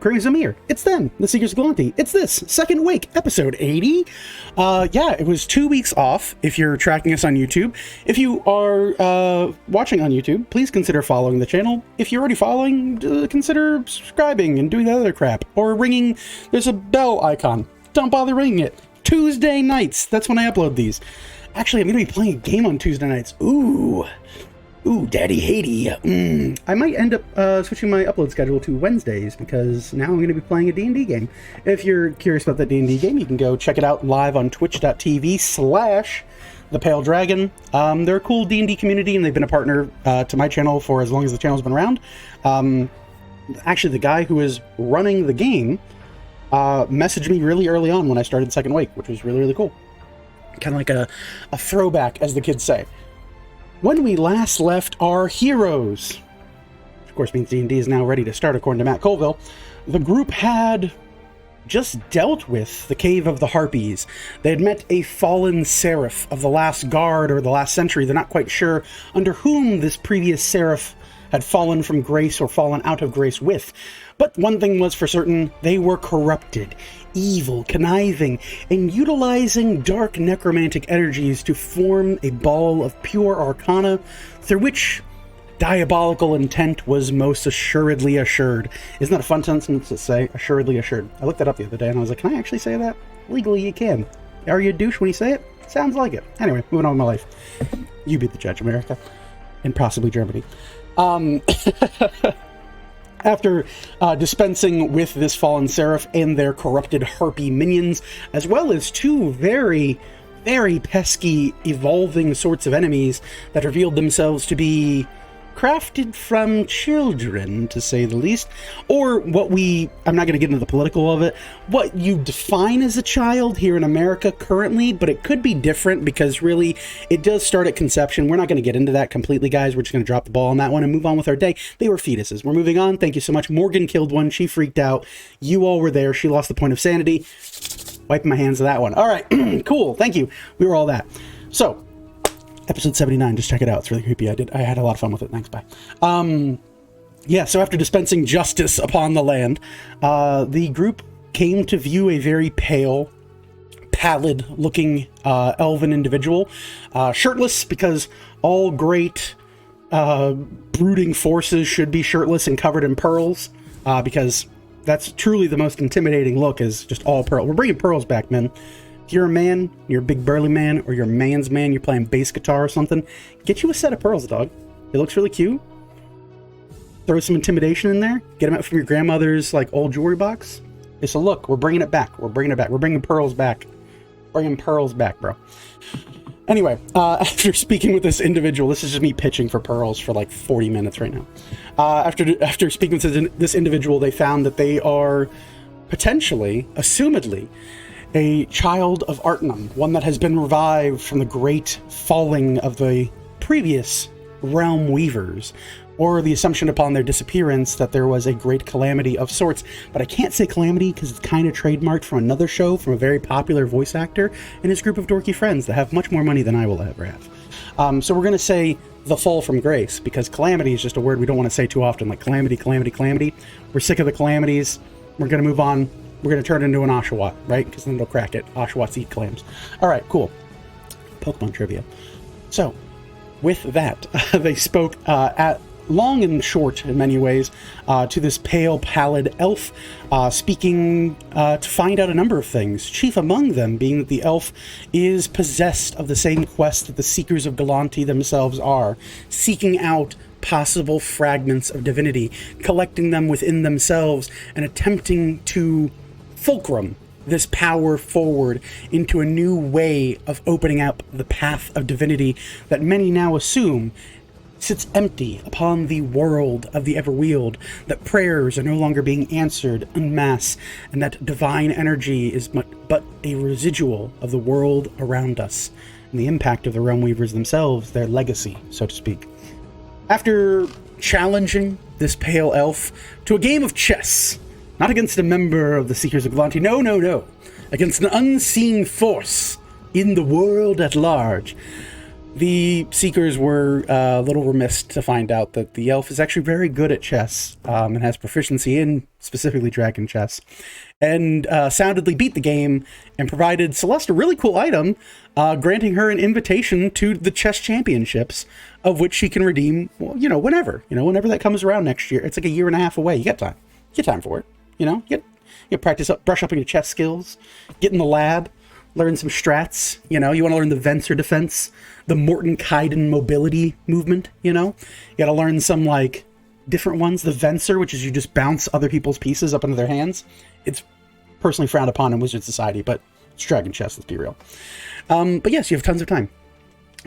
Crazy Zamir. It's them, the Seekers of Galanti. It's this, Second Wake, episode 80. Yeah, it was 2 weeks off if you're tracking us on YouTube. If you are watching on YouTube, please consider following the channel. If you're already following, consider subscribing and doing that other crap. Or ringing, there's a bell icon. Don't bother ringing it. Tuesday nights, that's when I upload these. Actually, I'm going to be playing a game on Tuesday nights. Ooh, Daddy Haiti. I might end up switching my upload schedule to Wednesdays because now I'm going to be playing a D&D game. If you're curious about that D&D game, you can go check it out live on twitch.tv/The Pale Dragon. They're a cool D&D community, and they've been a partner to my channel for as long as the channel's been around. Actually, the guy who is running the game messaged me really early on when I started Second Wake, which was really, really cool. Kind of like a throwback, as the kids say. When we last left our heroes, which of course means D&D is now ready to start according to Matt Colville, the group had just dealt with the Cave of the Harpies. They had met a fallen seraph of the last guard or the last century. They're not quite sure under whom this previous seraph had fallen from grace or fallen out of grace with. But one thing was for certain, they were corrupted, evil, conniving, and utilizing dark necromantic energies to form a ball of pure arcana through which diabolical intent was most assuredly assured. Isn't that a fun sentence to say? Assuredly assured. I looked that up the other day and I was like, can I actually say that? Legally, you can. Are you a douche when you say it? Sounds like it. Anyway, moving on with my life. You be the judge, America. And possibly Germany. After dispensing with this fallen seraph and their corrupted harpy minions, as well as two very, very pesky, evolving sorts of enemies that revealed themselves to be crafted from children, to say the least, or I'm not going to get into the political of it, what you define as a child here in America currently, but it could be different because really it does start at conception. We're not going to get into that completely, guys. We're just going to drop the ball on that one and move on with our day. They were fetuses. We're moving on. Thank you so much. Morgan killed one. She freaked out. You all were there. She lost the point of sanity. Wiping my hands of that one. All right. Cool. Thank you. We were all that. So, episode 79, just check it out. It's really creepy. I had a lot of fun with it. Thanks, bye. Yeah, so after dispensing justice upon the land, the group came to view a very pale, pallid-looking elven individual, shirtless, because all great brooding forces should be shirtless and covered in pearls, because that's truly the most intimidating look, is just all pearl. We're bringing pearls back, men. If you're a man, you're a big burly man, or you're a man's man, you're playing bass guitar or something, get you a set of pearls, dog. It looks really cute. Throw some intimidation in there. Get them out from your grandmother's like old jewelry box. It's a look. We're bringing it back. We're bringing it back. We're bringing pearls back. Bringing pearls back, bro. Anyway, after speaking with this individual, this is just me pitching for pearls for like 40 minutes right now. After speaking with this individual, they found that they are potentially, assumedly, a child of Artnum, one that has been revived from the great falling of the previous realm weavers, or the assumption upon their disappearance that there was a great calamity of sorts. But I can't say calamity because it's kind of trademarked from another show from a very popular voice actor and his group of dorky friends that have much more money than I will ever have. So we're going to say the fall from grace, because calamity is just a word we don't want to say too often, like calamity, calamity, calamity. We're sick of the calamities. We're going to move on. We're going to turn it into an Oshawott, right? Because then they'll crack it. Oshawotts eat clams. All right, cool. Pokemon trivia. So, with that, they spoke at long and short, in many ways, to this pale, pallid elf, speaking to find out a number of things. Chief among them being that the elf is possessed of the same quest that the Seekers of Galanti themselves are, seeking out possible fragments of divinity, collecting them within themselves, and attempting to fulcrum this power forward into a new way of opening up the path of divinity that many now assume sits empty upon the world of the Everwield, that prayers are no longer being answered en masse, and that divine energy is but a residual of the world around us, and the impact of the Realm Weavers themselves, their legacy, so to speak. After challenging this pale elf to a game of chess, not against a member of the Seekers of Galanti, no, against an unseen force in the world at large, The Seekers were a little remiss to find out that the elf is actually very good at chess, and has proficiency in specifically dragon chess, and soundedly beat the game and provided Celeste a really cool item, granting her an invitation to the chess championships, of which she can redeem, well, whenever that comes around next year. It's like a year and a half away. You got time. You get time for it. You get practice up, brush up on your chess skills, get in the lab, learn some strats. You want to learn the Venser defense, the Morton-Kaiden mobility movement. You got to learn some different ones. The Venser, which is you just bounce other people's pieces up into their hands. It's personally frowned upon in Wizard Society, but it's dragon chess, let's be real. But yes, you have tons of time.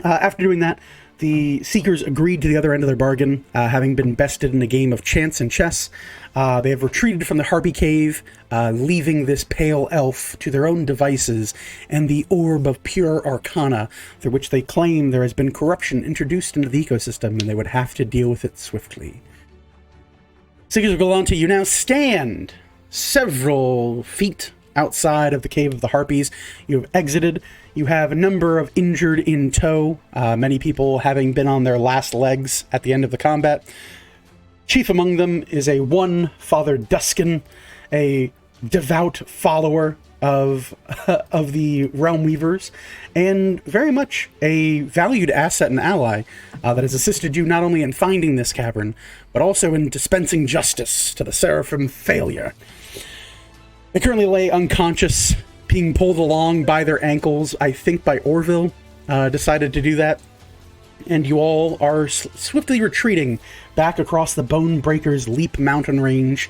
After doing that, the Seekers agreed to the other end of their bargain, having been bested in a game of chance and chess. They have retreated from the Harpy Cave, leaving this pale elf to their own devices and the Orb of Pure Arcana, through which they claim there has been corruption introduced into the ecosystem, and they would have to deal with it swiftly. Seekers of Galanti, you now stand several feet outside of the Cave of the Harpies. You have exited. You have a number of injured in tow, many people having been on their last legs at the end of the combat. Chief among them is a one Father Duskin, a devout follower of the Realm Weavers, and very much a valued asset and ally that has assisted you not only in finding this cavern, but also in dispensing justice to the Seraphim failure. They currently lay unconscious, being pulled along by their ankles, I think by Orville, decided to do that. And you all are swiftly retreating back across the Bone Breakers Leap mountain range.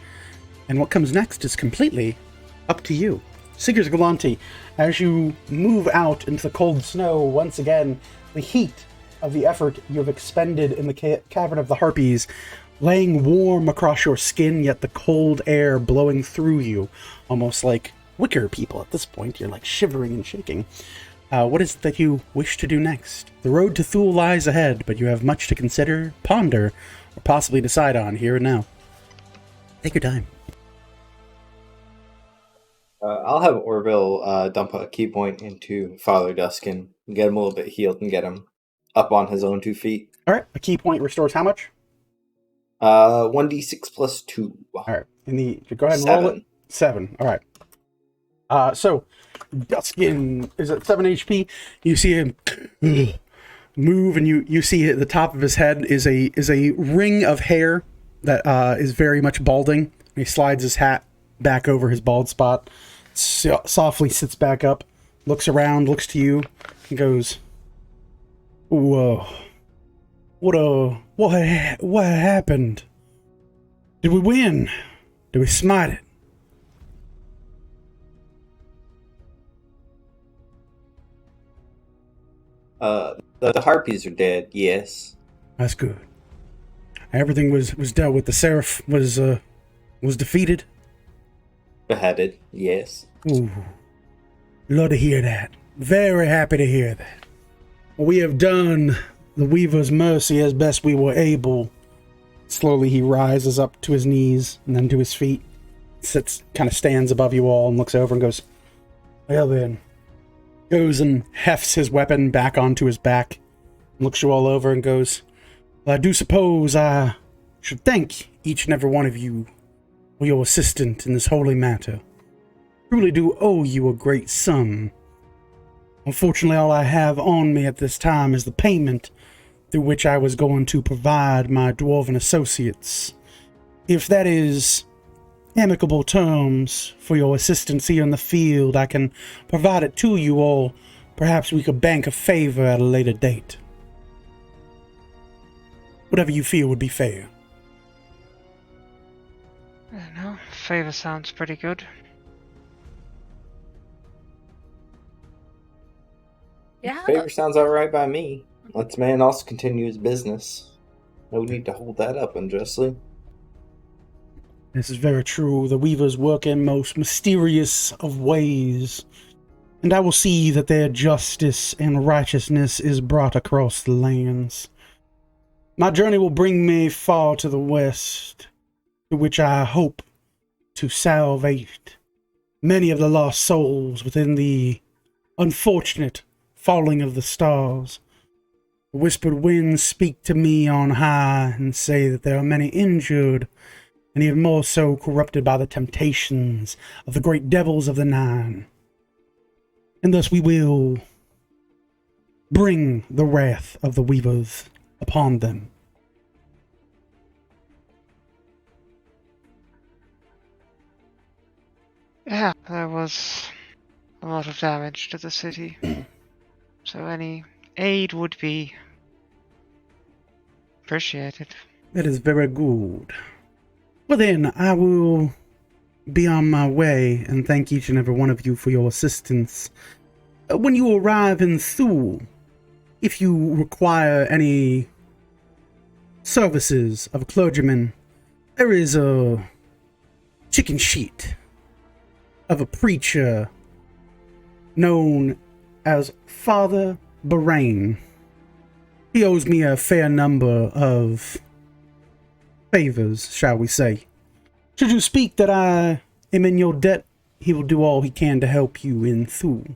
And what comes next is completely up to you. Seekers of Galanti, as you move out into the cold snow once again, the heat of the effort you have expended in the Cavern of the Harpies laying warm across your skin, yet the cold air blowing through you, almost like wicker people at this point. You're shivering and shaking. What is it that you wish to do next? The road to Thuul lies ahead, but you have much to consider, ponder, or possibly decide on here and now. Take your time. I'll have Orville dump a key point into Father Duskin, get him a little bit healed, and get him up on his own 2 feet. All right, a key point restores how much? 1d6 plus 2. All right, go ahead and 7. roll it. 7. All right. So Duskin is at 7 HP. You see him move, and you see at the top of his head is a ring of hair that is very much balding. He slides his hat back over his bald spot, softly sits back up, looks around, looks to you, and goes, "Whoa! What happened? Did we win? Did we smite it?" The Harpies are dead, yes. That's good. Everything was dealt with. The Seraph was defeated. Beheaded, yes. Ooh, love to hear that. Very happy to hear that. We have done the Weaver's mercy as best we were able. Slowly he rises up to his knees and then to his feet. Kind of stands above you all and looks over and goes, "Well then." Goes and hefts his weapon back onto his back, looks you all over and goes, "Well, I do suppose I should thank each and every one of you for your assistance in this holy matter. Truly do owe you a great sum. Unfortunately, all I have on me at this time is the payment through which I was going to provide my dwarven associates. If that is amicable terms for your assistance here in the field, I can provide it to you all. Perhaps we could bank a favor at a later date. Whatever you feel would be fair." I don't know. Favor sounds pretty good. Yeah. Favor sounds alright by me. Let's man also continue his business. No need to hold that up unjustly. This is very true. The Weavers work in most mysterious of ways, and I will see that their justice and righteousness is brought across the lands. My journey will bring me far to the west, to which I hope to salvate many of the lost souls within the unfortunate falling of the stars. The whispered winds speak to me on high and say that there are many injured, and even more so corrupted by the temptations of the great devils of the Nine. And thus we will bring the wrath of the Weavers upon them. Yeah, there was a lot of damage to the city. So any aid would be appreciated. That is very good. Well then, I will be on my way and thank each and every one of you for your assistance. When you arrive in Thuul, if you require any services of a clergyman, there is a chicken sheet of a preacher known as Father Bahrain. He owes me a fair number of favors, shall we say. Should you speak that I am in your debt, he will do all he can to help you in Thuul.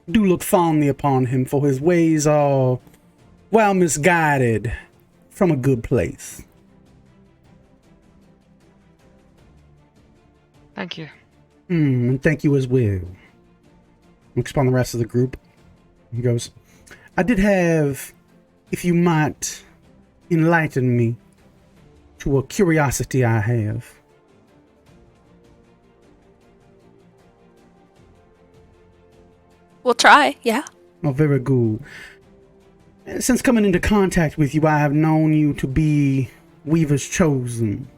Do look fondly upon him, for his ways are, well, misguided from a good place. Thank you. And thank you as well. Looks upon the rest of the group. He goes, I did have, if you might enlighten me to a curiosity I have. We'll try, yeah. Oh, very good. Since coming into contact with you, I have known you to be Weaver's chosen.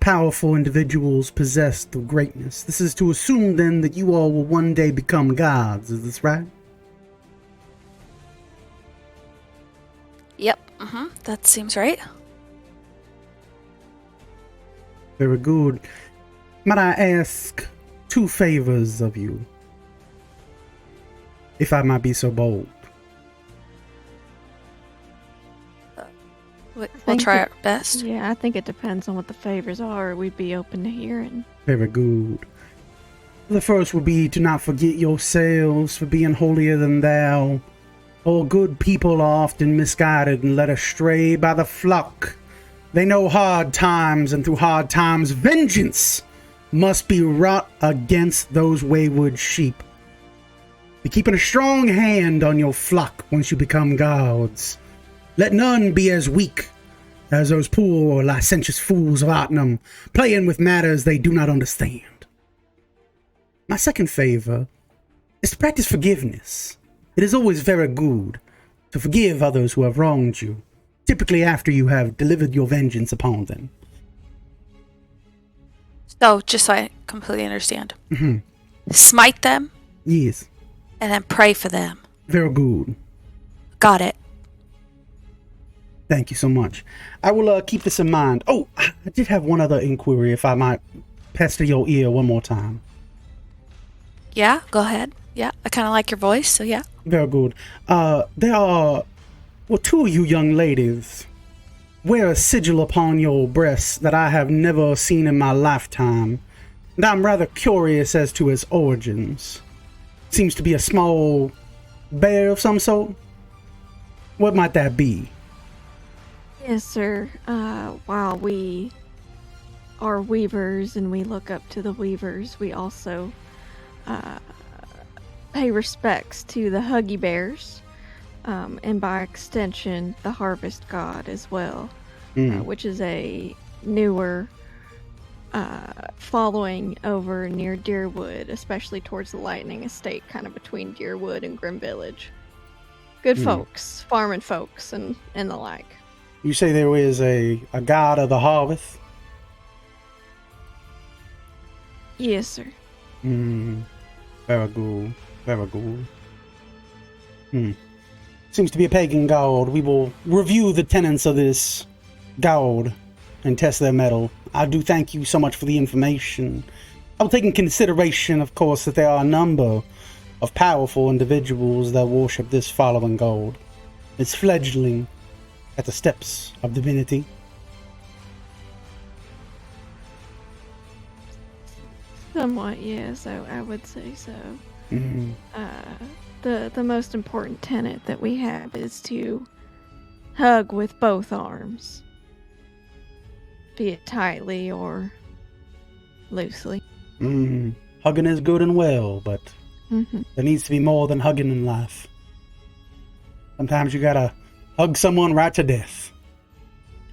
Powerful individuals possessed of greatness. This is to assume, then, that you all will one day become gods. Is this right? Yep, that seems right. Very good. Might I ask 2 favors of you? If I might be so bold. We'll try our best. Yeah, I think it depends on what the favors are. We'd be open to hearing. Very good. The first would be to not forget yourselves for being holier than thou. All good people are often misguided and led astray by the flock. They know hard times, and through hard times, vengeance must be wrought against those wayward sheep. Be keeping a strong hand on your flock once you become gods. Let none be as weak as those poor licentious fools of Artnum, playing with matters they do not understand. My second favor is to practice forgiveness. It is always very good to forgive others who have wronged you, typically after you have delivered your vengeance upon them. So, just so I completely understand. Smite them, Yes, and then pray for them. very good. Got it. Thank you so much. I will keep this in mind. Oh, I did have one other inquiry, if I might pester your ear one more time. Yeah, go ahead. Yeah, I kind of like your voice, so yeah. Very good. There are, 2 of you young ladies wear a sigil upon your breasts that I have never seen in my lifetime, and I'm rather curious as to its origins. Seems to be a small bear of some sort. What might that be? Yes, sir. While we are weavers and we look up to the weavers, we also pay respects to the Huggy Bears, and by extension, the Harvest God as well, which is a newer following over near Deerwood, especially towards the Lightning Estate, kind of between Deerwood and Grim Village. Good folks, farming folks, and the like. You say there is a god of the harvest? Yes, sir. Very good. Very good. Seems to be a pagan god. We will review the tenets of this god and test their mettle. I do thank you so much for the information. I will take in consideration, of course, that there are a number of powerful individuals that worship this following god. It's fledgling at the steps of divinity. Somewhat, yes, I would say so. Mm-hmm. The most important tenet that we have is to hug with both arms. Be it tightly or loosely. Hugging is good and well, but there needs to be more than hugging in life. Sometimes you gotta hug someone right to death.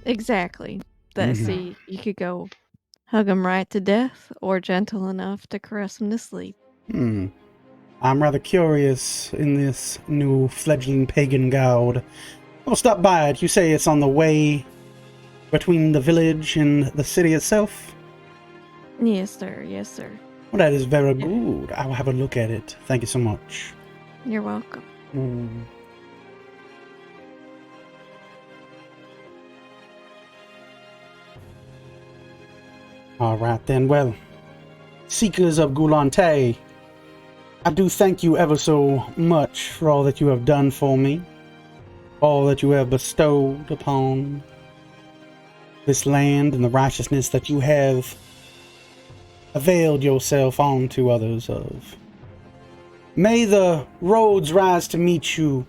Exactly. See, you could go hug them right to death or gentle enough to caress them to sleep. I'm rather curious in this new fledgling pagan god. I'll stop by it. You say it's on the way between the village and the city itself? Yes, sir. Yes, sir. Well, that is very good. I will have a look at it. Thank you so much. You're welcome. All right, then. Well, Seekers of Gulante, I do thank you ever so much for all that you have done for me, all that you have bestowed upon this land and the righteousness that you have availed yourself on to others of. May the roads rise to meet you,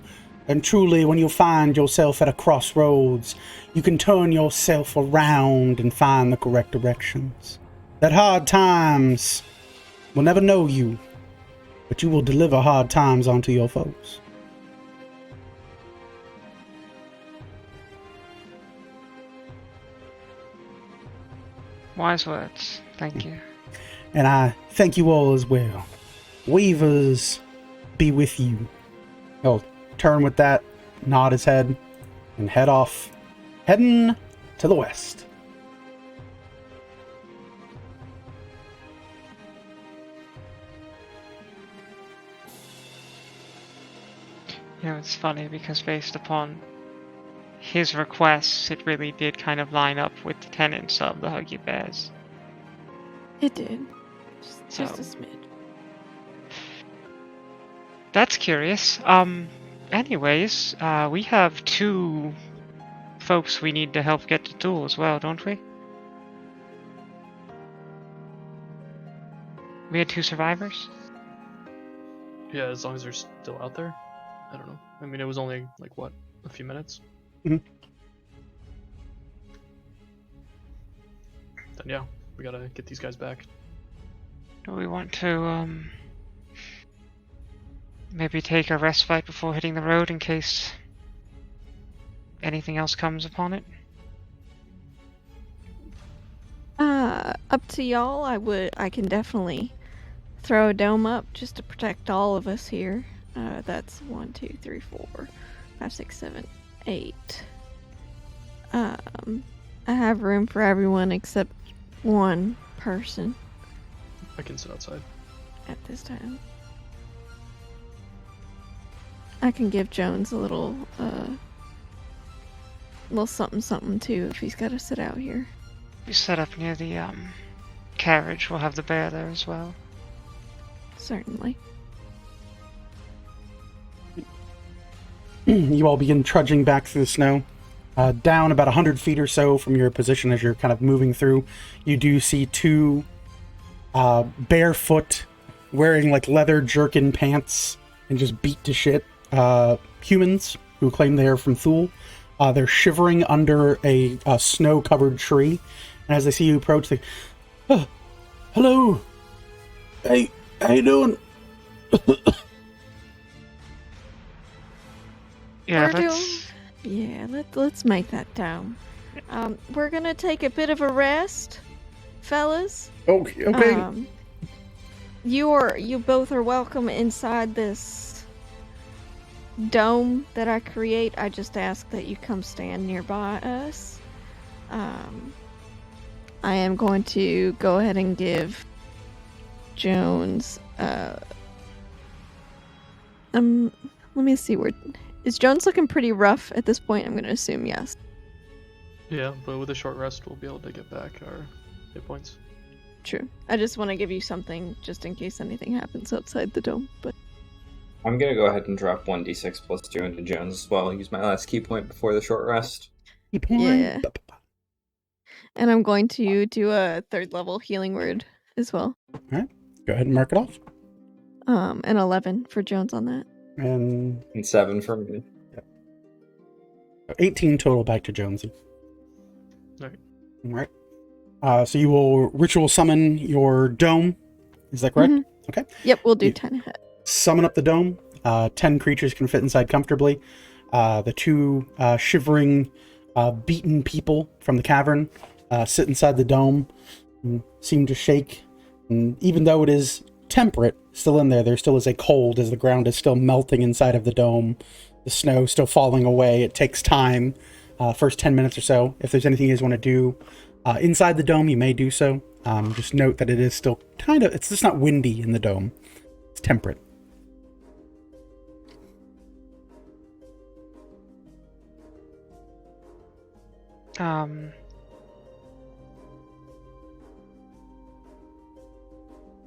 and truly when you find yourself at a crossroads, you can turn yourself around and find the correct directions. That hard times will never know you, but you will deliver hard times onto your foes. Wise words. Thank you. And I thank you all as well. Weavers be with you. He'll turn with that, nod his head, and head off, heading to the west. You know, it's funny because based upon his requests, it really did kind of line up with the tenets of the Huggy Bears. It did. Just a So- smidge. That's curious. Anyways, we have 2 folks we need to help get to Thuul as well, don't we? We had 2 survivors? Yeah, as long as they're still out there. I don't know. I mean, it was only, like, what, a few minutes? Mhm. Then yeah, we gotta get these guys back. Do we want to, maybe take a respite before hitting the road in case anything else comes upon it? Up to y'all. I can definitely throw a dome up just to protect all of us here. That's 1, 2, 3, 4, 5, 6, 7, 8. I have room for everyone except one person I can sit outside. at this time. I can give Jones a little something too if he's got to sit out here. We set up near the, carriage. We'll have the bear there as well. Certainly. You all begin trudging back through the snow. Down about 100 feet or so from your position as you're kind of moving through, you do see 2 barefoot, wearing like leather jerkin pants and just beat to shit humans who claim they are from Thuul. They're shivering under a snow-covered tree, and as they see you approach, they, hello, hey, how you doing? Yeah, We're let's... Yeah, let's make that down. We're gonna take a bit of a rest, fellas. Okay. You both are welcome inside this dome that I create. I just ask that you come stand nearby us. I am going to go ahead and give Jones. Let me see where. Is Jones looking pretty rough at this point? I'm going to assume yes. Yeah, but with a short rest, we'll be able to get back our hit points. True. I just want to give you something just in case anything happens outside the dome. But I'm going to go ahead and drop 1d6 plus 2 into Jones as well. Use my last key point before the short rest. Yeah. And I'm going to do a 3rd level healing word as well. Go ahead and mark it off. An 11 for Jones on that. And And 7 for me. 18 total back to Jonesy. Alright. All right. So you will ritual summon your dome. Is that correct? Okay. Yep, we'll do You- 10 hit. Summon up the dome. 10 creatures can fit inside comfortably. The two shivering, beaten people from the cavern sit inside the dome and seem to shake. And even though it is temperate, still in there still is a cold as the ground is still melting inside of the dome. The snow still falling away. It takes time, first 10 minutes or so. If there's anything you guys want to do inside the dome, you may do so. Just note that it is still it's just not windy in the dome. It's temperate.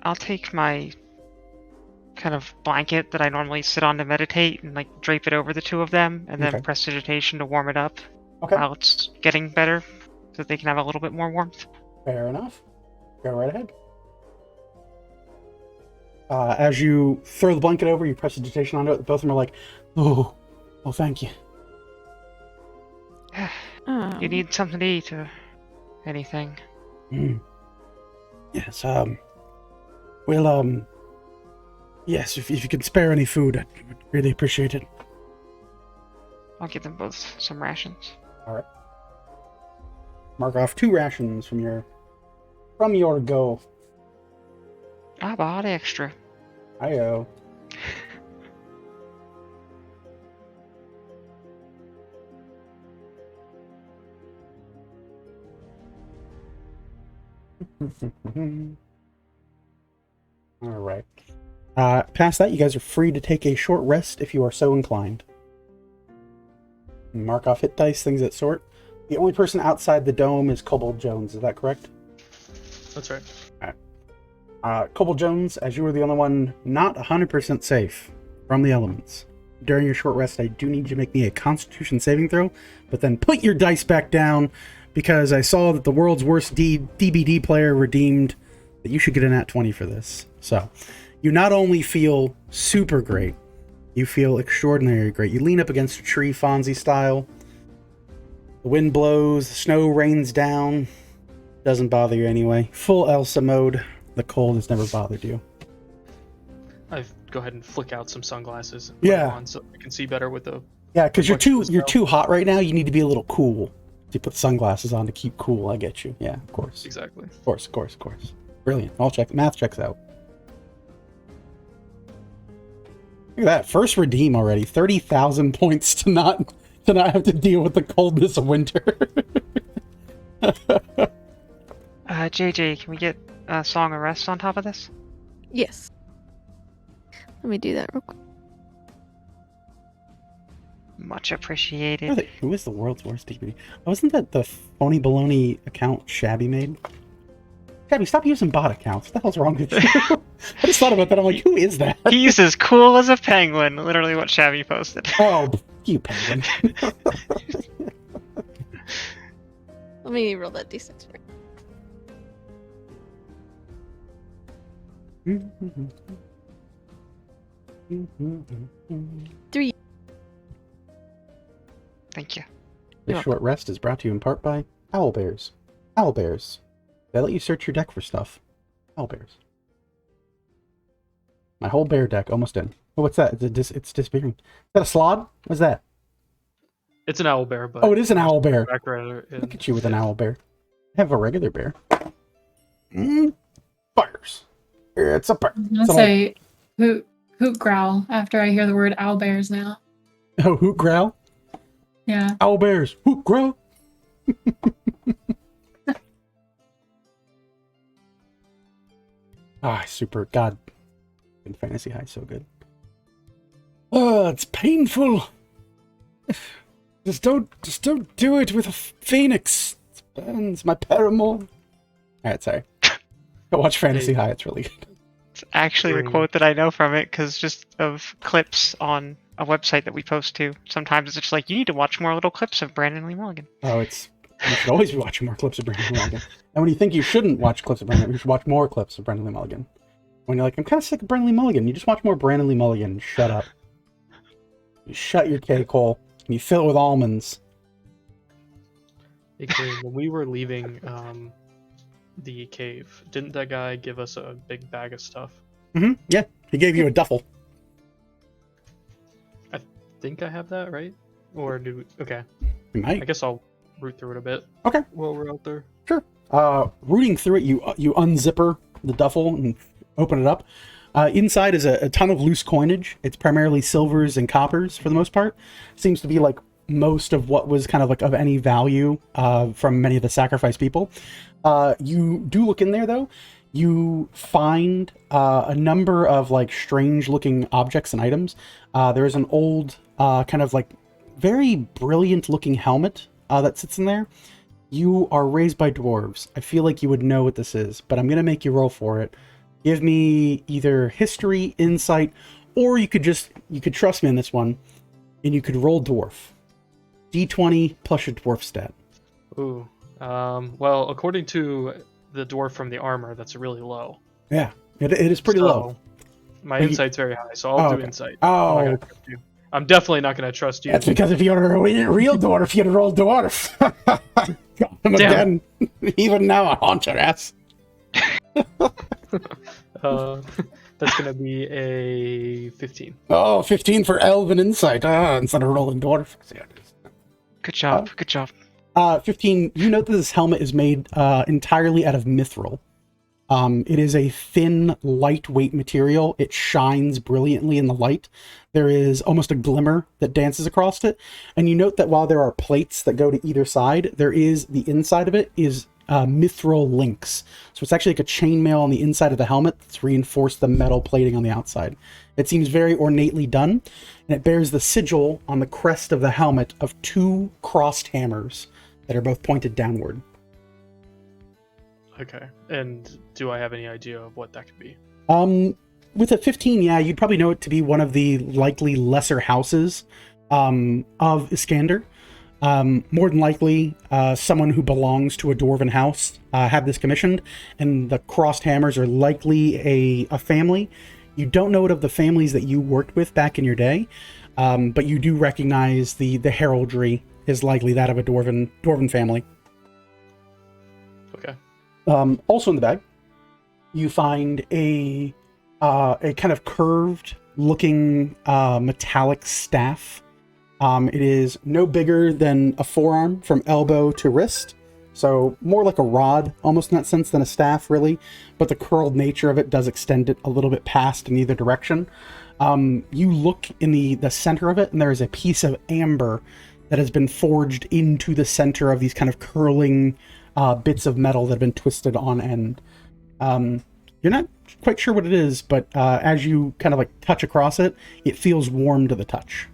I'll take my kind of blanket that I normally sit on to meditate and like drape it over the two of them, and then Okay. prestidigitation to warm it up Okay. while it's getting better, so that they can have a little bit more warmth. Fair enough. Go right ahead. As you throw the blanket over, you press digitation onto it. Both of them are like, "Oh, thank you." You need something to eat or anything? Yes. Well, yes. If you could spare any food, I'd really appreciate it. I'll give them both some rations. All right. Mark off 2 rations from your go. I bought extra. Hi-yo. All right. Past that, you guys are free to take a short rest if you are so inclined. Mark off hit dice, things of that sort. The only person outside the dome is Kobold Jones. Is that correct? That's right. Kobold Jones, as you were the only one not 100% safe from the elements. During your short rest, I do need you to make me a Constitution saving throw, but then put your dice back down because I saw that the world's worst DBD player redeemed that you should get a nat 20 for this. So, you not only feel super great, you feel extraordinarily great. You lean up against a tree, Fonzie style. The wind blows, the snow rains down. Doesn't bother you anyway. Full Elsa mode. The cold has never bothered you. I go ahead and flick out some sunglasses. And Yeah. put them on so I can see better with the. Yeah, because Like you're too hot right now. You need to be a little cool. You put sunglasses on to keep cool. I get you. Yeah, of course. Exactly. Of course. Brilliant. I'll check. Math checks out. Look at that. First redeem already. 30,000 points to not have to deal with the coldness of winter. JJ, can we get a Song of Rest on top of this? Yes. Let me do that real quick. Much appreciated. Who is the world's worst DBD? Wasn't that the phony baloney account Shabby made? Shabby, stop using bot accounts. What the hell's wrong with you? I just thought about that. I'm like, who is that? He's as cool as a penguin, literally what Shabby posted. Oh, you penguin. Let me roll that d6 for you. 3. Thank you. This short rest is brought to you in part by Owlbears. Owlbears. They let you search your deck for stuff. Owlbears. My whole bear deck almost in. Oh, what's that? It's disappearing. Is that a slod? What's that? It's an owl bear, but. Oh, it is an owl bear. Back rather in- Look at you with an owl bear. I have a regular bear. Fires. It's a bear. I'll say hoot growl after I hear the word owl bears now. Oh, hoot growl? Yeah. Owl bears. Hoot growl. Super. God. In Fantasy High, so good. Oh, it's painful. Just don't do it with a phoenix. It burns my paramour. Alright, sorry. Go watch Fantasy High, it's really good. It's actually the Bring- quote that I know from it, because just of clips on a website that we post to. Sometimes it's just like, you need to watch more little clips of Brandon Lee Mulligan. Oh, you should always be watching more clips of Brandon Lee Mulligan. And when you think you shouldn't watch clips of Brandon, you should watch more clips of Brandon Lee Mulligan. When you're like, I'm kind of sick of Brandon Lee Mulligan, you just watch more Brandon Lee Mulligan. Shut up. You shut your K-Cole, and you fill it with almonds. Hey, Green, when we were leaving the cave, didn't that guy give us a big bag of stuff? Yeah, he gave you a duffel. I think I have that, right? Or do okay. You might. I guess I'll root through it a bit. Okay. While we're out there. Sure. Rooting through it, you unzipper the duffel and open it up. Inside is a ton of loose coinage. It's primarily silvers and coppers for the most part. Seems to be like most of what was kind of like of any value from many of the sacrificed people. You do look in there though. You find a number of like strange looking objects and items. There is an old kind of like very brilliant looking helmet that sits in there. You are raised by dwarves. I feel like you would know what this is, but I'm going to make you roll for it. Give me either history, insight, or you could trust me in this one, and you could roll dwarf. D20 plus your dwarf stat. Ooh. Well, according to the dwarf from the armor, that's really low. Yeah, it is pretty low. My insight's very high, so I'll do insight. Oh. I'm not gonna trust you. I'm definitely not going to trust you. That's because if you're a real dwarf, you'd roll dwarf. Got him again. Even now, I haunt your ass. That's going to be a 15. Oh, 15 for elven insight. Instead of rolling dwarf. Good job. Good job. 15, you note that this helmet is made entirely out of mithril. It is a thin, lightweight material. It shines brilliantly in the light. There is almost a glimmer that dances across it. And you note that while there are plates that go to either side, the inside of it is mithril links. So it's actually like a chainmail on the inside of the helmet that's reinforced the metal plating on the outside. It seems very ornately done, and it bears the sigil on the crest of the helmet of 2 crossed hammers that are both pointed downward. Okay. And do I have any idea of what that could be? With a 15, yeah, you'd probably know it to be one of the likely lesser houses of Iskander. More than likely, someone who belongs to a dwarven house had this commissioned, and the crossed hammers are likely a family. You don't know it of the families that you worked with back in your day, but you do recognize the heraldry is likely that of a dwarven family. Okay. Also in the bag, you find a kind of curved looking metallic staff. It is no bigger than a forearm from elbow to wrist, so more like a rod almost in that sense than a staff really, but the curled nature of it does extend it a little bit past in either direction. You look in the center of it, and there is a piece of amber that has been forged into the center of these kind of curling bits of metal that have been twisted on end. You're not quite sure what it is, but as you kind of like touch across it, it feels warm to the touch,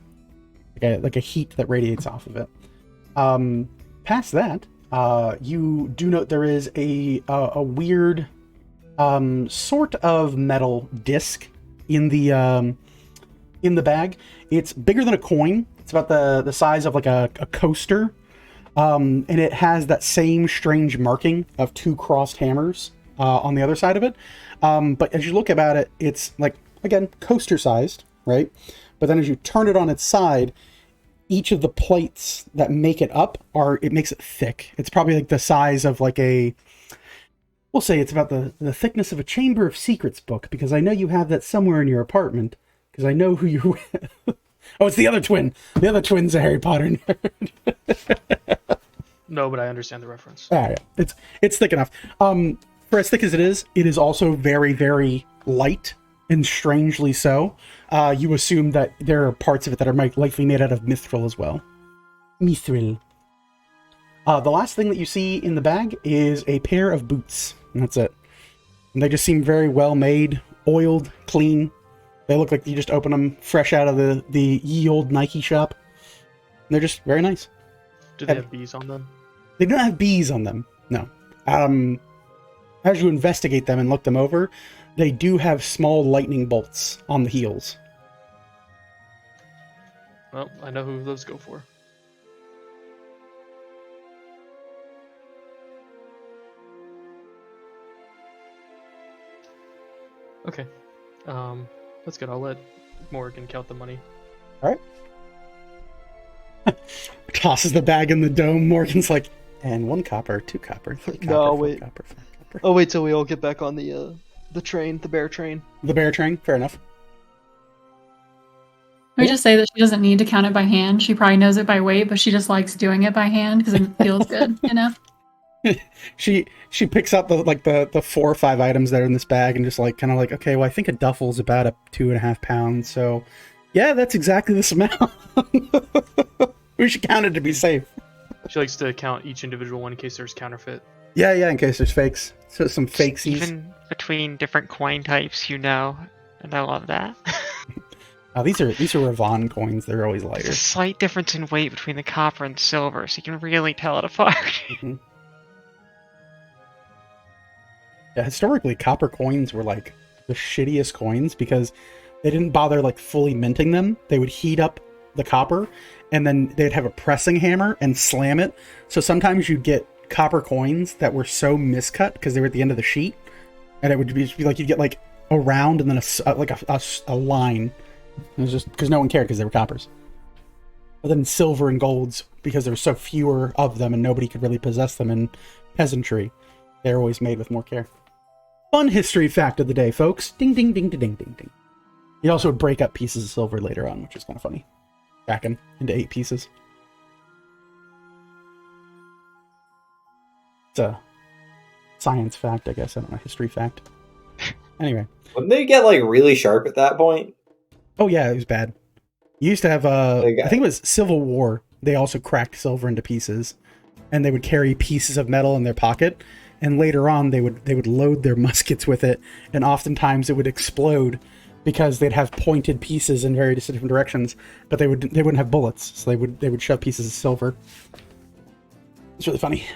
like a heat that radiates off of it. Past that, you do note there is a weird sort of metal disc in the bag. It's bigger than a coin. It's about the size of like a coaster. And it has that same strange marking of 2 crossed hammers on the other side of it. But as you look about it, it's like, again, coaster sized, right? But then as you turn it on its side, each of the plates that make it up it makes it thick. It's probably like the size of like we'll say it's about the thickness of a Chamber of Secrets book, because I know you have that somewhere in your apartment, because I know who you're with. Oh, it's the other twin. The other twin's a Harry Potter nerd. No, but I understand the reference. Yeah. It's thick enough. For as thick as it is also very, very light, and strangely so. You assume that there are parts of it that are likely made out of mithril as well. Mithril. The last thing that you see in the bag is a pair of boots, and that's it. And they just seem very well made, oiled, clean. They look like you just open them fresh out of the ye old Nike shop. And they're just very nice. Do they have bees on them? They don't have bees on them, no. As you investigate them and look them over, they do have small lightning bolts on the heels. Well, I know who those go for. Okay. That's good. I'll let Morgan count the money. All right. Tosses the bag in the dome. Morgan's like, and 1 copper, 2 copper, 3 copper, No, 4 wait. copper, 5 copper. Oh, wait till we all get back on the train, the bear train. The bear train, fair enough. I just say that she doesn't need to count it by hand. She probably knows it by weight, but she just likes doing it by hand because it feels good, you know? She picks out the 4 or 5 items that are in this bag and just like kind of like, okay, well I think a duffel's about 2.5 pounds, so yeah, that's exactly this amount. We should count it to be safe. She likes to count each individual one in case there's counterfeit. Yeah, in case there's fakes. So some fakesies. Even between different coin types, and I love that. These are Ravon coins. They're always There's lighter. a slight difference in weight between the copper and silver, so you can really tell it apart. Mhm. Yeah, historically, copper coins were like the shittiest coins because they didn't bother like fully minting them. They would heat up the copper, and then they'd have a pressing hammer and slam it. So sometimes you'd get copper coins that were so miscut because they were at the end of the sheet, and it would be like you'd get like a round and then a line. It was just because no one cared because they were coppers. But then silver and golds, because there were so fewer of them and nobody could really possess them in peasantry, they're always made with more care. Fun history fact of the day, folks. Ding, ding, ding, ding, ding, ding, ding. You also would break up pieces of silver later on, which is kind of funny. Crack them into 8 pieces. It's a science fact, I guess. I don't know, history fact. Anyway. Wouldn't they get like really sharp at that point? Oh yeah, it was bad. You used to have I think it was Civil War. They also cracked silver into pieces, and they would carry pieces of metal in their pocket. And later on, they would load their muskets with it, and oftentimes it would explode because they'd have pointed pieces in various different directions, but they wouldn't have bullets, so they would shove pieces of silver. It's really funny.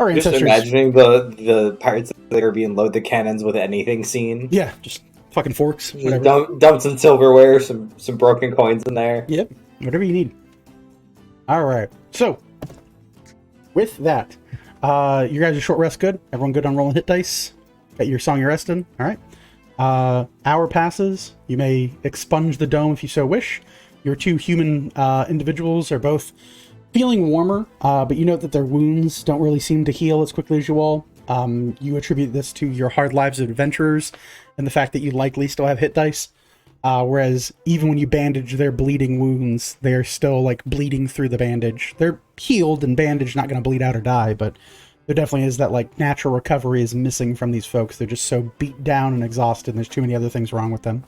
Our Just ancestors. imagining the Pirates of the Caribbean load the cannons with anything scene. Yeah, just fucking forks, Just whatever. dump some silverware, some broken coins in there. Yep, whatever you need. All right, so with that, you guys' short rest good? Everyone good on rolling hit dice? Got your song you're resting? All right. Hour passes. You may expunge the dome if you so wish. Your 2 human individuals are both feeling warmer, but you note that their wounds don't really seem to heal as quickly as you all. You attribute this to your hard lives of adventurers and the fact that you likely still have hit dice. Whereas even when you bandage their bleeding wounds, they are still like bleeding through the bandage. They're healed and bandaged, not going to bleed out or die, but there definitely is that like natural recovery is missing from these folks. They're just so beat down and exhausted, and there's too many other things wrong with them.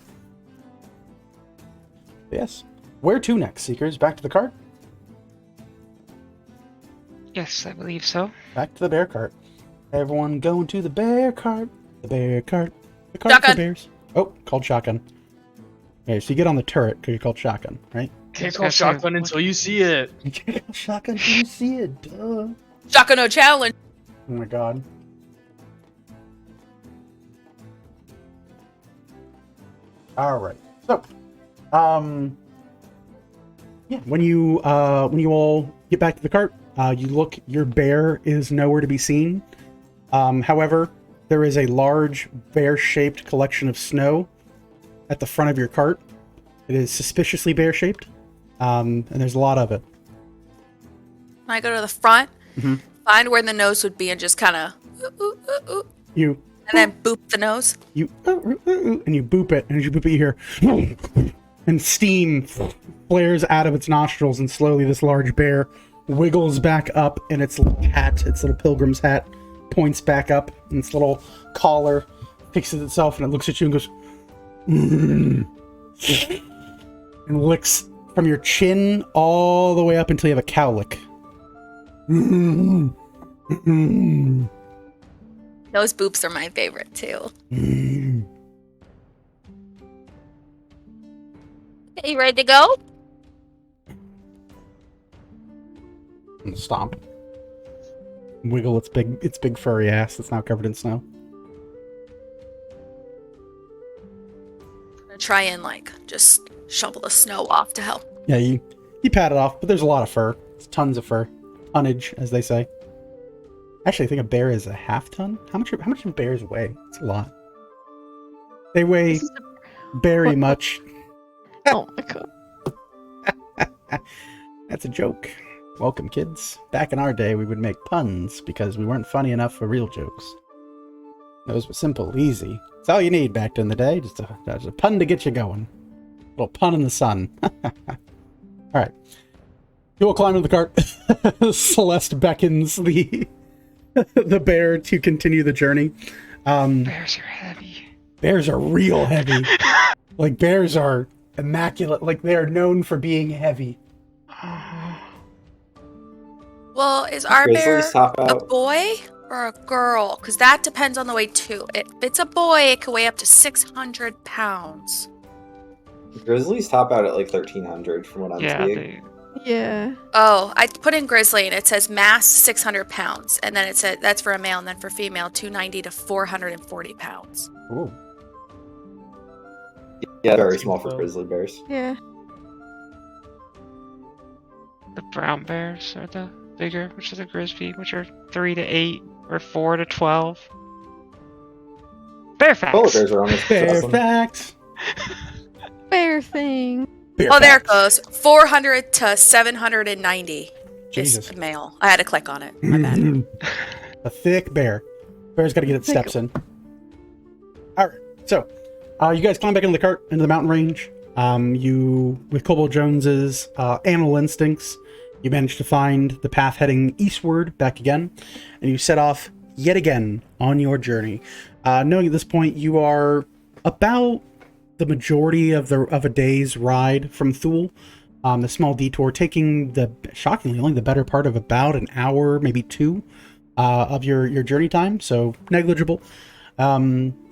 Yes. Where to next, Seekers? Back to the cart? Yes, I believe so. Back to the bear cart. Everyone going to the bear cart. The bear cart. The cart for Shotgun. bears. Oh, called shotgun. Okay, so you get on the turret because you're called shotgun, right? Can't call shotgun until you see it. You can't call shotgun until you see it, duh. Shotgun no challenge. Oh my god. Alright. So, yeah, when you all get back to the cart, you look, your bear is nowhere to be seen. However, there is a large bear-shaped collection of snow at the front of your cart. It is suspiciously bear-shaped, and there's a lot of it. I go to the front, Mhm. find where the nose would be, and just kind of, and You then boop the nose. and you boop it, and as you boop it, you hear and steam flares out of its nostrils, and slowly this large bear wiggles back up, and its little hat, its little pilgrim's hat, points back up, and its little collar fixes itself, and it looks at you and goes, and licks from your chin all the way up until you have a cowlick. Those boops are my favorite too. Okay, you ready to go? And stomp. Wiggle its big furry ass that's now covered in snow. I'm gonna try and like just shovel the snow off to help. Yeah, you pat it off, but there's a lot of fur. It's tons of fur. Tonnage, as they say. Actually, I think a bear is a half ton. How much do bears weigh? It's a lot. They weigh very much. Oh my god. That's a joke. Welcome, kids. Back in our day, we would make puns because we weren't funny enough for real jokes. Those were simple, easy. That's all you need back in the day. Just a pun to get you going. A little pun in the sun. Alright. You will climb into the cart. Celeste beckons the bear to continue the journey. Bears are heavy. Bears are real heavy. Like, bears are immaculate. Like, they are known for being heavy. Well, is our bear Grizzlies top a out. boy or a girl? Because that depends on the weight too. If it's a boy, it can weigh up to 600 pounds. Grizzlies top out at like 1,300 from what I'm Yeah, seeing. Yeah. Oh, I put in grizzly and it says mass 600 pounds. And then it said that's for a male, and then for female, 290 to 440 pounds. Ooh. Yeah, very small for grizzly bears. Yeah. the brown bears are the bigger, which is the grizzly, which are 3 to 8 or 4 to 12. Bear facts. Polar bears are almost Bear awesome. facts. Bear thing. Bear Oh, there it facts. goes. 400 to 790 Jesus. is male. I had to click on it. My bad. A thick bear. Bear's got to get its steps in. All right, so you guys climb back into the cart into the mountain range. You, with Kobold Jones's animal instincts, you manage to find the path heading eastward back again, and you set off yet again on your journey. Knowing at this point you are about the majority of a day's ride from Thuul. The small detour taking shockingly only the better part of about an hour, maybe 2 of your journey time, so negligible.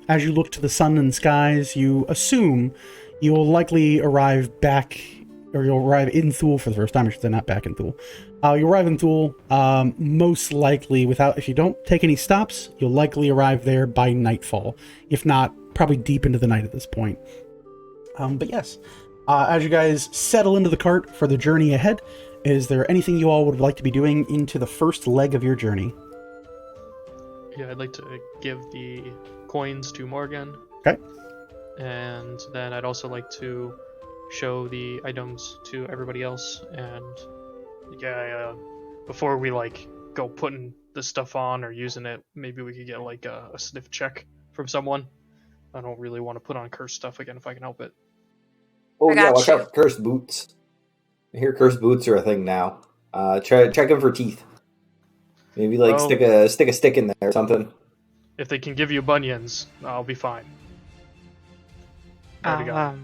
As you look to the sun and skies, you assume you'll likely arrive back, or you'll arrive in Thuul for the first time. I should say, not back in Thuul. You'll arrive in Thuul, most likely if you don't take any stops, you'll likely arrive there by nightfall. If not, probably deep into the night at this point. But yes, as you guys settle into the cart for the journey ahead, is there anything you all would like to be doing into the first leg of your journey? Yeah, I'd like to give the coins to Morgan. Okay. And then I'd also like to show the items to everybody else. And before we go putting this stuff on or using it, maybe we could get a sniff check from someone. I don't really want to put on cursed stuff again if I can help it. Oh I yeah, got watch you. out for cursed boots. I hear cursed boots are a thing now. Check them for teeth. Maybe Well, stick a stick in there or something. If they can give you bunions, I'll be fine. What do you got?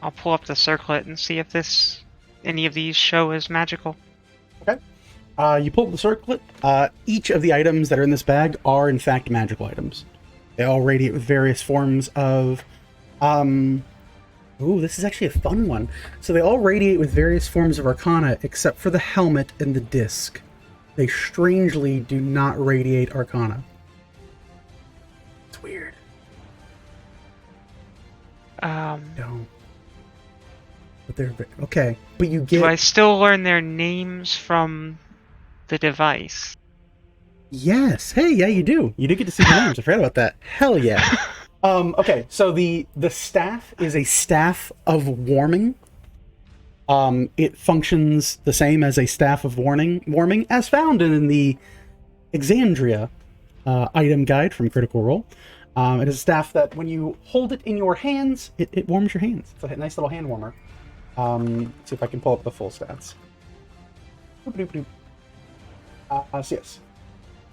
I'll pull up the circlet and see if any of these show as magical. You pull up the circlet. Each of the items that are in this bag are in fact magical items. They all radiate with various forms of Ooh, this is actually a fun one. So they all radiate with various forms of arcana, except for the helmet and the disc. They strangely do not radiate arcana. It's weird. No. But they're okay. But you get. Do I still learn their names from the device? Yes. Hey, yeah, you do. You do get to see the names. I forgot about that. Hell yeah. Okay, so the staff is a staff of warming. It functions the same as a staff of warming as found in the Exandria item guide from Critical Role. It is a staff that when you hold it in your hands, it warms your hands. It's a nice little hand warmer. Let's see if I can pull up the full stats. So yes.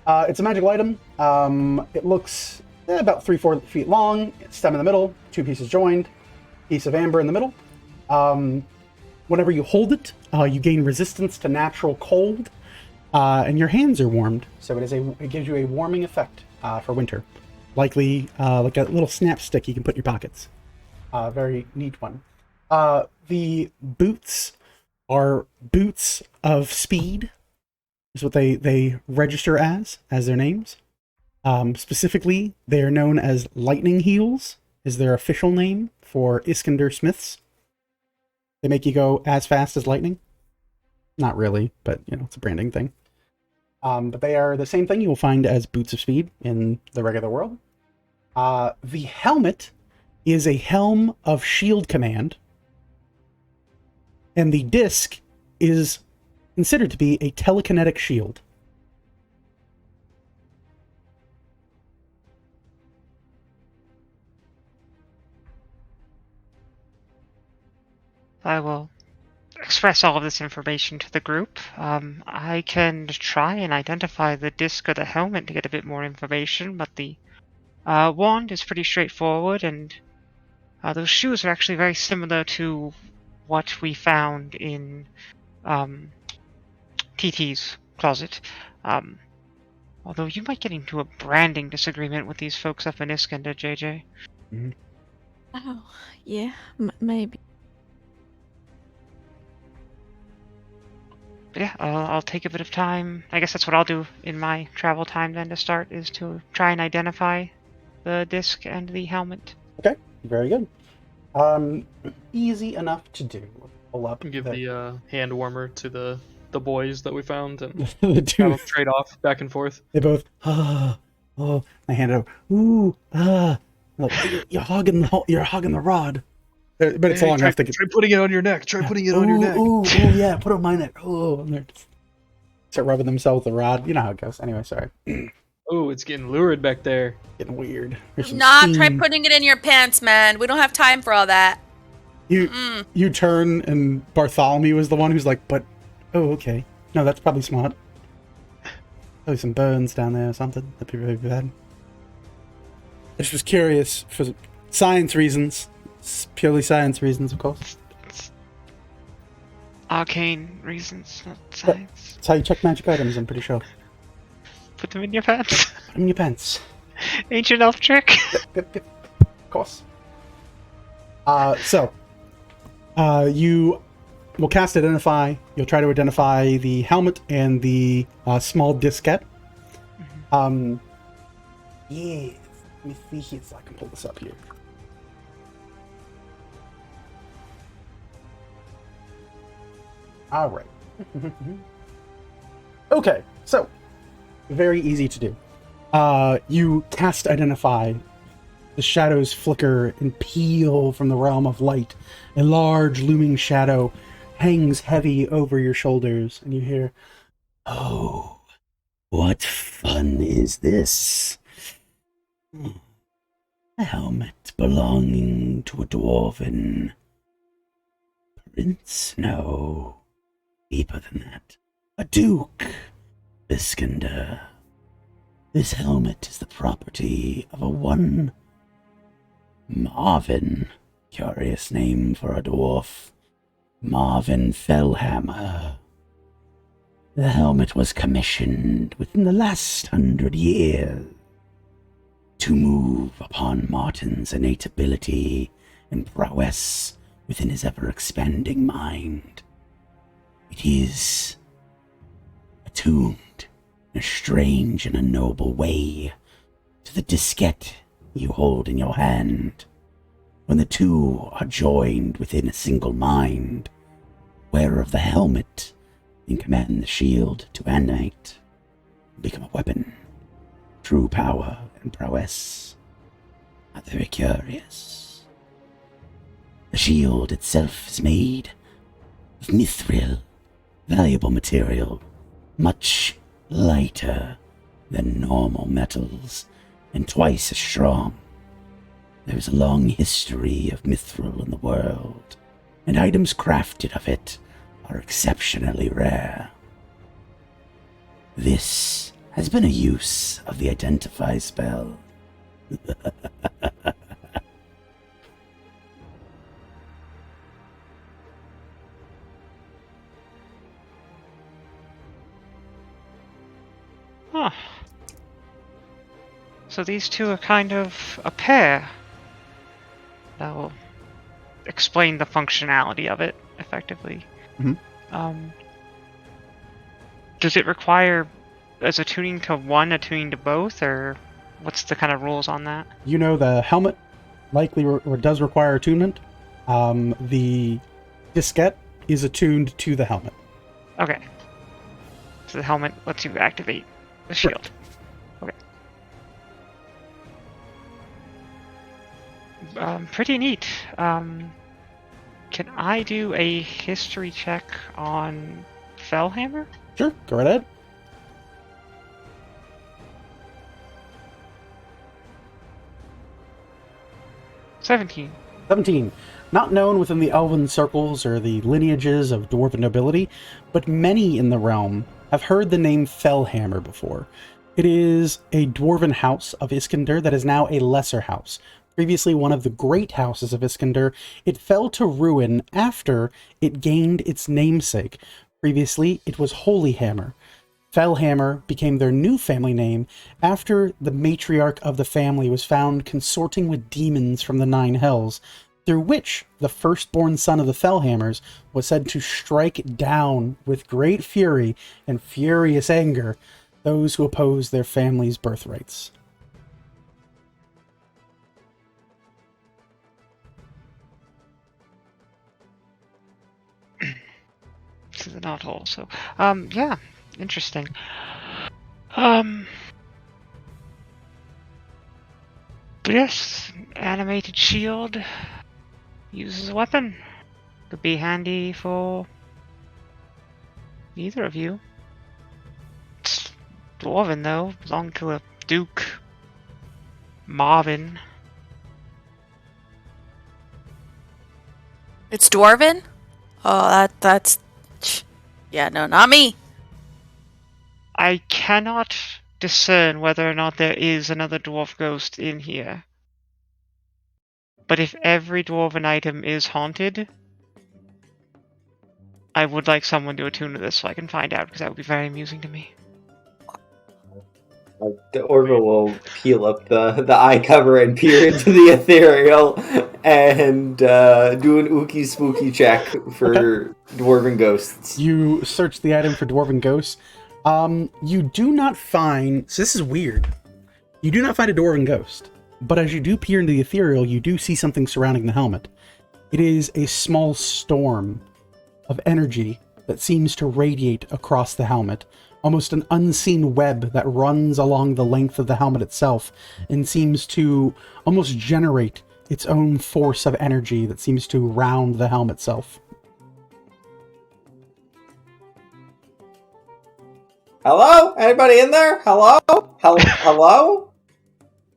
It's a magical item. It looks about 3-4 feet long, stem in the middle, 2 pieces joined, piece of amber in the middle. Whenever you hold it, you gain resistance to natural cold, and your hands are warmed. So it gives you a warming effect for winter. Likely like a little snap stick you can put in your pockets. Very neat one. The boots are boots of speed, is what they register as their names. Specifically, they are known as Lightning Heels, is their official name for Iskander Smiths. They make you go as fast as lightning. Not really, but it's a branding thing. But they are the same thing you will find as boots of speed in the regular world. The helmet is a helm of shield command. And the disc is considered to be a telekinetic shield. I will express all of this information to the group. I can try and identify the disc or the helmet to get a bit more information, but the wand is pretty straightforward, and those shoes are actually very similar to what we found in TT's closet. Although you might get into a branding disagreement with these folks up in Iskander, JJ. Oh, yeah, maybe. But yeah, I'll take a bit of time. I guess that's what I'll do in my travel time then to start, is to try and identify the disc and the helmet. Okay, very good. Easy enough to do. Pull up. Give the hand warmer to the boys that we found and the have two. them trade off back and forth. They both. Oh. I hand it over. Ooh. Like, you're hogging the rod. But it's long enough to get. Try putting it on your neck. Try putting it on your neck. Ooh, yeah, put it on my neck. Oh, and they're start rubbing themselves with the rod. You know how it goes. Anyway, sorry. Oh, it's getting lurid back there. Getting weird. There's some Not steam. try putting it in your pants, man. We don't have time for all that. You turn, and Bartholomew is the one who's like, but, oh, okay. No, that's probably smart. Probably some burns down there or something. That'd be really bad. I just was curious for science reasons. It's purely science reasons, of course. Arcane reasons, not science. That's how you check magic items, I'm pretty sure. Put them in your pants. Put them in your pants. Ancient elf trick. Good. Of course. You will cast Identify. You'll try to identify the helmet and the small diskette. Yeah. Let me see here so I can pull this up here. All right. Okay, so very easy to do. You cast Identify. The shadows flicker and peel from the realm of light. A large looming shadow hangs heavy over your shoulders, and you hear, "Oh, what fun is this? A helmet belonging to a dwarven prince? No, deeper than that. A duke, Iskander. This helmet is the property of a one Marvin, curious name for a dwarf. Marvin Fellhammer. The helmet was commissioned within the last 100 years to move upon Martin's innate ability and prowess within his ever-expanding mind. It is attuned in a strange and a noble way to the diskette you hold in your hand. When the two are joined within a single mind, wearer of the helmet can command the shield to animate and become a weapon. True power and prowess are very curious. The shield itself is made of mithril, valuable material, much lighter than normal metals, and twice as strong. There is a long history of mithril in the world, and items crafted of it are exceptionally rare. This has been a use of the Identify spell. Huh. So these two are kind of a pair. That will explain the functionality of it, effectively. Does it require, as attuning to one, attuning to both, or what's the kind of rules on that? You know the helmet likely or does require attunement. The diskette is attuned to the helmet. Okay. So the helmet lets you activate the shield. Okay. Pretty neat. Can I do a history check on Fellhammer? Sure, go right ahead. 17. 17. Not known within the elven circles or the lineages of dwarven nobility, but many in the realm have heard the name Fellhammer before. It is a dwarven house of Iskander that is now a lesser house. Previously one of the great houses of Iskander, it fell to ruin after it gained its namesake. Previously, it was Holyhammer. Fellhammer became their new family name after the matriarch of the family was found consorting with demons from the Nine Hells, through which the firstborn son of the Fellhammers was said to strike down with great fury and furious anger those who oppose their family's birthrights. To the knot hole, so, yeah, interesting. But yes, animated shield uses a weapon. Could be handy for either of you. It's dwarven though, belonged to a duke. Marvin. It's dwarven? Oh, that's... Yeah, no, not me. I cannot discern whether or not there is another dwarf ghost in here. But if every dwarven item is haunted, I would like someone to attune to this so I can find out, because that would be very amusing to me. The Orville will peel up the eye cover and peer into the ethereal and do an ookie spooky check for dwarven ghosts. You search the item for dwarven ghosts. You do not find... So this is weird. You do not find a dwarven ghost. But as you do peer into the ethereal, you do see something surrounding the helmet. It is a small storm of energy that seems to radiate across the helmet. Almost an unseen web that runs along the length of the helmet itself and seems to almost generate its own force of energy that seems to round the helmet itself. Hello? Anybody in there? Hello? Hello?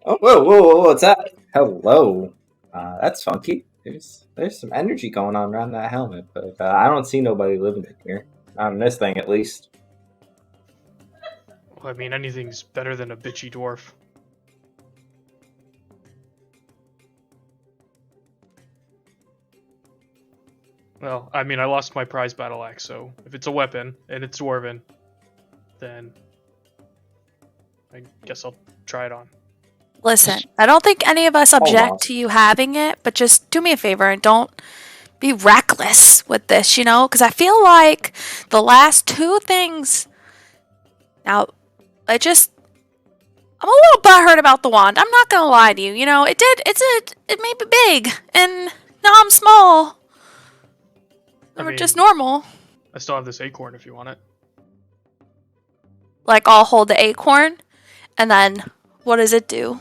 Oh, whoa, what's that? Hello. That's funky. There's some energy going on around that helmet, but I don't see nobody living in here. Not in this thing, at least. Well, I mean, anything's better than a bitchy dwarf. Well, I mean, I lost my prize battle axe, so if it's a weapon and it's dwarven, then I guess I'll try it on. Listen, I don't think any of us on. object to you having it, but just do me a favor and don't be reckless with this, you know? Because I feel like the last two things... Now, I'm a little butthurt about the wand. I'm not gonna lie to you. You know, it made me big, and now I'm small. I Or mean, just normal. I still have this acorn if you want it. Like, I'll hold the acorn, and then what does it do?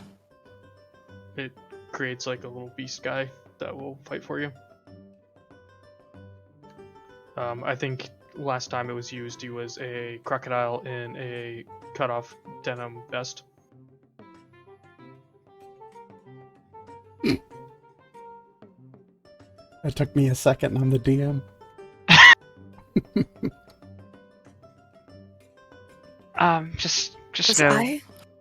It creates like a little beast guy that will fight for you. I think last time it was used, he was a crocodile in a cut-off denim vest. It took me a second, I'm the DM. Just know,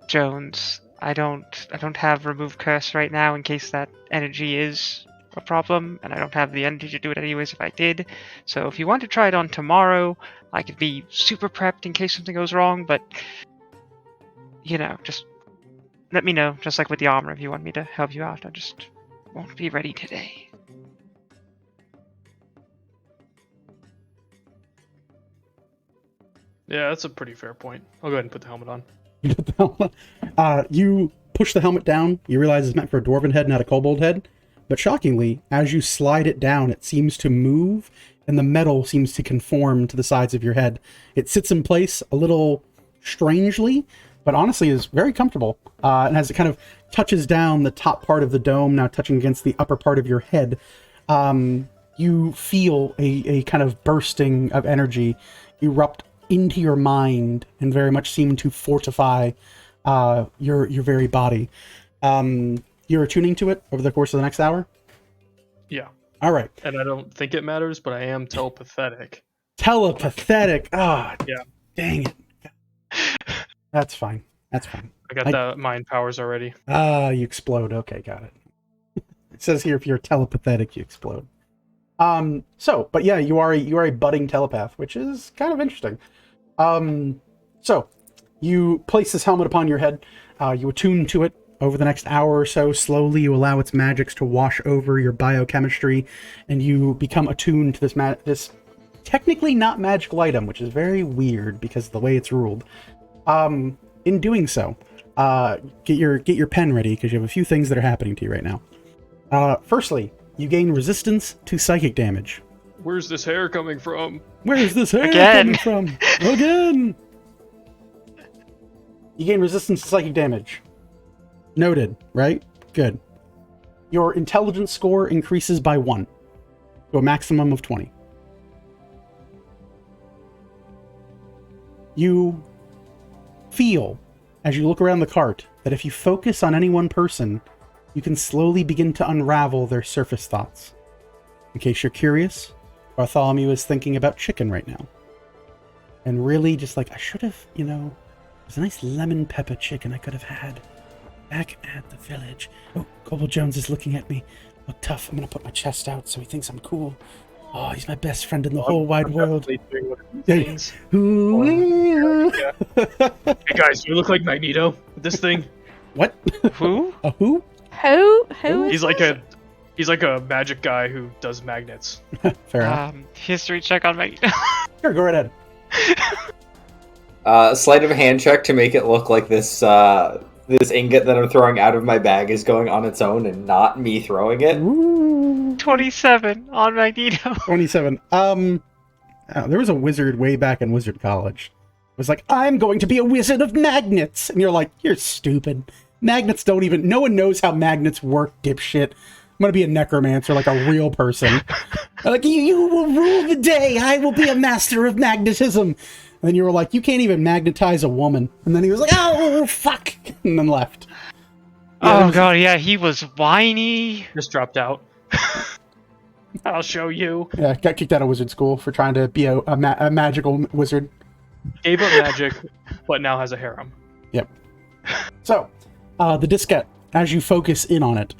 Jones, I don't have remove curse right now in case that energy is a problem, and I don't have the energy to do it anyways if I did. So if you want to try it on tomorrow, I could be super prepped in case something goes wrong, but you know, just let me know, just like with the armor, if you want me to help you out. I just won't be ready today. Yeah, that's a pretty fair point. I'll go ahead and put the helmet on. You put the helmet. You push the helmet down. You realize it's meant for a dwarven head, not a kobold head. But shockingly, as you slide it down, it seems to move, and the metal seems to conform to the sides of your head. It sits in place a little strangely, but honestly is very comfortable. And as it kind of touches down the top part of the dome, now touching against the upper part of your head, you feel a kind of bursting of energy erupt into your mind and very much seem to fortify your very body. You're attuning to it over the course of the next hour? Yeah. All right. And I don't think it matters, but I am telepathetic. Telepathetic. Ah, Yeah. dang it. That's fine. That's fine. I got the mind powers already. You explode. Okay, got it. It says here if you're telepathic, you explode. But yeah, you are a budding telepath, which is kind of interesting. So you place this helmet upon your head. You attune to it over the next hour or so. Slowly, you allow its magics to wash over your biochemistry, and you become attuned to this technically not magical item, which is very weird because of the way it's ruled. In doing so, get your pen ready because you have a few things that are happening to you right now. Firstly, you gain resistance to psychic damage. Where's this hair coming from? Where's this hair Again. coming from? Again! You gain resistance to psychic damage. Noted, right? Good. Your intelligence score increases by 1 to a maximum of 20. You feel, as you look around the cart, that if you focus on any one person, you can slowly begin to unravel their surface thoughts. In case you're curious, Bartholomew is thinking about chicken right now. And really just like, I should have, there's a nice lemon pepper chicken I could have had back at the village. Oh, Coble Jones is looking at me. Look tough. I'm going to put my chest out so he thinks I'm cool. Oh, he's my best friend in the whole wide world. Hey. Ooh. Hey guys, you look like Magneto with this thing. What? Who? A who? Who is He's like a magic guy who does magnets. Fair enough. History check on me. Sure, go right ahead. Sleight of hand check to make it look like this this ingot that I'm throwing out of my bag is going on its own and not me throwing it. Ooh. 27 on Magneto. 27. There was a wizard way back in Wizard College. It was like, I'm going to be a wizard of magnets. And you're like, you're stupid. Magnets don't even... No one knows how magnets work, dipshit. I'm going to be a necromancer like a real person. Like, you will rule the day. I will be a master of magnetism. And then you were like, you can't even magnetize a woman. And then he was like, oh, fuck. And then left. Oh god, yeah, he was whiny. Just dropped out. I'll show you. Yeah, got kicked out of wizard school for trying to be a magical wizard. Gave up magic, but now has a harem. Yep. So, the diskette, as you focus in on it,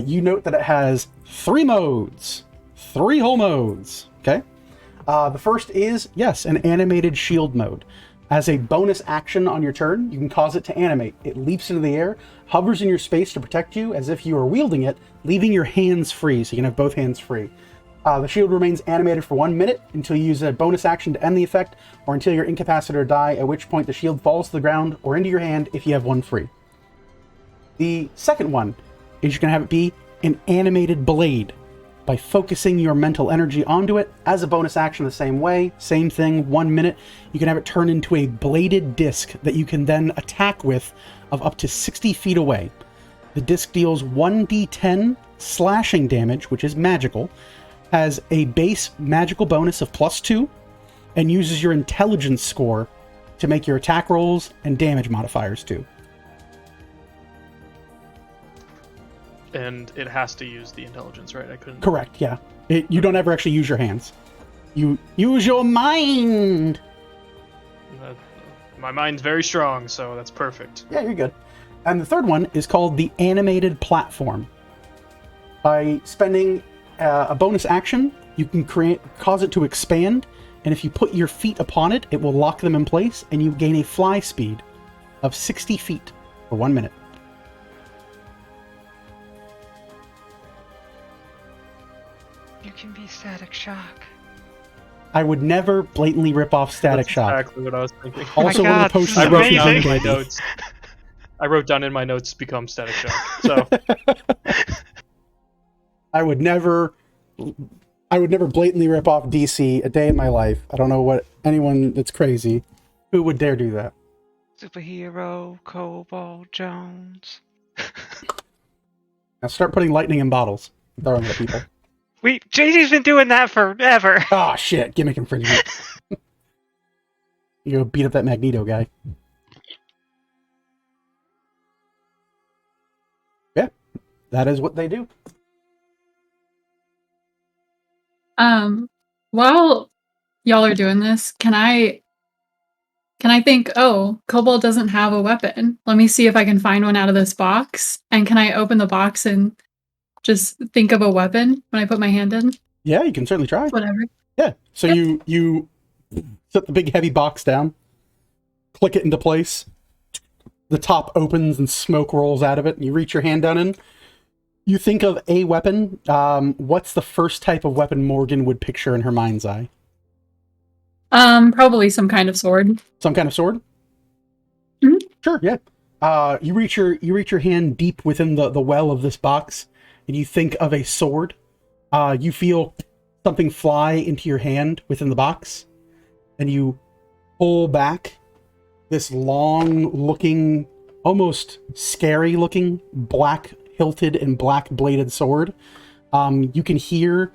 you note that it has 3 modes. 3 whole modes. Okay? The first is, yes, an animated shield mode. As a bonus action on your turn, you can cause it to animate. It leaps into the air, hovers in your space to protect you as if you are wielding it, leaving your hands free, so you can have both hands free. The shield remains animated for 1 minute until you use a bonus action to end the effect, or until you're incapacitated or die, at which point the shield falls to the ground or into your hand if you have one free. The second one is you can have it be an animated blade. By focusing your mental energy onto it, as a bonus action the same way, same thing, 1 minute, you can have it turn into a bladed disc that you can then attack with of up to 60 feet away. The disc deals 1d10 slashing damage, which is magical, has a base magical bonus of +2, and uses your intelligence score to make your attack rolls and damage modifiers too. And it has to use the intelligence, right? I couldn't. Correct, yeah. You don't ever actually use your hands. You use your mind! My mind's very strong, so that's perfect. Yeah, you're good. And the third one is called the animated platform. By spending a bonus action, you can cause it to expand, and if you put your feet upon it, it will lock them in place, and you gain a fly speed of 60 feet for 1 minute. You can be Static Shock. I would never blatantly rip off Static That's Shock. exactly what I was thinking. Also, my one of God, the potions this I is wrote about down in amazing. my Zombie. notes. I wrote down in my notes become Static Shock. So I would never blatantly rip off DC a day in my life. I don't know what anyone that's crazy who would dare do that. Superhero Cobalt Jones. Now start putting lightning in bottles and throwing it at people. JD's been doing that forever. Oh shit, gimmick infringement. You go beat up that Magneto guy. Yeah, that is what they do. While y'all are doing this, can I think, oh, Kobold doesn't have a weapon. Let me see if I can find one out of this box. And can I open the box and just think of a weapon when I put my hand in? Yeah, you can certainly try. Whatever. Yeah. So you set the big heavy box down, click it into place. The top opens and smoke rolls out of it, and you reach your hand down in. You think of a weapon. What's the first type of weapon Morgan would picture in her mind's eye? Probably some kind of sword. Some kind of sword? Mhm. Sure, yeah. You reach your hand deep within the well of this box, and you think of a sword. You feel something fly into your hand within the box, and you pull back this long-looking, almost scary-looking, black-hilted and black-bladed sword. You can hear,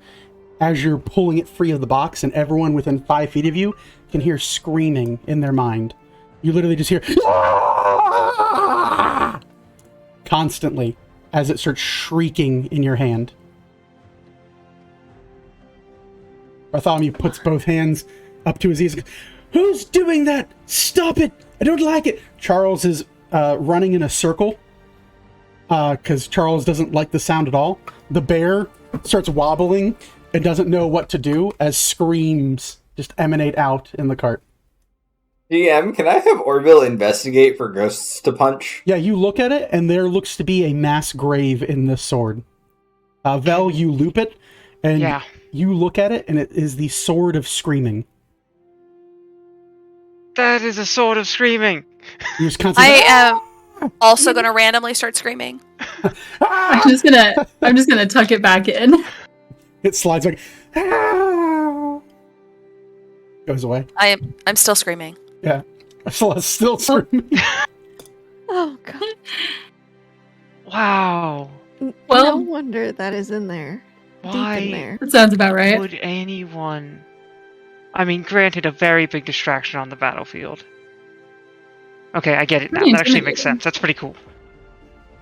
as you're pulling it free of the box, and everyone within 5 feet of you can hear screaming in their mind. You literally just hear constantly as it starts shrieking in your hand. Bartholomew puts both hands up to his ears. Who's doing that? Stop it! I don't like it! Charles is running in a circle because Charles doesn't like the sound at all. The bear starts wobbling and doesn't know what to do as screams just emanate out in the cart. GM, can I have Orville investigate for ghosts to punch? Yeah, you look at it, and there looks to be a mass grave in this sword. Vel, you loop it, and you look at it, and it is the Sword of Screaming. That is a sword of screaming. You just constantly, I am also going to randomly start screaming. I'm just gonna tuck it back in. It slides like goes away. I'm still screaming. Yeah, still screaming. Oh god. Wow. Well- No wonder that is in there. Deep Why in there. That sounds about right. would anyone... I mean, granted, a very big distraction on the battlefield. Okay, I get it now. Pretty That actually makes intimidating. sense. That's pretty cool.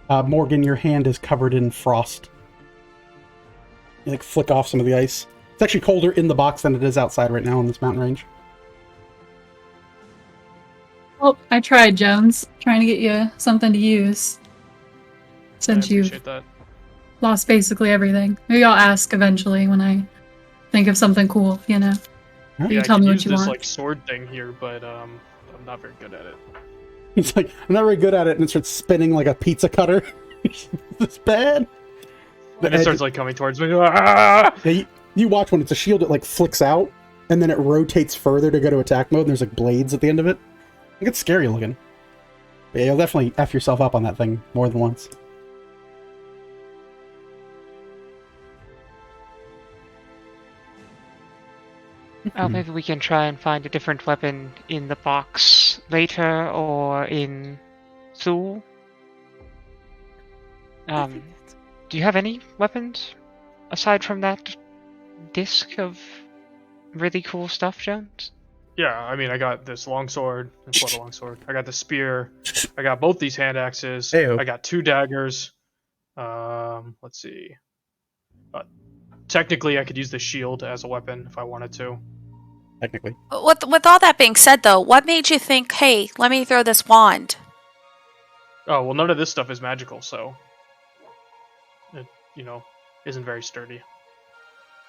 Morgan, your hand is covered in frost. You flick off some of the ice. It's actually colder in the box than it is outside right now in this mountain range. Well, I tried, Jones. Trying to get you something to use. Since I you've appreciate that. lost basically everything. Maybe I'll ask eventually when I think of something cool, you know. Huh? You Yeah, I tell could me what use you this want. sword thing here, but I'm not very good at it. He's like, I'm not very good at it, and it starts spinning like a pizza cutter. It's bad. And it starts coming towards me. Ah! Yeah, you watch when it's a shield, it flicks out, and then it rotates further to go to attack mode, and there's blades at the end of it. It gets scary looking. But yeah, you'll definitely F yourself up on that thing more than once. Oh, maybe we can try and find a different weapon in the box later, or in Thuul. Do you have any weapons aside from that disc of really cool stuff, Jones? Yeah, I mean, I got this longsword. It's not a longsword. I got the spear. I got both these hand axes. Heyo. I got 2 daggers. Let's see. Technically, I could use the shield as a weapon if I wanted to. Technically. With all that being said, though, what made you think, hey, let me throw this wand? Oh, well, none of this stuff is magical, so it, isn't very sturdy.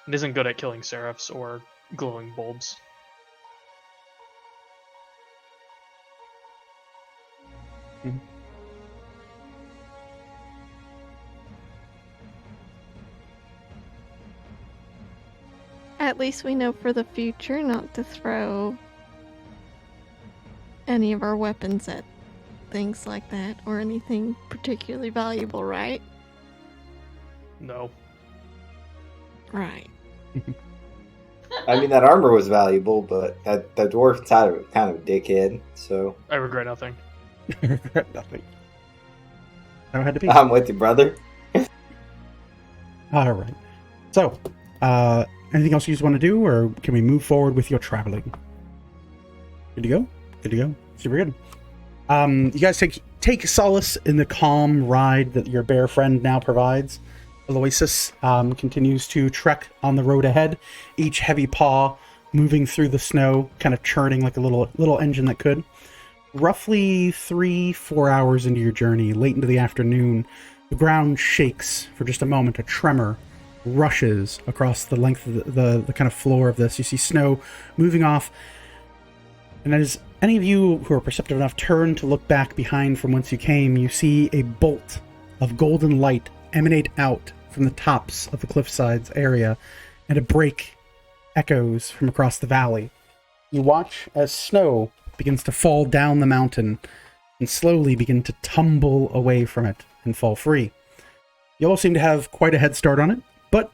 It isn't good at killing seraphs or glowing bulbs. At least we know for the future not to throw any of our weapons at things like that or anything particularly valuable, right? No. Right. I mean, that armor was valuable, but that dwarf kind of a dickhead, so... I regret nothing. Nothing. How it had to be. I'm with you, brother. All right. So, Anything else you just want to do, or can we move forward with your traveling? Good to go? Good to go. Super good. You guys take solace in the calm ride that your bear friend now provides. Aloysius continues to trek on the road ahead, each heavy paw moving through the snow, kind of churning like a little engine that could. Roughly 3-4 hours into your journey, late into the afternoon, the ground shakes for just a moment. A tremor rushes across the length of the kind of floor of this. You see snow moving off, and as any of you who are perceptive enough turn to look back behind from whence you came, you see a bolt of golden light emanate out from the tops of the cliffsides area, and a break echoes from across the valley. You watch as snow begins to fall down the mountain and slowly begin to tumble away from it and fall free. You all seem to have quite a head start on it, but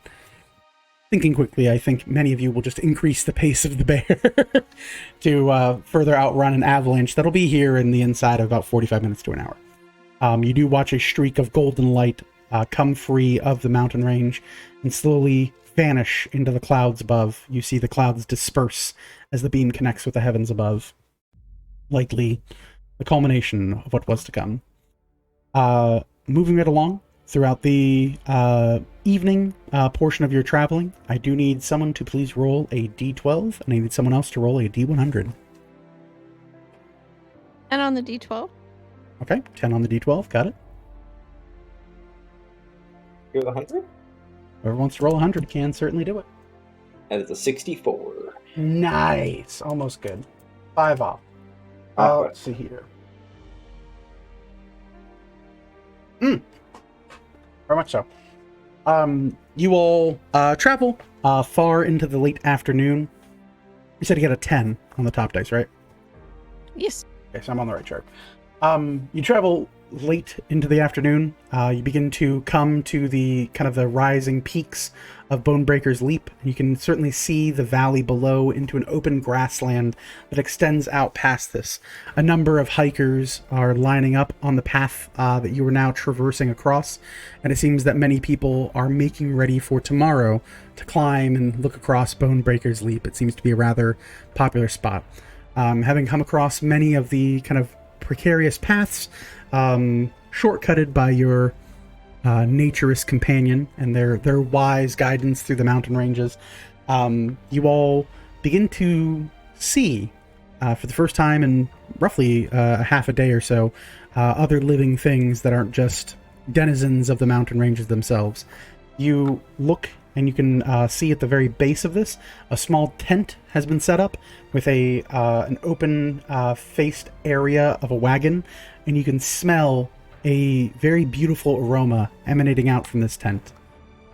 thinking quickly, I think many of you will just increase the pace of the bear to further outrun an avalanche that'll be here in the inside of about 45 minutes to an hour. You do watch a streak of golden light come free of the mountain range and slowly vanish into the clouds above. You see the clouds disperse as the beam connects with the heavens above. Likely the culmination of what was to come. Moving right along throughout the evening portion of your traveling, I do need someone to please roll a d12, and I need someone else to roll a d100. And on the d12? Okay, 10 on the d12, got it. You're the 100? Whoever wants to roll 100 can certainly do it. And it's a 64. Nice, almost good. 5 off. Let's see here. Very much so. You all travel far into the late afternoon. You said you got a 10 on the top dice, right? Yes. Okay, so I'm on the right chart. You travel late into the afternoon. You begin to come to the kind of the rising peaks of Bonebreaker's Leap. You can certainly see the valley below into an open grassland that extends out past this. A number of hikers are lining up on the path that you are now traversing across, and it seems that many people are making ready for tomorrow to climb and look across Bonebreaker's Leap. It seems to be a rather popular spot. Having come across many of the kind of precarious paths, shortcutted by your naturist companion and their wise guidance through the mountain ranges, you all begin to see, for the first time in roughly a half a day or so, other living things that aren't just denizens of the mountain ranges themselves. You look and you can see at the very base of this, a small tent has been set up with an open faced area of a wagon, and you can smell a very beautiful aroma emanating out from this tent.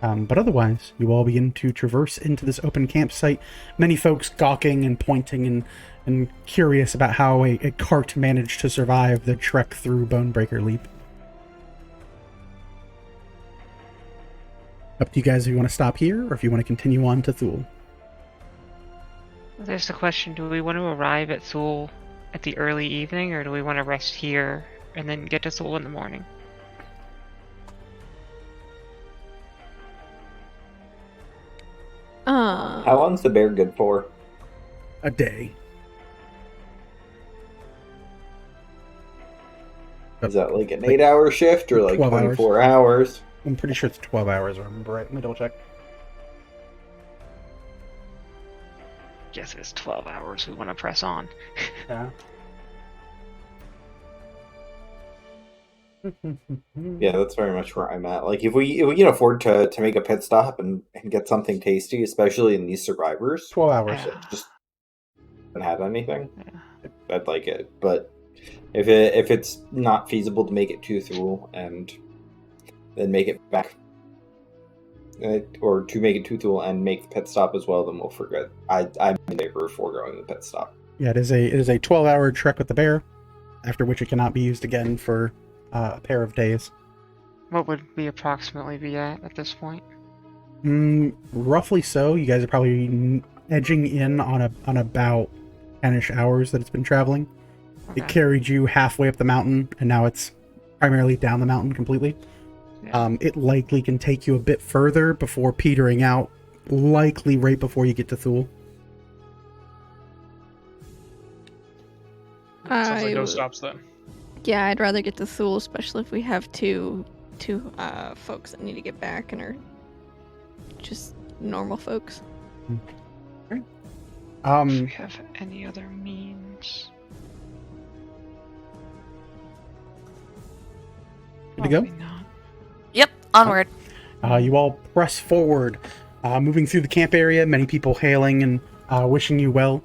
But otherwise, you all begin to traverse into this open campsite, many folks gawking and pointing and curious about how a cart managed to survive the trek through Bonebreaker Leap. Up to you guys if you want to stop here, or if you want to continue on to Thuul. There's the question, do we want to arrive at Thuul at the early evening, or do we want to rest here and then get to Thuul in the morning? How long's the bear good for? A day. Is that like an 8-hour shift or like 24 hours? I'm pretty sure it's 12 hours, I remember right. Let me double check. Guess it's 12 hours. We want to press on. Yeah. Yeah, that's very much where I'm at. Like, if we can afford to make a pit stop and get something tasty, especially in these survivors, 12 hours. Just haven't had anything. Yeah. I'd like it, but if it's not feasible to make it to Thuul and then make it back, or to make it to Thuul and make the pit stop as well, then we'll forget. I'm in favor of foregoing the pit stop. Yeah, it is a 12-hour trek with the bear, after which it cannot be used again for a pair of days. What would we approximately be at this point? Roughly so. You guys are probably edging in on about 10-ish hours that it's been traveling. Okay. It carried you halfway up the mountain, and now it's primarily down the mountain completely. Yeah. It likely can take you a bit further before petering out likely right before you get to Thuul. Sounds like no would- stops then. Yeah, I'd rather get to Thuul, especially if we have two folks that need to get back and are just normal folks. Do we have any other means? Good to go? Probably not. Yep, onward. You all press forward, moving through the camp area, many people hailing and wishing you well.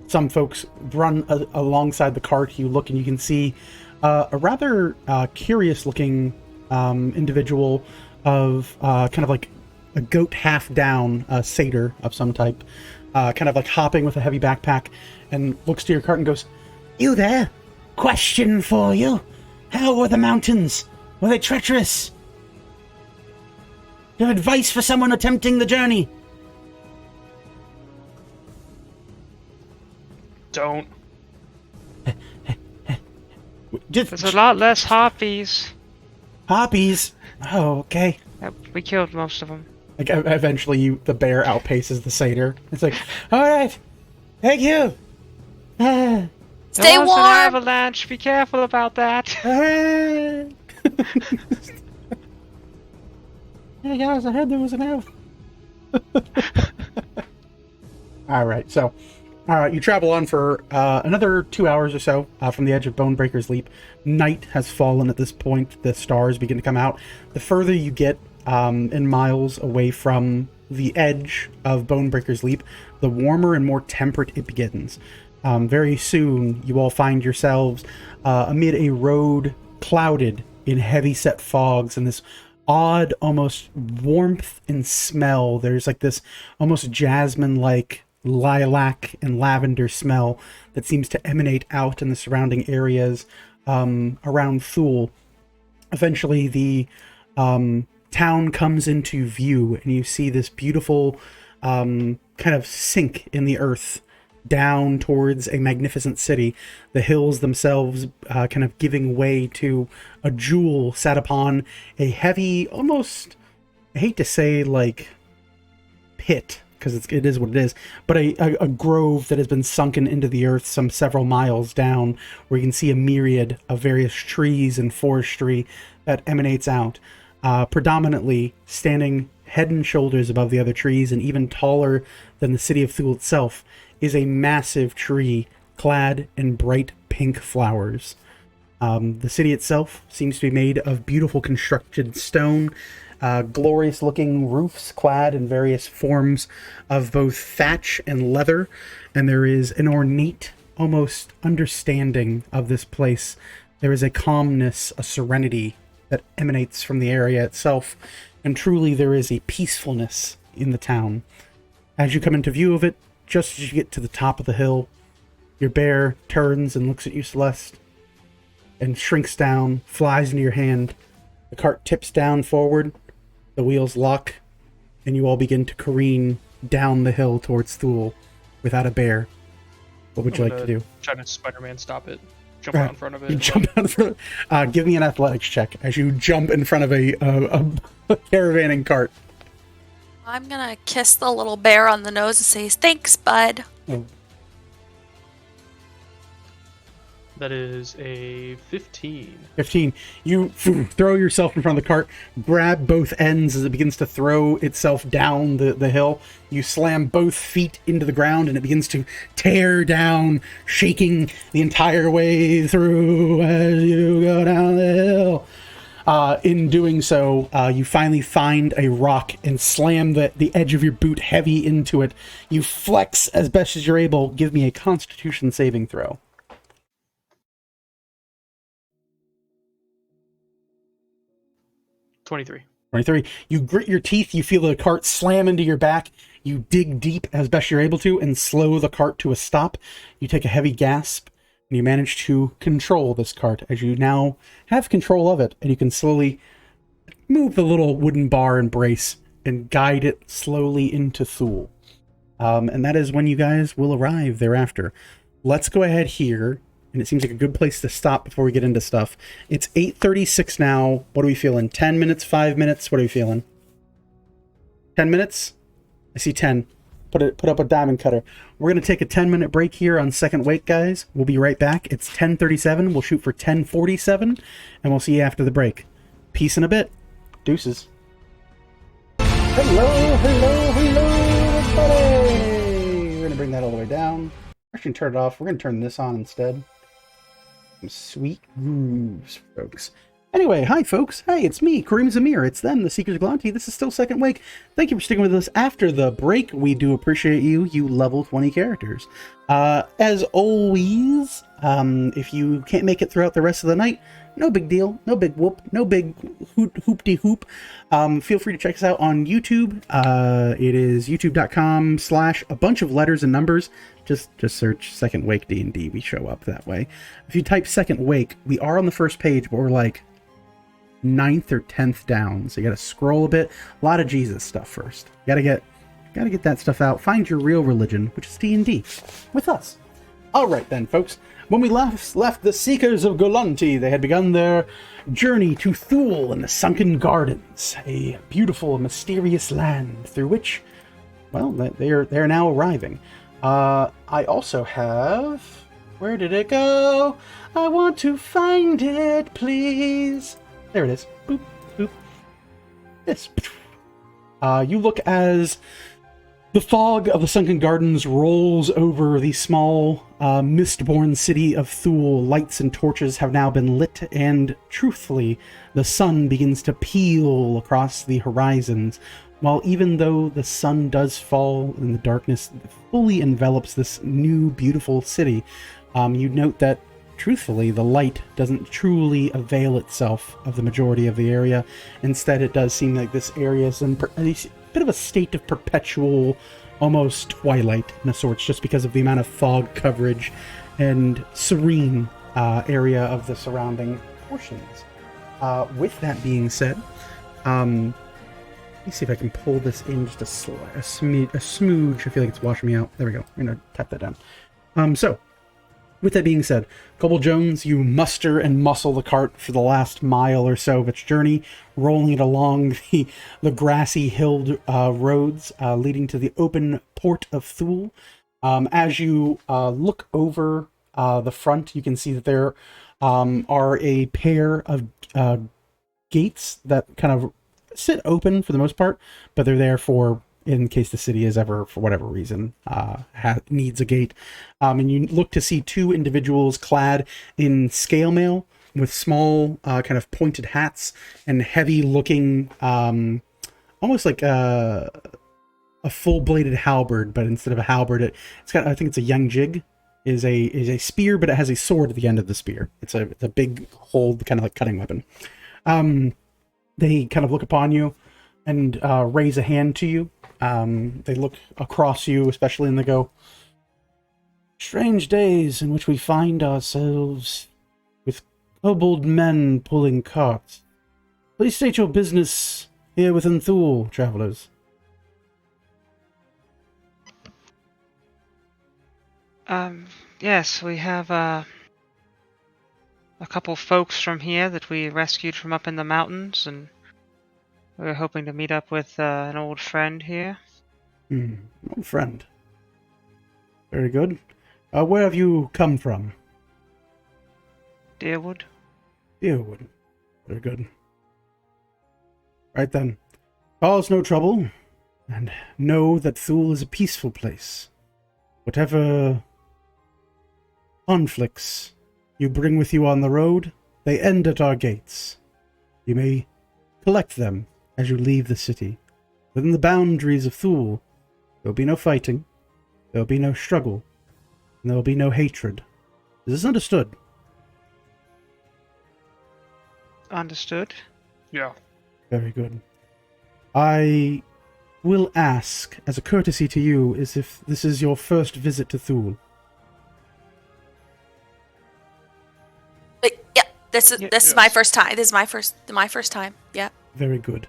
Some folks run alongside the cart. You look and you can see a rather curious-looking individual of kind of like a goat half down, satyr of some type, kind of like hopping with a heavy backpack, and looks to your cart and goes, "You there? Question for you. How were the mountains? Were they treacherous? Do you have advice for someone attempting the journey?" Don't. Just There's a lot less harpies. Harpies. Oh, okay. Yep, we killed most of them. Like eventually, the bear outpaces the satyr. It's like, all right, thank you. Ah, Stay There was warm. an avalanche. Be careful about that. ah. Hey guys, I heard there was an elf. All right, so you travel on for another 2 hours or so from the edge of Bonebreaker's Leap. Night has fallen at this point. The stars begin to come out. The further you get in miles away from the edge of Bonebreaker's Leap, the warmer and more temperate it begins. Very soon, you all find yourselves amid a road clouded in heavy-set fogs and this odd, almost warmth and smell. There's like this almost jasmine-like lilac and lavender smell that seems to emanate out in the surrounding areas around Thuul. Eventually, the town comes into view, and you see this beautiful kind of sink in the earth down towards a magnificent city. The hills themselves kind of giving way to a jewel sat upon a heavy, almost, I hate to say like pit, because it is what it is, but a grove that has been sunken into the earth some several miles down, where you can see a myriad of various trees and forestry that emanates out. Predominantly standing head and shoulders above the other trees, and even taller than the city of Thuul itself, is a massive tree clad in bright pink flowers. The city itself seems to be made of beautiful constructed stone, glorious looking roofs clad in various forms of both thatch and leather, and there is an ornate, almost understanding of this place. There is a calmness, a serenity that emanates from the area itself, and truly there is a peacefulness in the town. As you come into view of it, just as you get to the top of the hill, your bear turns and looks at you, Celeste, and shrinks down, flies into your hand. The cart tips down forward, the wheels lock, and you all begin to careen down the hill towards Thuul without a bear. What would you like to do? Try to Spider-Man stop it. Jump out in front of it. You jump out in front of, give me an athletics check as you jump in front of a caravanning cart. I'm gonna kiss the little bear on the nose and say, "Thanks, bud." Oh, That is a 15. 15. You throw yourself in front of the cart, grab both ends as it begins to throw itself down the hill. You slam both feet into the ground and it begins to tear down, shaking the entire way through as you go down the hill. In doing so, you finally find a rock and slam the edge of your boot heavy into it. You flex as best as you're able. Give me a Constitution saving throw. 23. 23. You grit your teeth, you feel the cart slam into your back, you dig deep as best you're able to and slow the cart to a stop. You take a heavy gasp, and you manage to control this cart as you now have control of it, and you can slowly move the little wooden bar and brace and guide it slowly into Thuul. And that is when you guys will arrive thereafter. Let's go ahead here, and it seems like a good place to stop before we get into stuff. It's 8:36 now. What are we feeling? 10 minutes, 5 minutes? What are we feeling? 10 minutes? I see 10. Put up a diamond cutter. We're going to take a 10-minute break here on Second Wake, guys. We'll be right back. It's 10:37. We'll shoot for 10:47, and we'll see you after the break. Peace in a bit. Deuces. Hello, everybody! We're going to bring that all the way down. Actually, turn it off. We're going to turn this on instead. Some sweet grooves, folks. Anyway, hi folks. Hey, it's me, Kareem Zamir. It's them, the Seekers of Galanti. This is still Second Wake. Thank you for sticking with us after the break. We do appreciate you, you level 20 characters. As always, if you can't make it throughout the rest of the night, no big deal, no big whoop, no big hoop-de-hoop. Feel free to check us out on YouTube. It is youtube.com/ a bunch of letters and numbers. Just search Second Wake D&D. We show up that way. If you type Second Wake, we are on the first page, but we're like 9th or 10th down, so you gotta scroll a bit. A lot of Jesus stuff first. Gotta get that stuff out. Find your real religion, which is D&D, with us. All right then, folks. When we left the Seekers of Galanti, they had begun their journey to Thuul and the Sunken Gardens, a beautiful, mysterious land through which, well, they are now arriving. I also have. Where did it go? I want to find it, please. There it is. Boop, boop. This. You look as the fog of the Sunken Gardens rolls over the small, mist-born city of Thuul. Lights and torches have now been lit, and truthfully, the sun begins to peel across the horizons. While even though the sun does fall and the darkness fully envelops this new, beautiful city, you note that truthfully, the light doesn't truly avail itself of the majority of the area. Instead, it does seem like this area is in a bit of a state of perpetual, almost twilight in a sorts, just because of the amount of fog coverage and serene area of the surrounding portions. With that being said, let me see if I can pull this in just a smooch. I feel like it's washing me out. There we go. I'm going to tap that down. So, with that being said, Cobble Jones, you muster and muscle the cart for the last mile or so of its journey, rolling it along the grassy hilled roads leading to the open port of Thuul. As you look over the front, you can see that there are a pair of gates that kind of sit open for the most part, but they're there for in case the city is ever, for whatever reason, needs a gate. And you look to see two individuals clad in scale mail with small kind of pointed hats and heavy looking, almost like a full-bladed halberd, but instead of a halberd, it's got, I think it's a young jig, is a spear, but it has a sword at the end of the spear. It's a big hold, kind of like cutting weapon. They kind of look upon you and raise a hand to you. They look across you, especially, and they go, "Strange days in which we find ourselves with kobold men pulling carts. Please state your business here within Thuul, travelers." Yes, we have a couple folks from here that we rescued from up in the mountains, and we're hoping to meet up with an old friend here. Old friend. Very good. Where have you come from? Deerwood. Deerwood. Very good. Right then. Cause no trouble, and know that Thuul is a peaceful place. Whatever conflicts you bring with you on the road, they end at our gates. You may collect them as you leave the city. Within the boundaries of Thuul, there will be no fighting, there will be no struggle, and there will be no hatred. Is this understood? Understood. Yeah. Very good. I will ask, as a courtesy to you, is if this is your first visit to Thuul. Yeah, this is my first time. This is my first time. Yeah. Very good.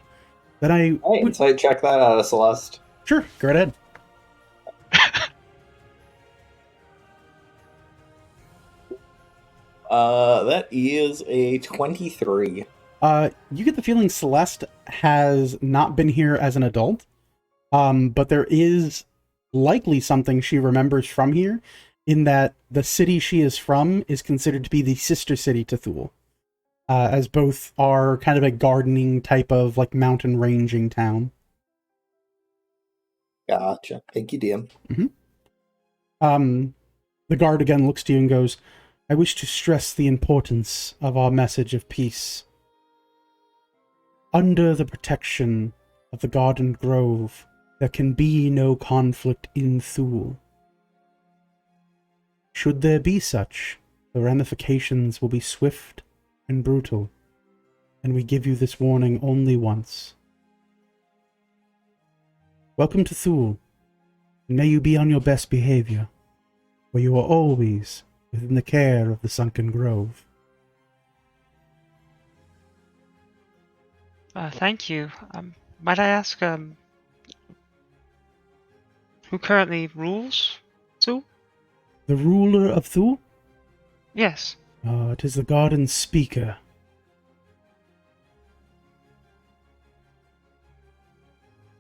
Then I Hey, would... insight check that out of Celeste. Sure, go right ahead. That is a 23. You get the feeling Celeste has not been here as an adult. But there is likely something she remembers from here, in that the city she is from is considered to be the sister city to Thuul, as both are kind of a gardening type of like mountain ranging town. Gotcha. Thank you, DM. The guard again looks to you and goes, I wish to stress the importance of our message of peace. Under the protection of the Garden Grove, there can be no conflict in Thuul. Should there be such, the ramifications will be swift and brutal, and we give you this warning only once. Welcome to Thuul, and may you be on your best behavior, for you are always within the care of the Sunken Grove. Thank you. Might I ask, who currently rules Thuul? The ruler of Thuul? Yes. It is the Garden Speaker.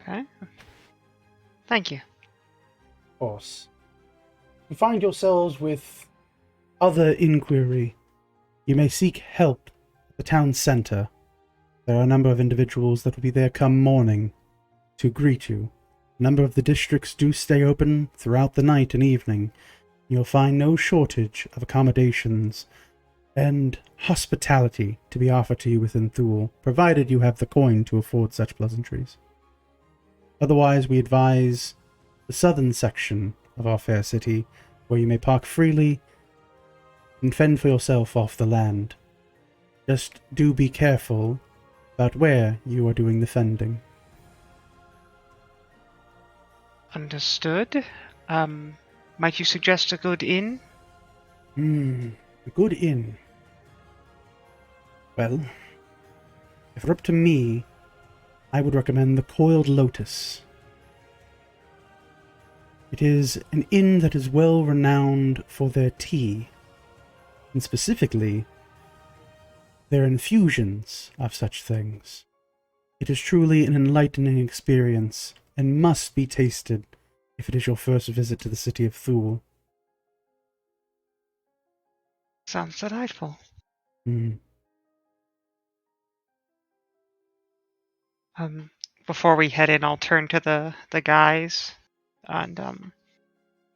Okay. Thank you. Of course. You find yourselves with other inquiry. You may seek help at the town centre. There are a number of individuals that will be there come morning to greet you. A number of the districts do stay open throughout the night and evening. You'll find no shortage of accommodations and hospitality to be offered to you within Thuul, provided you have the coin to afford such pleasantries. Otherwise, we advise the southern section of our fair city, where you may park freely and fend for yourself off the land. Just do be careful about where you are doing the fending. Understood. Might you suggest a good inn? A good inn. Well, if it were up to me, I would recommend the Coiled Lotus. It is an inn that is well renowned for their tea, and specifically, their infusions of such things. It is truly an enlightening experience, and must be tasted if it is your first visit to the city of Thuul. Sounds delightful. Before we head in, I'll turn to the guys, and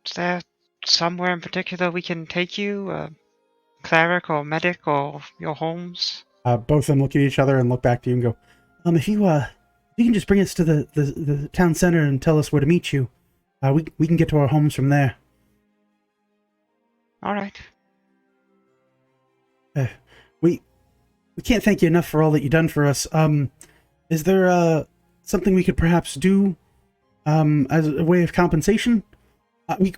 is there somewhere in particular we can take you? Cleric or medic or your homes? Both of them look at each other and look back to you and go, if you can just bring us to the town center and tell us where to meet you, we can get to our homes from there. All right. We can't thank you enough for all that you've done for us. Is there something we could perhaps do as a way of compensation? And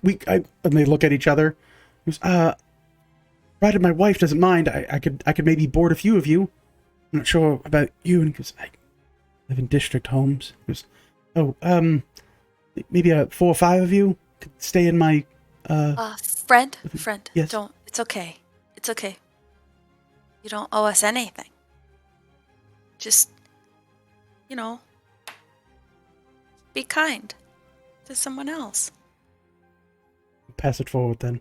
they look at each other. He goes, provided my wife doesn't mind, I could maybe board a few of you. I'm not sure about you. And he goes, I live in district homes. He goes, maybe 4 or 5 of you could stay in my Friend, yes. don't. It's okay. It's okay. You don't owe us anything. Just, be kind to someone else. Pass it forward then.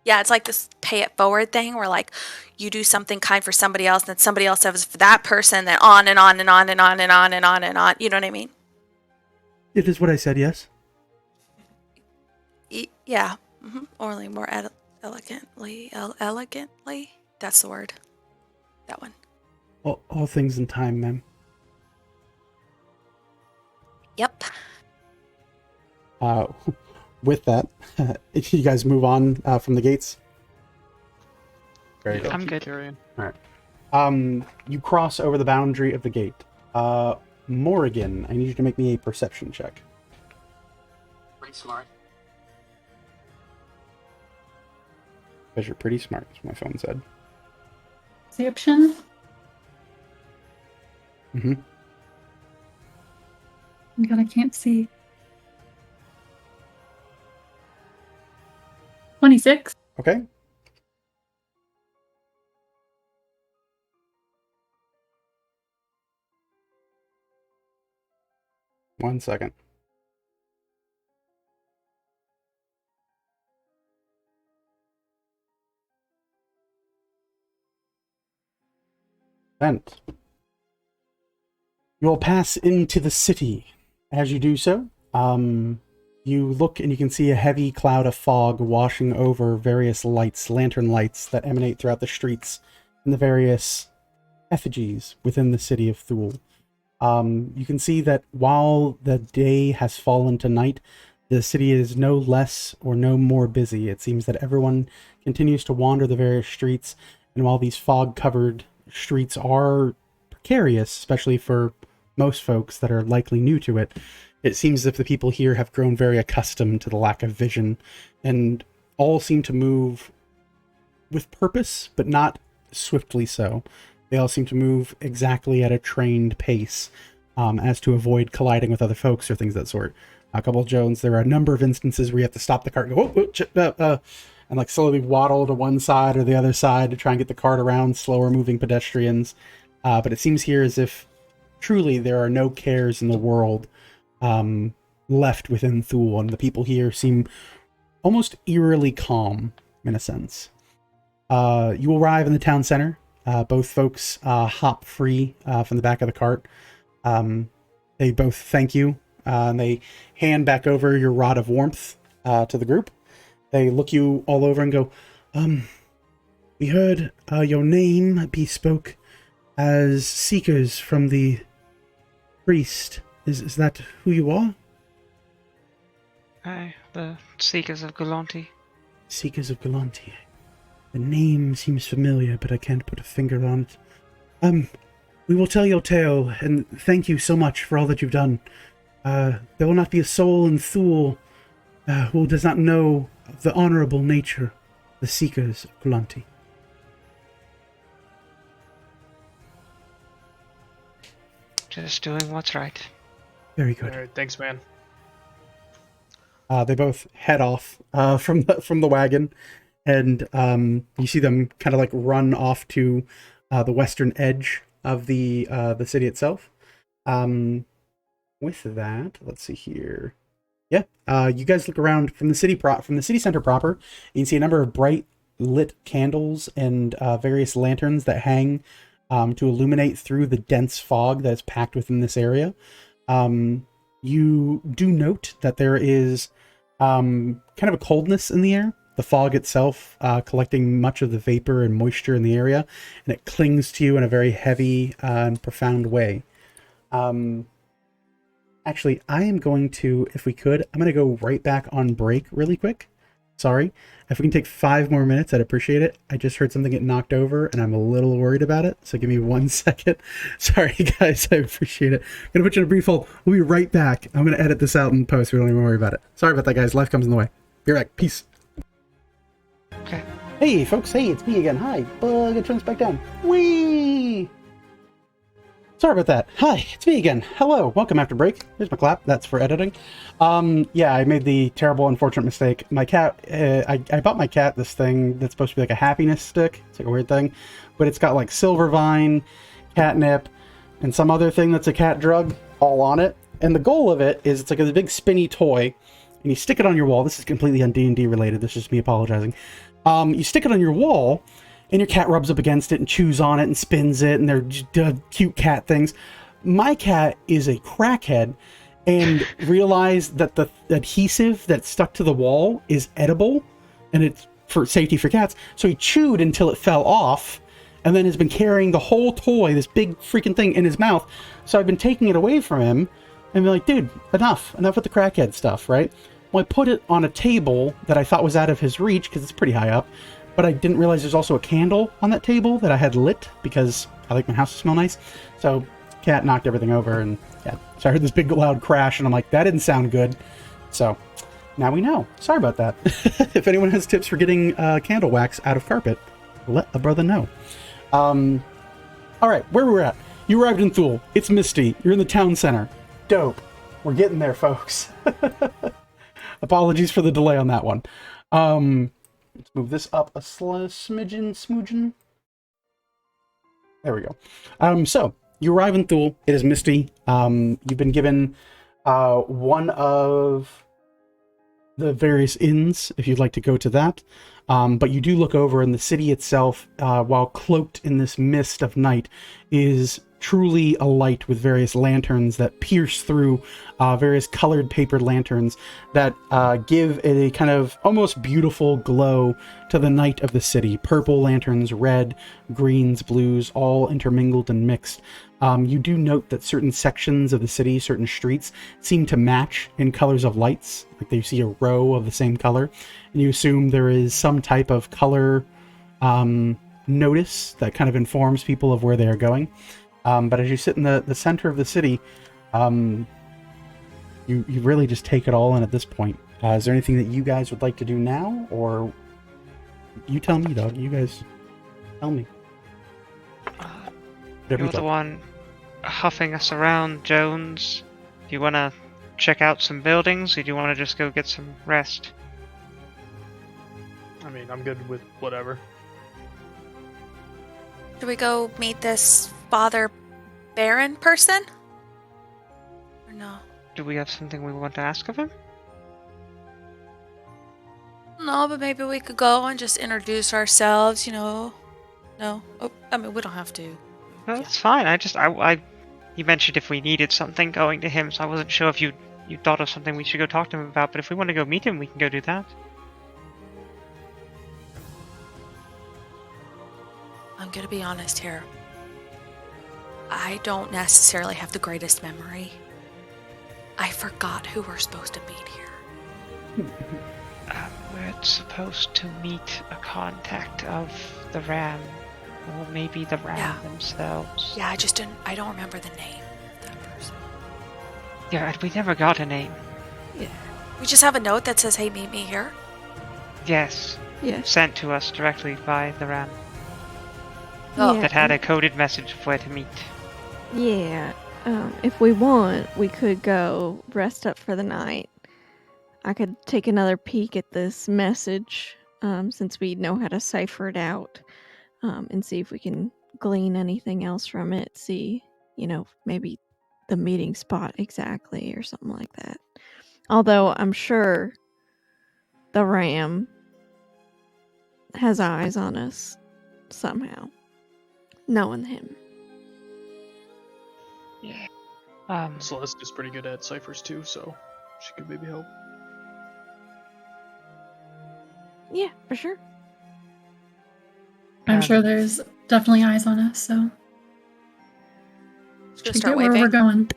Yeah, it's like this pay it forward thing where like you do something kind for somebody else, and then somebody else does for that person, then on and on and on and on and on and on and on. You know what I mean? It is what I said, yes. Yeah. Or more elegantly. Elegantly? That's the word. That one. All things in time, ma'am. Yep. With that, you guys move on from the gates. Very good. I'm good. Carrying. All right. You cross over the boundary of the gate. Morrigan, I need you to make me a perception check. Pretty smart. Because you're pretty smart, is what my phone said. Perception? Mm-hmm. Oh God, I can't see. 26. Okay. 1 second. Vent. You'll pass into the city. As you do so, you look and you can see a heavy cloud of fog washing over various lights, lantern lights that emanate throughout the streets and the various effigies within the city of Thuul. You can see that while the day has fallen to night, the city is no less or no more busy. It seems that everyone continues to wander the various streets, and while these fog-covered streets are precarious, especially for most folks that are likely new to it, it seems as if the people here have grown very accustomed to the lack of vision, and all seem to move with purpose, but not swiftly so. They all seem to move exactly at a trained pace, as to avoid colliding with other folks or things of that sort. Couple Jones, there are a number of instances where you have to stop the cart and go, and like slowly waddle to one side or the other side to try and get the cart around slower moving pedestrians. But it seems here as if truly there are no cares in the world left within Thuul, and the people here seem almost eerily calm in a sense. You arrive in the town center. Both folks hop free from the back of the cart. They both thank you, and they hand back over your rod of warmth to the group. They look you all over and go, we heard your name be spoke as seekers from the priest. Is that who you are? Aye, the Seekers of Galanti. Seekers of Galanti. The name seems familiar, but I can't put a finger on it. We will tell your tale, and thank you so much for all that you've done. There will not be a soul in Thuul who does not know of the honorable nature of the Seekers of Galanti. Just doing what's right. Very good. All right, thanks, man. They both head off from the wagon, and you see them kind of like run off to the western edge of the city itself. With that, let's see here. Yeah, you guys look around from the city center proper. You can see a number of bright lit candles and various lanterns that hang to illuminate through the dense fog that is packed within this area. You do note that there is kind of a coldness in the air. The fog itself collecting much of the vapor and moisture in the area, and it clings to you in a very heavy and profound way. Actually, I am going to, if we could, I'm going to go right back on break really quick. Sorry. If we can take 5 more minutes, I'd appreciate it. I just heard something get knocked over, and I'm a little worried about it, so give me 1 second. Sorry, guys, I appreciate it. I'm going to put you in a brief hold. We'll be right back. I'm going to edit this out in post. We don't even worry about it. Sorry about that, guys. Life comes in the way. Be right back. Peace. Okay. Hey, folks. Hey, it's me again. Hi. Bug, it turns back down. Whee! Sorry about that. Hi, it's me again. Hello. Welcome after break. Here's my clap. That's for editing. Yeah, I made the terrible, unfortunate mistake. My cat, I bought my cat this thing that's supposed to be like a happiness stick. It's like a weird thing. But it's got like silver vine, catnip, and some other thing that's a cat drug all on it. And the goal of it is it's like a big spinny toy. And you stick it on your wall. This is completely on D&D related. This is just me apologizing. You stick it on your wall, and your cat rubs up against it and chews on it and spins it, and they're just, cute cat things. My cat is a crackhead and realized that the adhesive that's stuck to the wall is edible, and it's for safety for cats. So he chewed until it fell off, and then has been carrying the whole toy, this big freaking thing, in his mouth. So I've been taking it away from him and be like, dude, enough with the crackhead stuff, right? Well, I put it on a table that I thought was out of his reach because it's pretty high up. But I didn't realize there's also a candle on that table that I had lit because I like my house to smell nice. So cat knocked everything over, and yeah. So I heard this big loud crash, and I'm like, that didn't sound good. So now we know. Sorry about that. If anyone has tips for getting candle wax out of carpet, let a brother know. All right, where we're at. You arrived in Thuul. It's misty. You're in the town center. Dope. We're getting there, folks. Apologies for the delay on that one. Let's move this up a smidgen. There we go. So, you arrive in Thuul. It is misty. You've been given one of the various inns, if you'd like to go to that. But you do look over, and the city itself, while cloaked in this mist of night, is truly alight with various lanterns that pierce through, various colored paper lanterns that give a kind of almost beautiful glow to the night of the city. Purple lanterns, red, greens, blues, all intermingled and mixed. You do note that certain sections of the city, certain streets, seem to match in colors of lights. Like they see a row of the same color, and you assume there is some type of color notice that kind of informs people of where they are going. But as you sit in the center of the city, you really just take it all in at this point. Is there anything that you guys would like to do now, or you tell me, dog? You guys tell me. You're the one huffing us around, Jones. Do you want to check out some buildings, or do you want to just go get some rest? I mean, I'm good with whatever. Should we go meet this Father Baron person? Or no? Do we have something we want to ask of him? No, but maybe we could go and just introduce ourselves, you know. No? Oh, I mean, we don't have to. No, that's fine. You mentioned if we needed something going to him, so I wasn't sure if you thought of something we should go talk to him about, but if we want to go meet him, we can go do that. I'm gonna be honest here. I don't necessarily have the greatest memory. I forgot who we're supposed to meet here. We're supposed to meet a contact of the Ram, or maybe the Ram themselves. Yeah, I don't remember the name of that person. Yeah, we never got a name. Yeah. We just have a note that says, hey, meet me here. Yes. Yes. Sent to us directly by the Ram. Oh, That had a coded message of where to meet. Yeah. If we want, we could go rest up for the night. I could take another peek at this message, since we know how to cipher it out, and see if we can glean anything else from it. See, maybe the meeting spot exactly or something like that. Although I'm sure the Ram has eyes on us somehow, knowing him. Yeah. Celeste's pretty good at ciphers too, so she could maybe help. Yeah, for sure. I'm sure there's definitely eyes on us, so Just we start get where waving. we're going.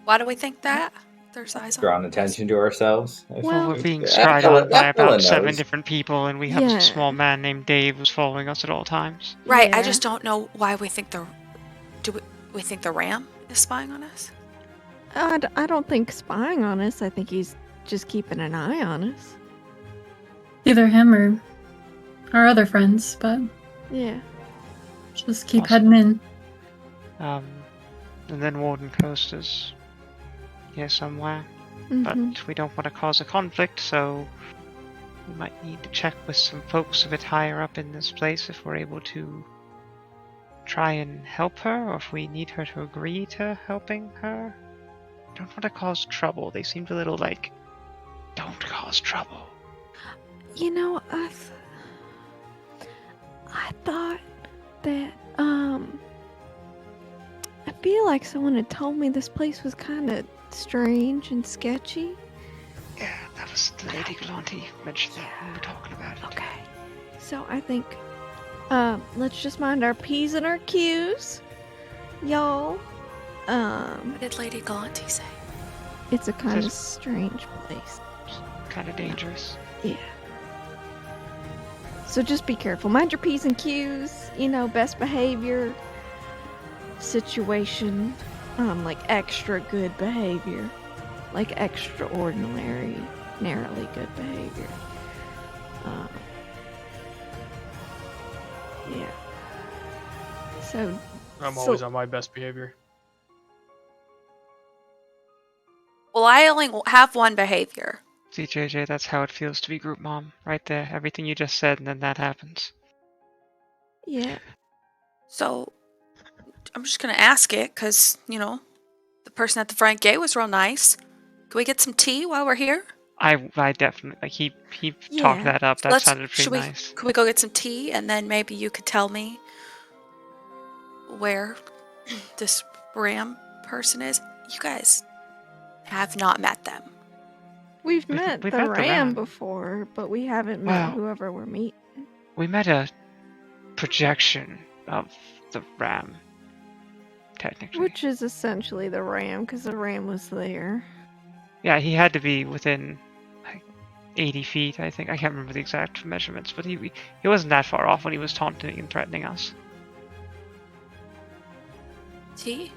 Why do we think that? There's eyes on Drawing attention to ourselves. Well, We're being Yeah, spied Ella- on by Ella about 7 knows. different people, and we have Yeah. a small man named Dave who's following us at all times. Right, I Yeah. just don't know why we think we think the Ram is spying on us? I don't think spying on us. I think he's just keeping an eye on us. Either him or our other friends, but Yeah. just keep Awesome. heading in. And then Warden Coast is here somewhere. Mhm. But we don't want to cause a conflict, so we might need to check with some folks a bit higher up in this place if we're able to try and help her, or if we need her to agree to helping her. Don't want to cause trouble. They seemed a little like, don't cause trouble. I thought that I feel like someone had told me this place was kind of strange and sketchy. Yeah, that was the Lady Galante mentioned that when we were talking about it. Okay. So I think let's just mind our P's and our Q's, y'all. What did Lady Galante say? It's a kind of Says- strange place. Kind of dangerous. Yeah. So just be careful. Mind your P's and Q's. Best behavior situation. Like extra good behavior. Like extraordinary, narrowly good behavior. Yeah. So I'm So- always on my best behavior. Well, I only have one behavior. See, JJ, that's how it feels to be group mom. Right there. Everything you just said, and then that happens. yeah. So I'm just gonna ask it, because, the the person at the front gate was real nice. Can we get some tea while we're here? I definitely like he talked Yeah. that up. That sounded pretty nice. Could we go get some tea and then maybe you could tell me where this Ram person is? You guys have not met them. We've met we've the met the Ram Ram. before, but we haven't met Well- whoever we're meeting. We met a projection of the Ram. Technically. Which is essentially the Ram, because the Ram was there. Yeah, he had to be within like 80 feet, I think. I can't remember the exact measurements, but he wasn't that far off when he was taunting and threatening us. Tea?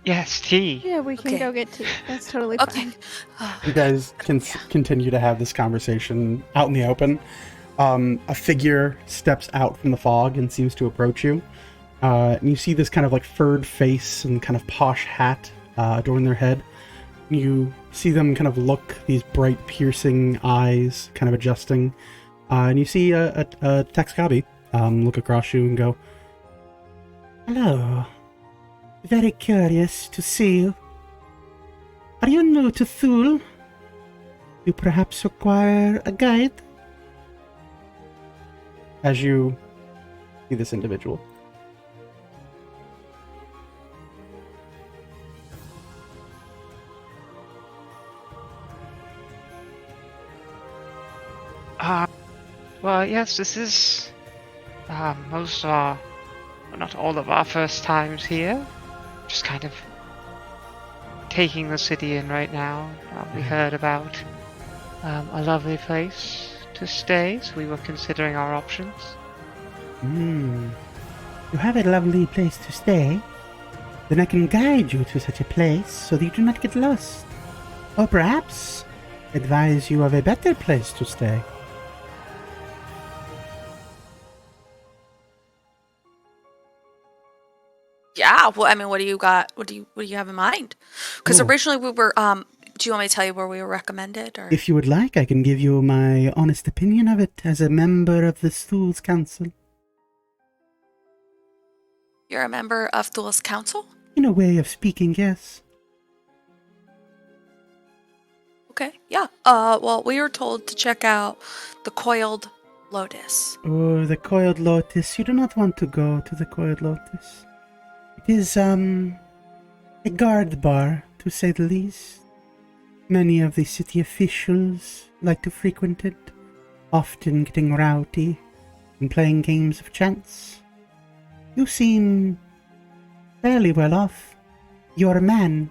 Yes, tea. Yeah, we can Okay. go get tea. That's totally Okay. fine. You guys can continue to have this conversation out in the open. A figure steps out from the fog and seems to approach you. And you see this kind of like furred face and kind of posh hat adorn their head. You see them kind of look, these bright, piercing eyes kind of adjusting. And you see a Texcabi look across you and go, "Hello. Very curious to see you. Are you new to Thuul? You perhaps require a guide?" As you see this individual. Well, yes, this is most of our, well, not all of our first times here. Just kind of taking the city in right now. We heard about a lovely place to stay, so we were considering our options. You have a lovely place to stay. Then I can guide you to such a place so that you do not get lost. Or perhaps advise you of a better place to stay. Yeah, well, I mean, what do you got? What do you have in mind? Because Oh. originally we were, do you want me to tell you where we were recommended? Or If you would like, I can give you my honest opinion of it as a member of the Thuul's Council. you're a member of Thuul's Council? In a way of speaking, yes. Okay, yeah. Well, we were told to check out the Coiled Lotus. Oh, the Coiled Lotus. You do not want to go to the Coiled Lotus. It is, a guard bar, to say the least. Many of the city officials like to frequent it, often getting rowdy and playing games of chance. You seem fairly well off. Your man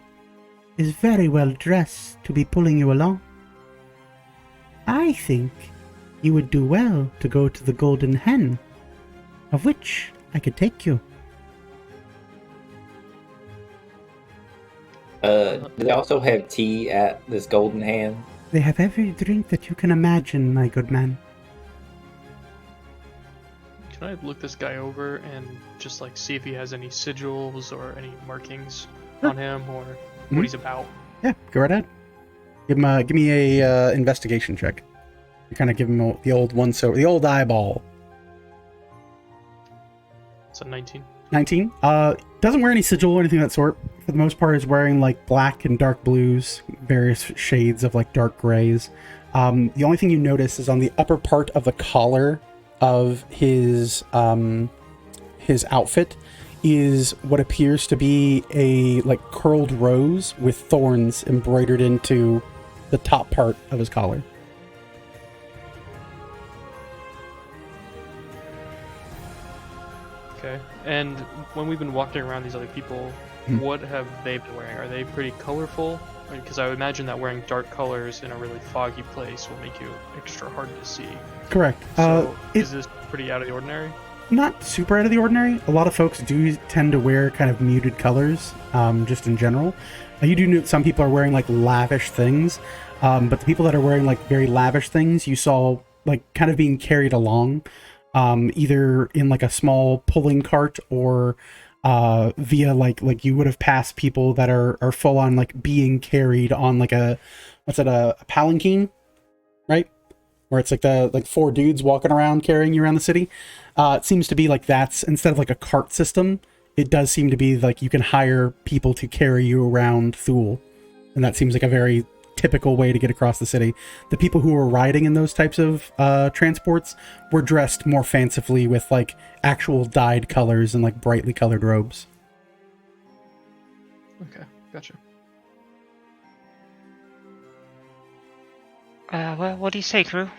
is very well dressed to be pulling you along. I think you would do well to go to the Golden Hen, of which I could take you. Do they also have tea at this Golden Hand? They have every drink that you can imagine, my good man. Can I look this guy over and just like see if he has any sigils or any markings on him or what he's about? Yeah, go right ahead. Give me a investigation check. You kind of give him the old one, so the old eyeball. It's a 19. 19. Doesn't wear any sigil or anything of that sort. For the most part, is wearing like black and dark blues, various shades of like dark grays. The only thing you notice is on the upper part of the collar of his outfit is what appears to be a like curled rose with thorns embroidered into the top part of his collar. Okay. And when we've been walking around these other people, what have they been wearing? Are they pretty colorful? Because I would imagine that wearing dark colors in a really foggy place will make you extra hard to see. Correct. So is this pretty out of the ordinary? Not super out of the ordinary. A lot of folks do tend to wear kind of muted colors, just in general. You do know some people are wearing like lavish things, but the people that are wearing like very lavish things, you saw like kind of being carried along, either in like a small pulling cart or via like you would have passed people that are full on like being carried on like a palanquin, right? Where it's like the four dudes walking around carrying you around the city. It seems to be like that's instead of like a cart system, it does seem to be like you can hire people to carry you around Thuul. And that seems like a very typical way to get across the city. The people who were riding in those types of transports were dressed more fancifully with like actual dyed colors and like brightly colored robes. Okay, gotcha. Well, what do you say, crew?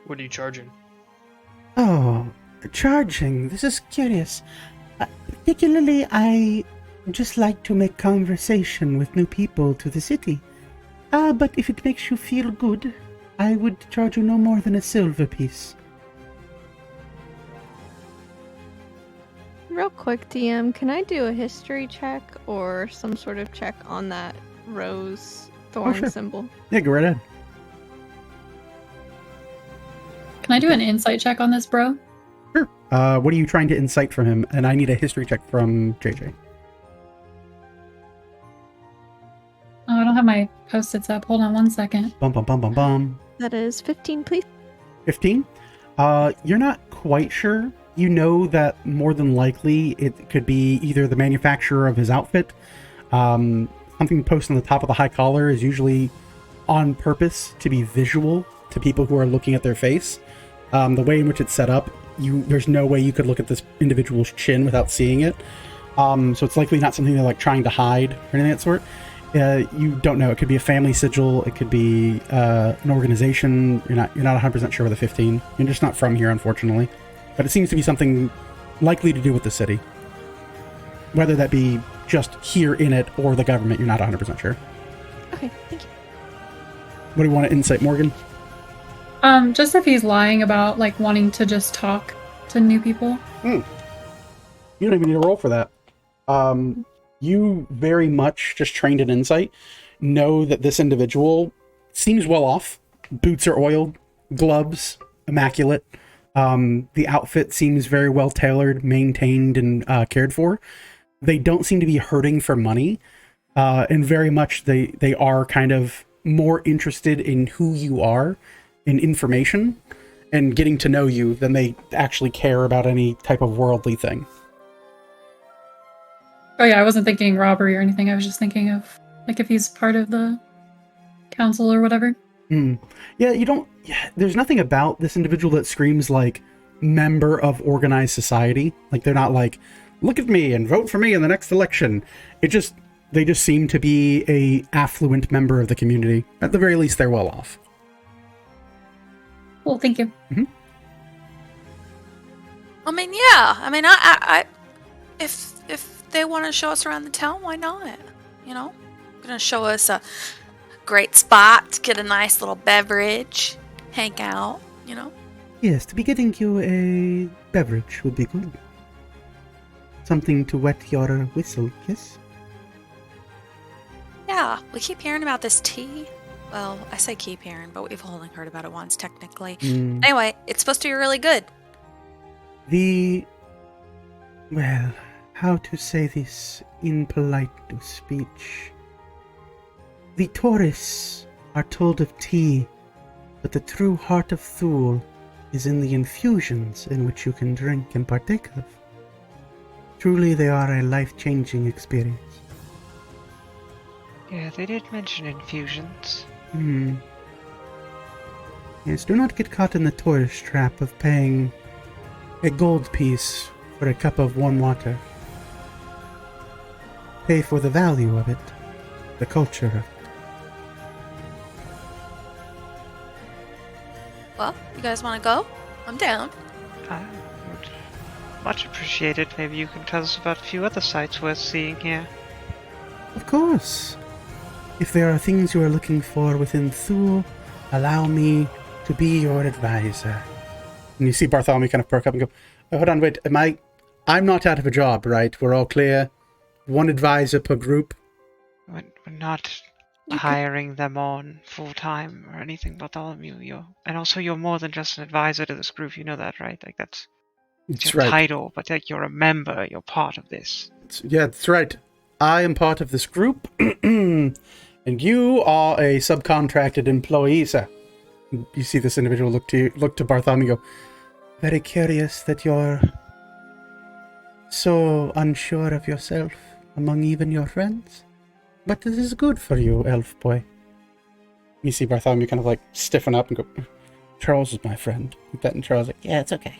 What are you charging? Oh, charging. This is curious. Particularly, I just like to make conversation with new people to the city. But if it makes you feel good, I would charge you no more than a silver piece. Real quick, DM, can I do a history check or some sort of check on that rose thorn sure. symbol? Yeah, go right ahead. Can I do an insight check on this, bro? Sure. What are you trying to incite from him? And I need a history check from JJ. Oh, I don't have my post-its up. Hold on one second. Bum, bum, bum, bum, bum. That is 15, please. 15? You're not quite sure. You know that more than likely it could be either the manufacturer of his outfit. Something posted on the top of the high collar is usually on purpose to be visual to people who are looking at their face. The way in which it's set up, there's no way you could look at this individual's chin without seeing it. So it's likely not something they're like trying to hide or anything of that sort. You don't know. It could be a family sigil. It could be an organization. You're not 100% sure with the 15. You're just not from here, unfortunately. But it seems to be something likely to do with the city. Whether that be just here in it or the government, you're not 100% sure. Okay, thank you. What do you want to insight, Morgan? Just if he's lying about like wanting to just talk to new people. You don't even need a roll for that. You very much, just trained in insight, know that this individual seems well off. Boots are oiled, gloves immaculate. The outfit seems very well tailored, maintained, and cared for. They don't seem to be hurting for money, and very much they are kind of more interested in who you are, in information, and getting to know you than they actually care about any type of worldly thing. Oh yeah, I wasn't thinking robbery or anything. I was just thinking of like if he's part of the council or whatever. Yeah, you don't. Yeah, there's nothing about this individual that screams like member of organized society. Like they're not like, look at me and vote for me in the next election. They just seem to be a affluent member of the community. At the very least, they're well off. Well, thank you. Mm-hmm. I mean, yeah. I mean, I if they want to show us around the town, why not? You know, gonna show us a great spot, get a nice little beverage, hang out. You know. Yes, to be getting you a beverage would be good. Something to wet your whistle, yes? Yeah, we keep hearing about this tea. Well, I say keep hearing, but we've only heard about it once, technically. Anyway, it's supposed to be really good. Well, how to say this in polite speech? The tourists are told of tea, but the true heart of Thuul is in the infusions in which you can drink and partake of. Truly, they are a life-changing experience. Yeah, they did mention infusions. Yes, do not get caught in the tourist trap of paying a gold piece for a cup of warm water. Pay for the value of it, the culture of it. Well, you guys want to go? I'm down. I would much appreciate it. Maybe you can tell us about a few other sites worth seeing here. Of course. If there are things you are looking for within Thuul, allow me to be your advisor. And you see Bartholomew kind of perk up and go, oh, hold on, wait, I'm not out of a job, right? We're all clear? One advisor per group? We're not hiring them on full-time or anything, Bartholomew. And also you're more than just an advisor to this group, you know that, right? Like that's your title, but like you're a member, you're part of this. Yeah, that's right. I am part of this group, and you are a subcontracted employee, sir. You see this individual look to Bartholomew and go, very curious that you're so unsure of yourself among even your friends. But this is good for you, elf boy. You see Bartholomew kind of like stiffen up and go, Charles is my friend. And Charles like, yeah, it's okay.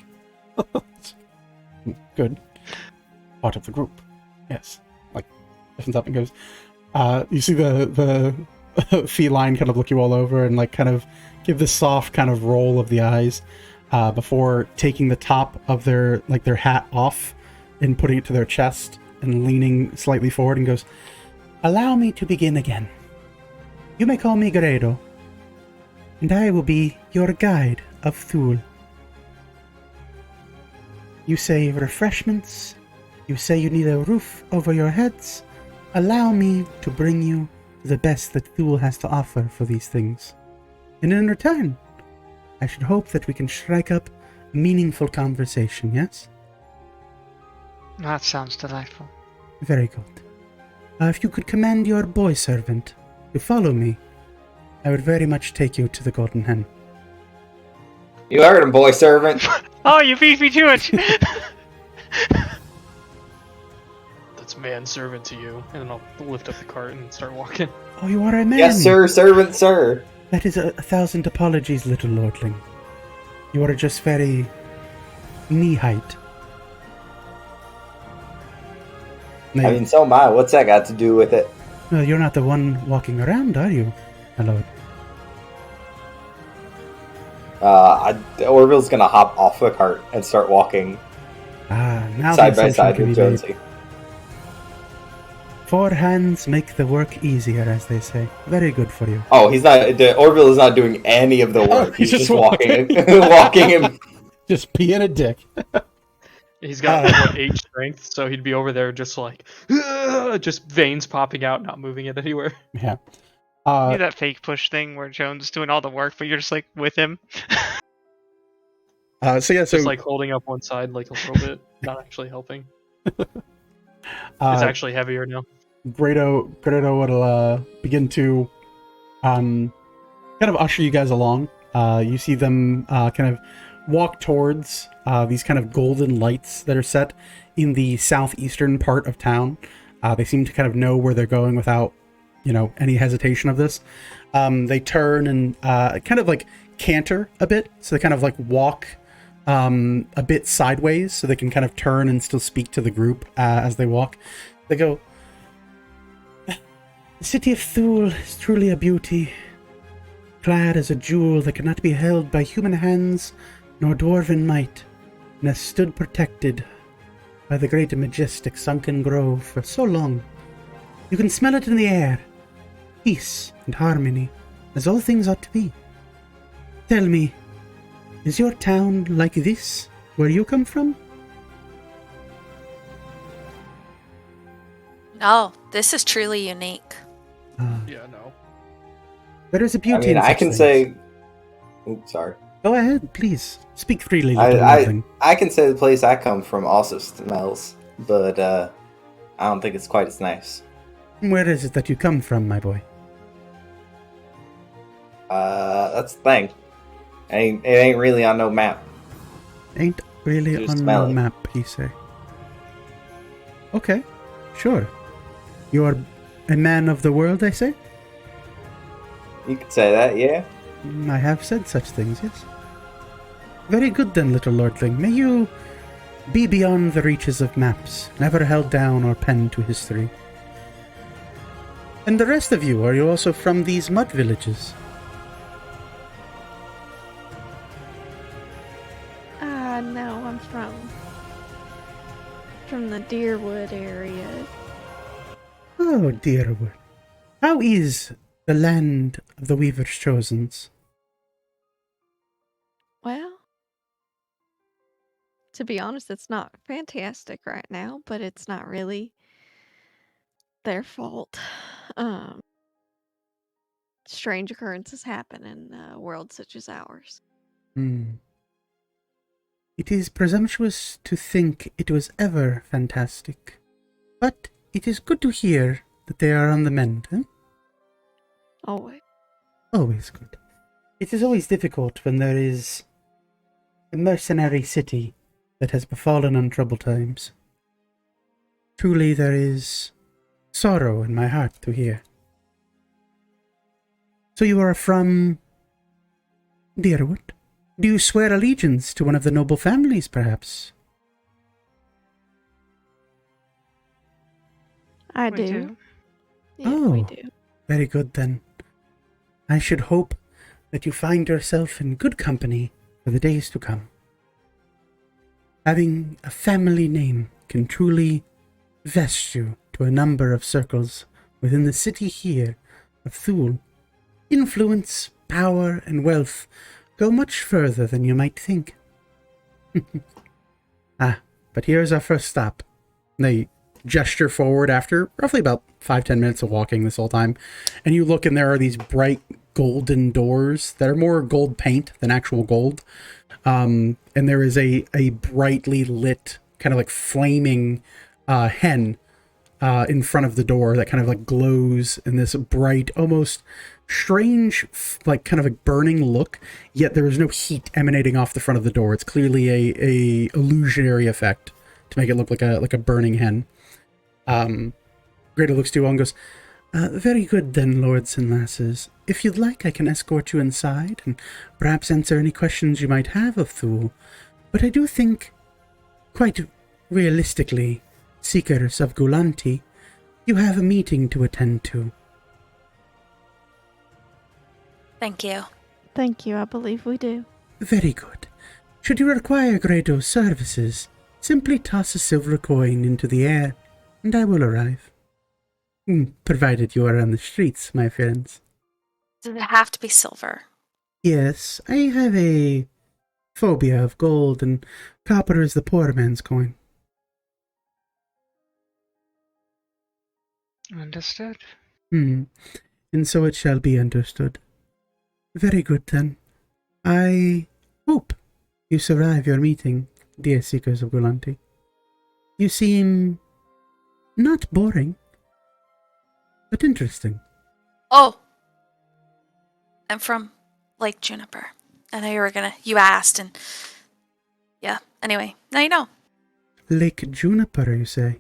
Good. Part of the group. Yes. Like, stiffens up and goes, you see the feline kind of look you all over and like kind of give this soft kind of roll of the eyes before taking the top of their hat off and putting it to their chest and leaning slightly forward and goes, allow me to begin again. You may call me Gredo, and I will be your guide of Thuul. You say refreshments, you say you need a roof over your heads. Allow me to bring you the best that Thuul has to offer for these things. And in return, I should hope that we can strike up a meaningful conversation, yes? That sounds delightful. Very good. If you could command your boy servant to follow me, I would very much take you to the Golden Hen. You heard him, boy servant. Oh, you beat me to it! That's manservant to you. And then I'll lift up the cart and start walking. Oh, you are a man! Yes, sir, servant, sir. That is 1,000 apologies, little lordling. You are just very knee-height. I mean, so am I. What's that got to do with it? Well, you're not the one walking around, are you, my lord? Orville's gonna hop off the cart and start walking Now side by side with Jonesy. 4 hands make the work easier, as they say. Very good for you. Oh, he's not. Orville is not doing any of the work. He's just walking, walking him. Just being a dick. He's got 8 strength, so he'd be over there just like, just veins popping out, not moving it anywhere. Yeah. Do that fake push thing where Jones is doing all the work, but you're just like with him. Just like holding up one side like a little bit, not actually helping. It's actually heavier now. Gredo will begin to kind of usher you guys along. You see them kind of walk towards these kind of golden lights that are set in the southeastern part of town. They seem to kind of know where they're going without, any hesitation of this. They turn and kind of like canter a bit. So they kind of like walk a bit sideways so they can kind of turn and still speak to the group as they walk. They go, the city of Thuul is truly a beauty, clad as a jewel that cannot be held by human hands nor dwarven might, and has stood protected by the great and majestic sunken grove for so long. You can smell it in the air, peace and harmony, as all things ought to be. Tell me, is your town like this, where you come from? No, this is truly unique. Yeah, no. There is a I beauty mean, in I such can things. say. Oops, sorry. Go ahead, please. Speak freely, little nothing. I can say the place I come from also smells, but I don't think it's quite as nice. Where is it that you come from, my boy? That's the thing. It ain't really on no map. Ain't really Just on smell the it. map, he say. Okay, sure. You are a man of the world, I say? You could say that, yeah. I have said such things, yes. Very good then, little lordling. May you be beyond the reaches of maps, never held down or penned to history. And the rest of you, are you also from these mud villages? No, I'm from the Deerwood area. Oh, Deerwood. How is the land of the Weaver's Chosens? Well, to be honest, it's not fantastic right now, but it's not really their fault. Strange occurrences happen in worlds such as ours. It is presumptuous to think it was ever fantastic, but it is good to hear that they are on the mend, eh? Always. Always good. It is always difficult when there is a mercenary city that has befallen on troubled times. Truly there is sorrow in my heart to hear. So you are from Deerwood? Do you swear allegiance to one of the noble families, perhaps? I We do. Yeah, Oh. we do. Very good, then. I should hope that you find yourself in good company for the days to come. Having a family name can truly vest you to a number of circles within the city here of Thuul. Influence, power, and wealth go much further than you might think. But here's our first stop. They gesture forward after roughly about 5-10 minutes of walking this whole time, and you look and there are these bright golden doors that are more gold paint than actual gold. And there is a brightly lit, kind of like flaming hen in front of the door that kind of like glows in this bright, almost strange, like kind of a burning look, yet there is no heat emanating off the front of the door. It's clearly a illusionary effect to make it look like a burning hen. Greta looks to you all and goes, very good then, lords and lasses. If you'd like, I can escort you inside and perhaps answer any questions you might have of Thuul. But I do think, quite realistically, seekers of Gulanti, you have a meeting to attend to. Thank you. Thank you, I believe we do. Very good. Should you require Grado's services, simply toss a silver coin into the air, and I will arrive. Provided you are on the streets, my friends. Does it have to be silver? Yes, I have a phobia of gold, and copper is the poor man's coin. Understood. And so it shall be understood. Very good, then. I hope you survive your meeting, dear seekers of Gulanti. You seem not boring, but interesting. Oh! I'm from Lake Juniper. I know you asked, and yeah, anyway, now you know. Lake Juniper, you say?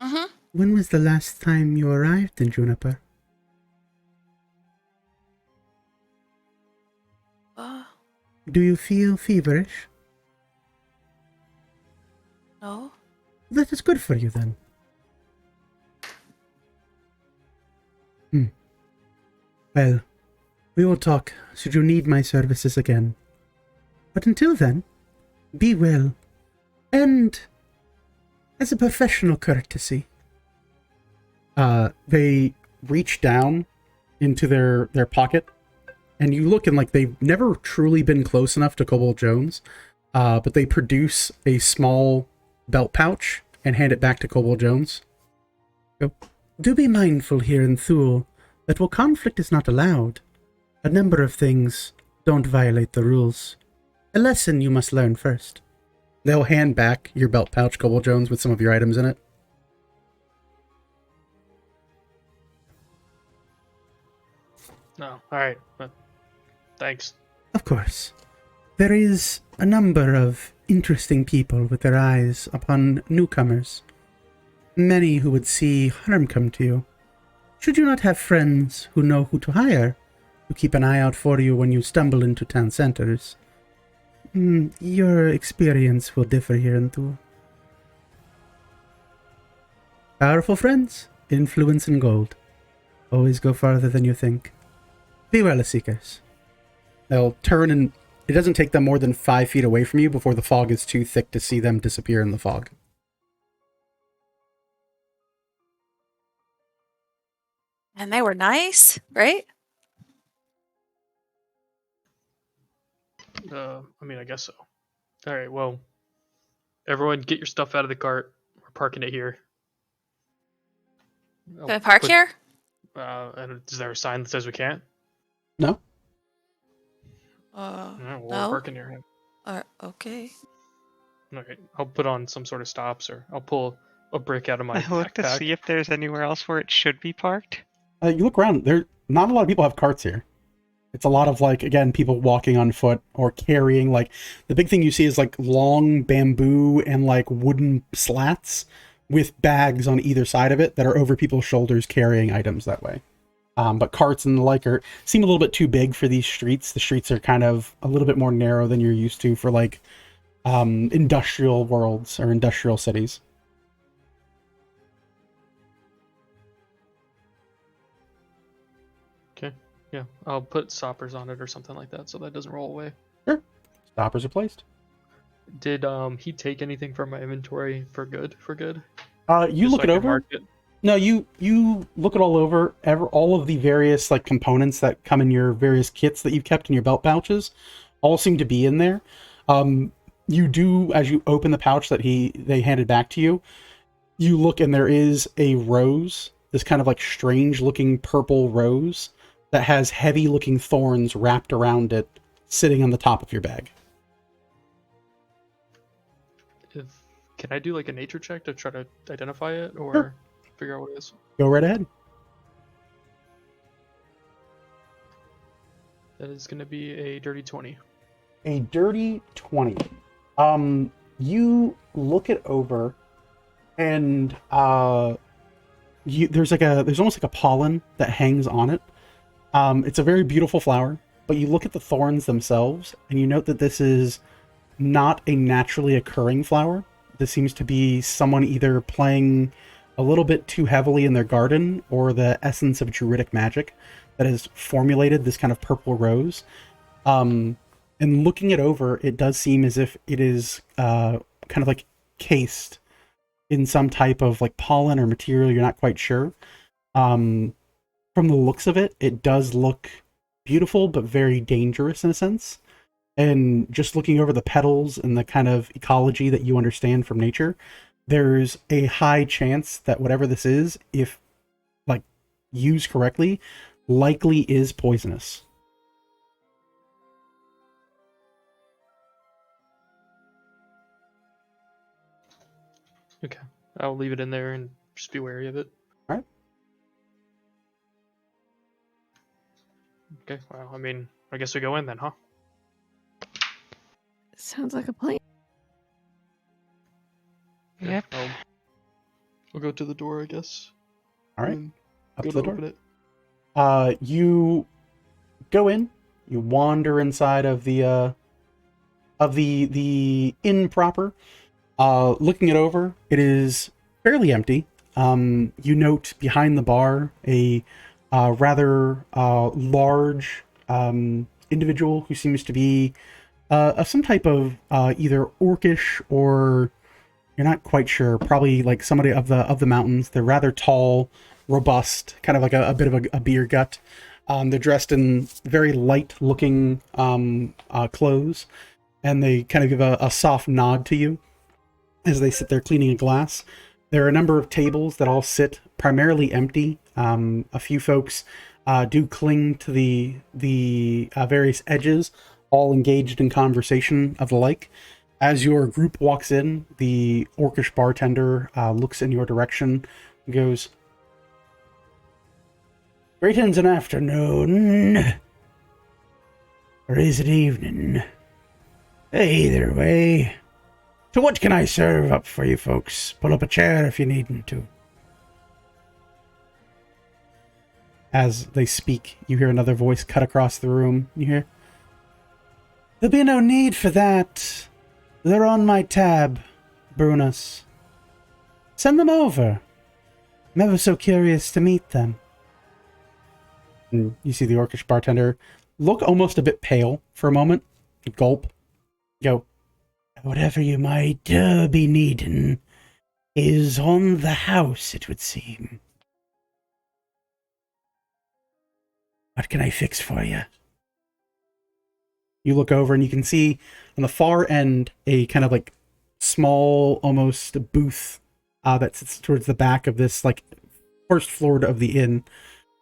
Mm-hmm. When was the last time you arrived in Juniper? Do you feel feverish? No. That is good for you, then. Well, we will talk should you need my services again. But until then, be well. And, as a professional courtesy, they reach down into their pocket, and you look and like they've never truly been close enough to Kobold Jones, but they produce a small belt pouch and hand it back to Kobold Jones. Go. Do be mindful here in Thuul that while conflict is not allowed, a number of things don't violate the rules. A lesson you must learn first. They'll hand back your belt pouch, Kobold Jones, with some of your items in it. No, alright. Thanks. Of course. There is a number of interesting people with their eyes upon newcomers. Many who would see harm come to you. Should you not have friends who know who to hire, to keep an eye out for you when you stumble into town centers, your experience will differ here in Thuul. Powerful friends, influence, and gold always go farther than you think. Be well, seekers. They'll turn, and it doesn't take them more than 5 feet away from you before the fog is too thick to see them disappear in the fog. And they were nice, right? I guess so. Alright, well, everyone get your stuff out of the cart. We're parking it here. Can I park here? And is there a sign that says we can't? No? We're No. parking here. Okay. Alright, I'll put on some sort of stops, or I'll pull a brick out of my I look to backpack. see if there's anywhere else where it should be parked. You look around. There, not a lot of people have carts here. It's a lot of like, again, people walking on foot or carrying, like, the big thing you see is like long bamboo and like wooden slats with bags on either side of it that are over people's shoulders carrying items that way. But carts and the like seem a little bit too big for these streets. The streets are kind of a little bit more narrow than you're used to for like industrial worlds or industrial cities. Okay. Yeah, I'll put stoppers on it or something like that so that doesn't roll away. Sure. Stoppers are placed. Did he take anything from my inventory for good? You Just look so it I can over. mark it? No, you look it all over. All of the various like components that come in your various kits that you've kept in your belt pouches, all seem to be in there. You do, as you open the pouch that they handed back to you, you look and there is a rose, this kind of like strange looking purple rose that has heavy looking thorns wrapped around it, sitting on the top of your bag. Can I do like a nature check to try to identify it or Sure. figure out what it is? Go right ahead. That is going to be a dirty 20. A dirty 20. You look it over, and there's almost like a pollen that hangs on it. It's a very beautiful flower, but you look at the thorns themselves, and you note that this is not a naturally occurring flower. This seems to be someone either playing a little bit too heavily in their garden, or the essence of druidic magic that has formulated this kind of purple rose. And looking it over, it does seem as if it is kind of like cased in some type of like pollen or material. You're not quite sure. From the looks of it, it does look beautiful, but very dangerous in a sense. And just looking over the petals and the kind of ecology that you understand from nature, there's a high chance that whatever this is, if like used correctly, likely is poisonous. Okay. I'll leave it in there and just be wary of it. All right. Okay, well, I mean, I guess we go in then, huh? Sounds like a plan. Okay, Yep. I'll go to the door, I guess. All right. and Up go to the to door. open it. You go in. You wander inside of the inn proper. Looking it over, it is fairly empty. You note behind the bar a rather large individual who seems to be some type of either orcish or you're not quite sure. Probably like somebody of the mountains. They're rather tall, robust, kind of like a bit of a beer gut. They're dressed in very light-looking clothes, and they kind of give a soft nod to you as they sit there cleaning a glass. There are a number of tables that all sit primarily empty. A few folks do cling to the various edges, all engaged in conversation of the like. As your group walks in, the orcish bartender looks in your direction and goes, "Greetings and afternoon. Or is it evening? Either way. So what can I serve up for you folks? Pull up a chair if you need to." As they speak, you hear another voice cut across the room. You hear, "There'll be no need for that. They're on my tab, Brunus. Send them over. I'm ever so curious to meet them." And you see the orcish bartender look almost a bit pale for a moment. Gulp. Go, "Whatever you might be needing is on the house, it would seem. What can I fix for you?" You look over and you can see on the far end a kind of like small, almost booth that sits towards the back of this like first floor of the inn.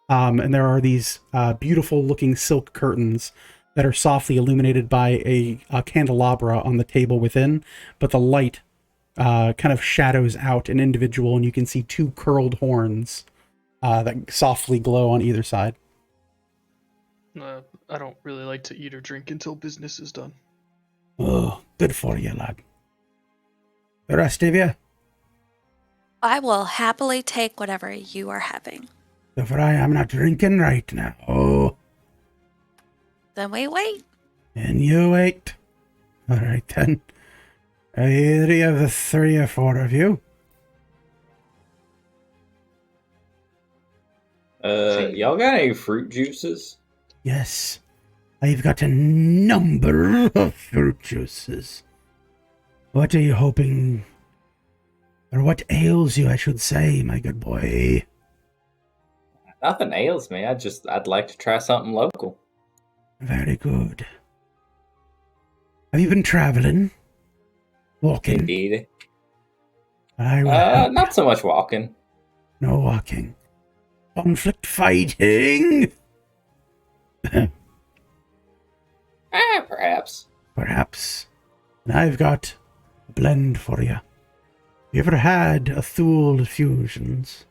And there are these beautiful looking silk curtains that are softly illuminated by a candelabra on the table within, but the light kind of shadows out an individual, and you can see two curled horns that softly glow on either side. I don't really like to eat or drink until business is done. Oh, good for you, lad. The rest of you? I will happily take whatever you are having. So for I am not drinking right now. Oh, Then we wait. and you wait. All right, then. Either of the 3 or 4 of you? Y'all got any fruit juices? Yes. I've got a number of fruit juices. What are you hoping... Or what ails you, I should say, my good boy? Nothing ails me. I'd like to try something local. Very good. Have you been traveling? Walking? Indeed. I will help. Not so much walking. No walking. Conflict fighting? Perhaps. Perhaps. And I've got a blend for you. You ever had a Thuul fusions?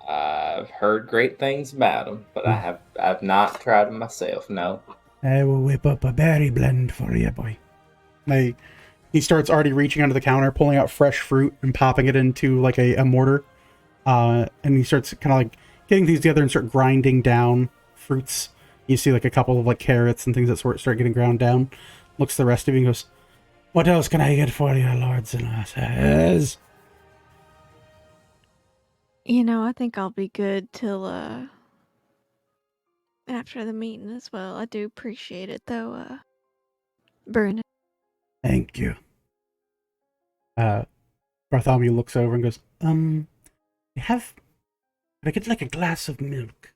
I've heard great things about them, but I've not tried them myself. No. I will whip up a berry blend for you, boy. He starts already reaching under the counter, pulling out fresh fruit and popping it into like a mortar. And he starts kind of like getting these together and start grinding down fruits. You see like a couple of like carrots and things that start getting ground down. Looks at the rest of you and goes, "What else can I get for you, lords and lasses?" I think I'll be good till after the meeting as well. I do appreciate it though, Bruno. Thank you. Bartholomew looks over and goes, could I get like a glass of milk?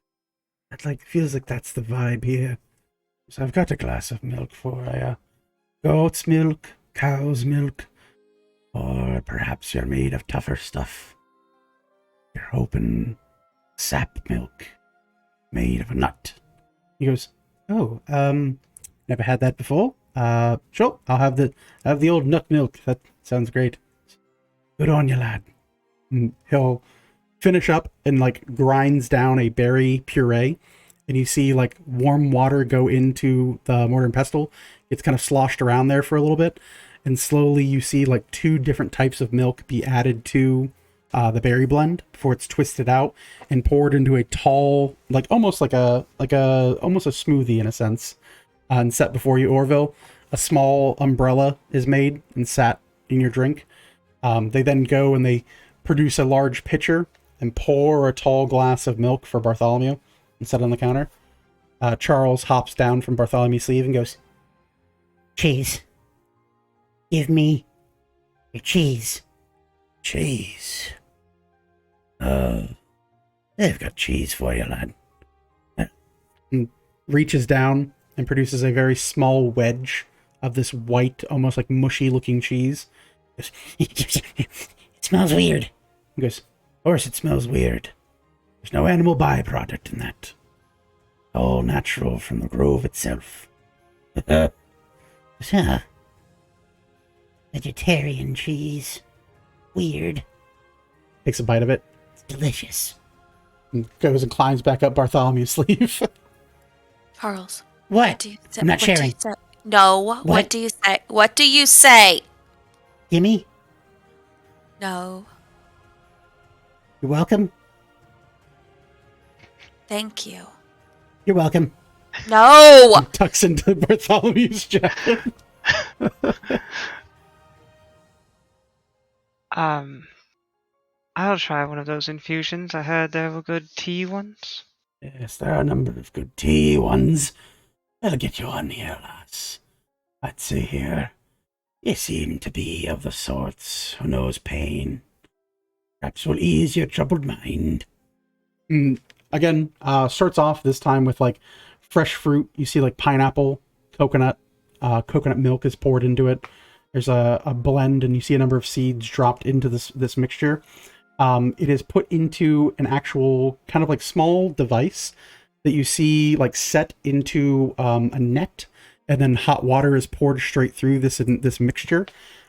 That like feels like that's the vibe here. So I've got a glass of milk for you. Goat's milk, cow's milk, or perhaps you're made of tougher stuff. You're hoping sap milk, made of a nut. He goes, "Oh, never had that before. Sure, I'll have the old nut milk. That sounds great. Good on you, lad." And he'll finish up and like grinds down a berry puree, and you see like warm water go into the mortar and pestle. It's kind of sloshed around there for a little bit, and slowly you see like 2 different types of milk be added to the berry blend before it's twisted out and poured into a tall, like almost a smoothie in a sense, and set before you, Orville. A small umbrella is made and sat in your drink. They then go and they produce a large pitcher and pour a tall glass of milk for Bartholomew and set on the counter. Charles hops down from Bartholomew's sleeve and goes, "Cheese. Give me your cheese." Cheese. They've got cheese for you, lad. And reaches down and produces a very small wedge of this white, almost like mushy looking cheese. Goes, "It smells weird." He goes, "Of course it smells weird. There's no animal byproduct in that. All natural from the grove itself." Huh. Vegetarian cheese. Weird. Takes a bite of it. It's delicious. And goes and climbs back up Bartholomew's sleeve. Charles. What? Do you say? I'm not what do sharing. you say? No. What do you say? What do you say? Gimme? No. You're welcome. Thank you. You're welcome. No. He tucks into Bartholomew's jacket. I'll try one of those infusions. I heard there were good tea ones. Yes, there are a number of good tea ones. I'll get you on here, lass. I'd say here, you seem to be of the sorts who knows pain. Perhaps will ease your troubled mind. Again, starts off this time with like fresh fruit. You see like pineapple, coconut milk is poured into it. There's a blend, and you see a number of seeds dropped into this mixture. It is put into an actual kind of like small device that you see like set into a net, and then hot water is poured straight through this mixture.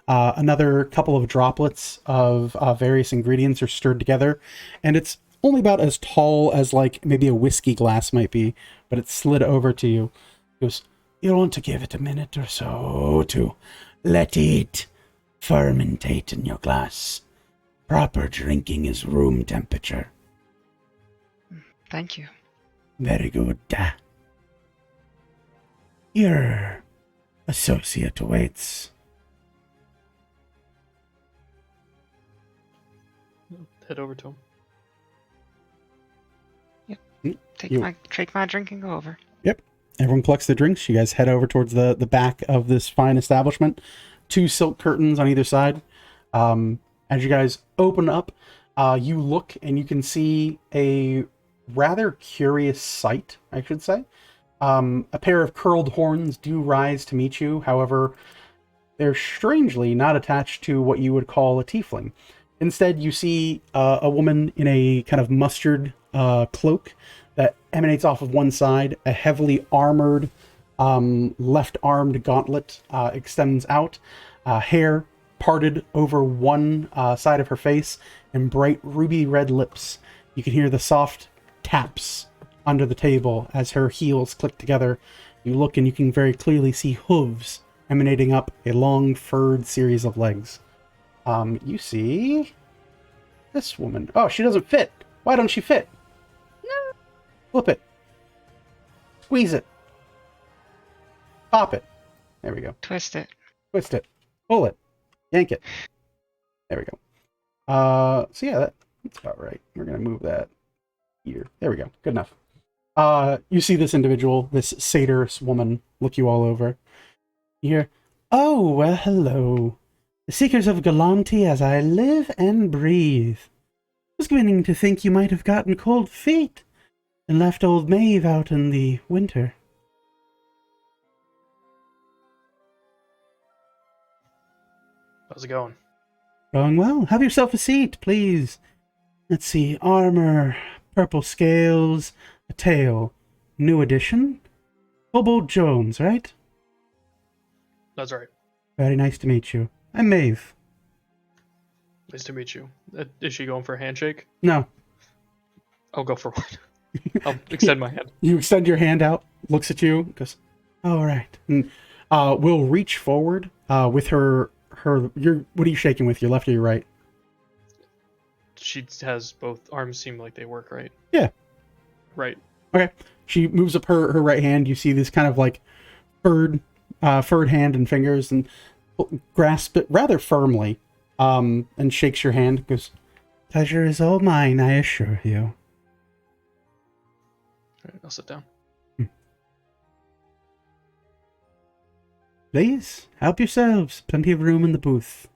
Another couple of droplets of various ingredients are stirred together, and it's only about as tall as like maybe a whiskey glass might be, but it's slid over to you. He goes, "You'll want to give it a minute or so to let it fermentate in your glass. Proper drinking is room temperature." Thank you. Very good. Your associate awaits. Head over to him. Take my drink and go over. Yep. Everyone collects their drinks. You guys head over towards the back of this fine establishment. 2 silk curtains on either side. As you guys open up, you look and you can see a rather curious sight, I should say. A pair of curled horns do rise to meet you. However, they're strangely not attached to what you would call a tiefling. Instead, you see a woman in a kind of mustard cloak that emanates off of one side. A heavily armored left-armed gauntlet extends out. Hair parted over one side of her face, and bright ruby red lips. You can hear the soft taps under the table as her heels click together. You look and you can very clearly see hooves emanating up a long furred series of legs. You see this woman. Oh, she doesn't fit. Why don't she fit? No. Flip it. Squeeze it. Pop it. There we go. Twist it. Twist it. Pull it. Yank it. There we go. So yeah, that's about right. We're gonna move that here. There we go. Good enough. You see this individual, this satyrs woman, look you all over. You hear, "Oh, well, hello. The seekers of Galanti as I live and breathe. I was beginning to think you might have gotten cold feet and left old Maeve out in the winter." How's it going? Going well. Have yourself a seat, please. Let's see. Armor, purple scales, a tail. New addition. Kobold Jones, right? That's right. Very nice to meet you. I'm Maeve. Nice to meet you. Is she going for a handshake? No. I'll go for one. I'll extend my hand. You extend your hand out, looks at you, goes, "All right." And will reach forward with her what are you shaking with, your left or your right? She has both arms seem like they work, right? Yeah. Right. Okay. She moves up her right hand. You see this kind of like furred hand and fingers, and grasp it rather firmly, and shakes your hand, goes, "Pleasure is all mine, I assure you." All right, I'll sit down. Please, help yourselves. Plenty of room in the booth.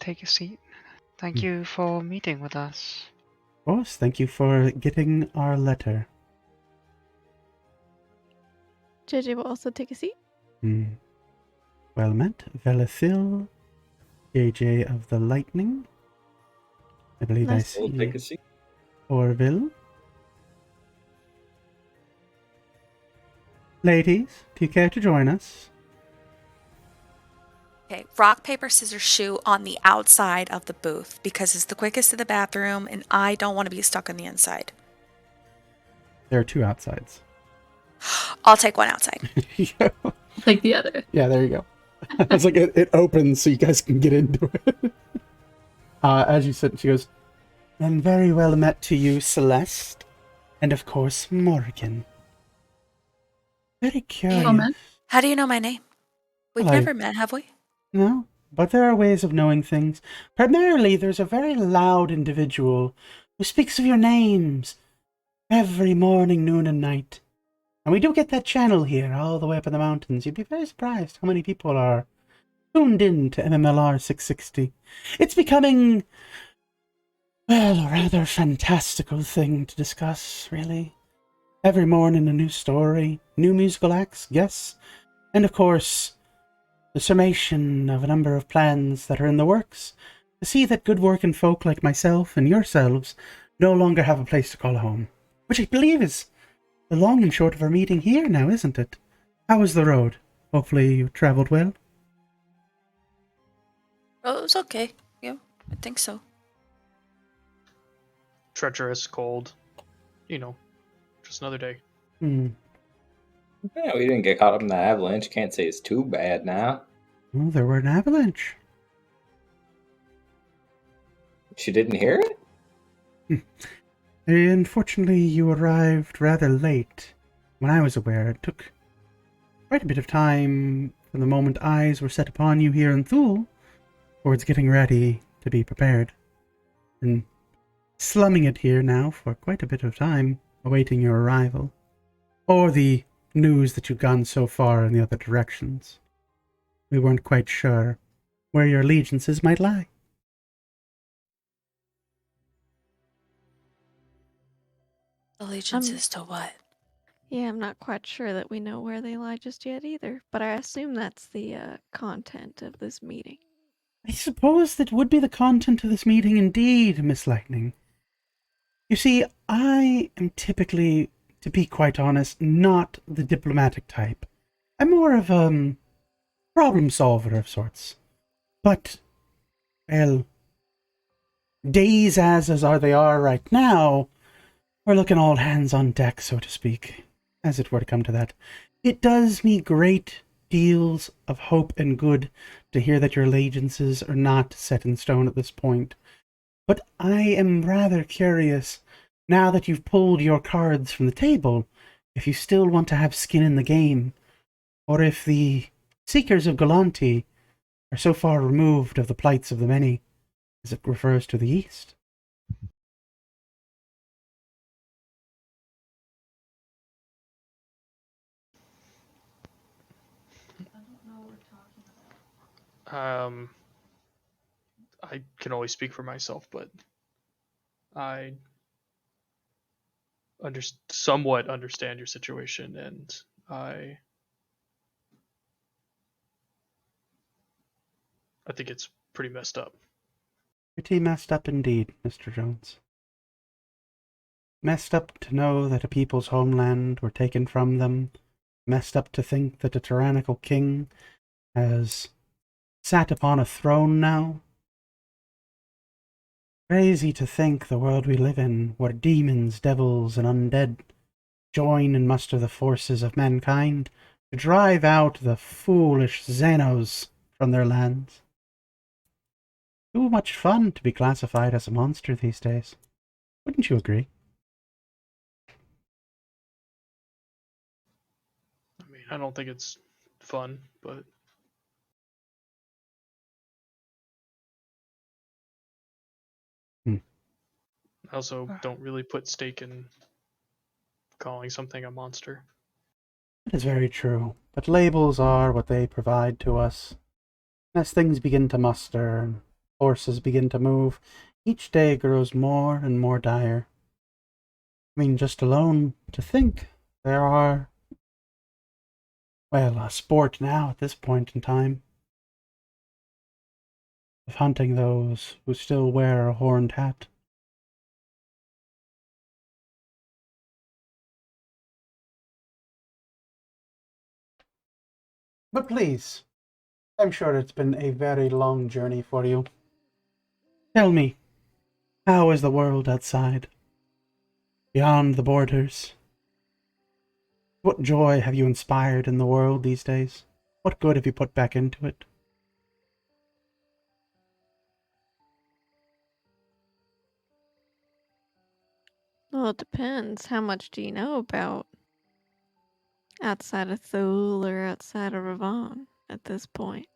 Take a seat. Thank you for meeting with us. Of course, thank you for getting our letter. JJ will also take a seat. Well met, Velithil, JJ of the Lightning. I believe Nice. I We'll see take a seat. Orville. Ladies, do you care to join us? Okay, rock, paper, scissors, shoe on the outside of the booth because it's the quickest to the bathroom and I don't want to be stuck on the inside. There are 2 outsides. I'll take one outside. Like the other. Yeah, there you go. It's like it opens so you guys can get into it. As you sit, she goes, "And very well met to you, Celeste. And of course, Morgan. Very curious." Moment. How do you know my name? We've Hello. never met, have we? No, but there are ways of knowing things. Primarily, there's a very loud individual who speaks of your names every morning, noon, and night. And we do get that channel here, all the way up in the mountains. You'd be very surprised how many people are tuned in to MMLR 660. It's becoming, well, a rather fantastical thing to discuss, really. Every morning a new story, new musical acts, guests, and of course, the summation of a number of plans that are in the works to see that good working folk like myself and yourselves no longer have a place to call home. Which I believe is the long and short of our meeting here now, isn't it? How was the road? Hopefully you travelled well. Oh, it was okay. Yeah, I think so. treacherous, cold. You know, just another day. Hmm. Yeah, we didn't get caught up in the avalanche. Can't say it's too bad now. Well, there were an avalanche. She didn't hear it? Unfortunately, you arrived rather late. When I was aware, it took quite a bit of time from the moment eyes were set upon you here in Thuul towards getting ready to be prepared. And slumming it here now for quite a bit of time, awaiting your arrival. Or the news that you'd gone so far in the other directions. We weren't quite sure where your allegiances might lie. Allegiances to what? Yeah, I'm not quite sure that we know where they lie just yet either, but I assume that's the content of this meeting. I suppose that would be the content of this meeting indeed, Miss Lightning. You see, I am typically, to be quite honest, not the diplomatic type. I'm more of a problem solver of sorts. But, well, days as are they are right now, we're looking all hands on deck, so to speak, as it were to come to that. It does me great deals of hope and good to hear that your allegiances are not set in stone at this point. But I am rather curious, now that you've pulled your cards from the table, if you still want to have skin in the game, or if the Seekers of Galanti are so far removed of the plights of the many, as it refers to the East. I can only speak for myself, but I somewhat understand your situation, and I think it's pretty messed up. Pretty messed up indeed, Mr. Jones. Messed up to know that a people's homeland were taken from them. Messed up to think that a tyrannical king has sat upon a throne now. Crazy to think the world we live in, where demons, devils, and undead join and muster the forces of mankind to drive out the foolish Xenos from their lands. Too much fun to be classified as a monster these days. Wouldn't you agree? I mean, I don't think it's fun, but I also don't really put stake in calling something a monster. It is very true, but labels are what they provide to us. As things begin to muster and forces begin to move, each day grows more and more dire. I mean, just alone to think there are, well, a sport now at this point in time of hunting those who still wear a horned hat. But please, I'm sure it's been a very long journey for you. Tell me, how is the world outside? Beyond the borders? What joy have you inspired in the world these days? What good have you put back into it? Well, it depends. How much do you know about outside of Thuul or outside of Ravon at this point?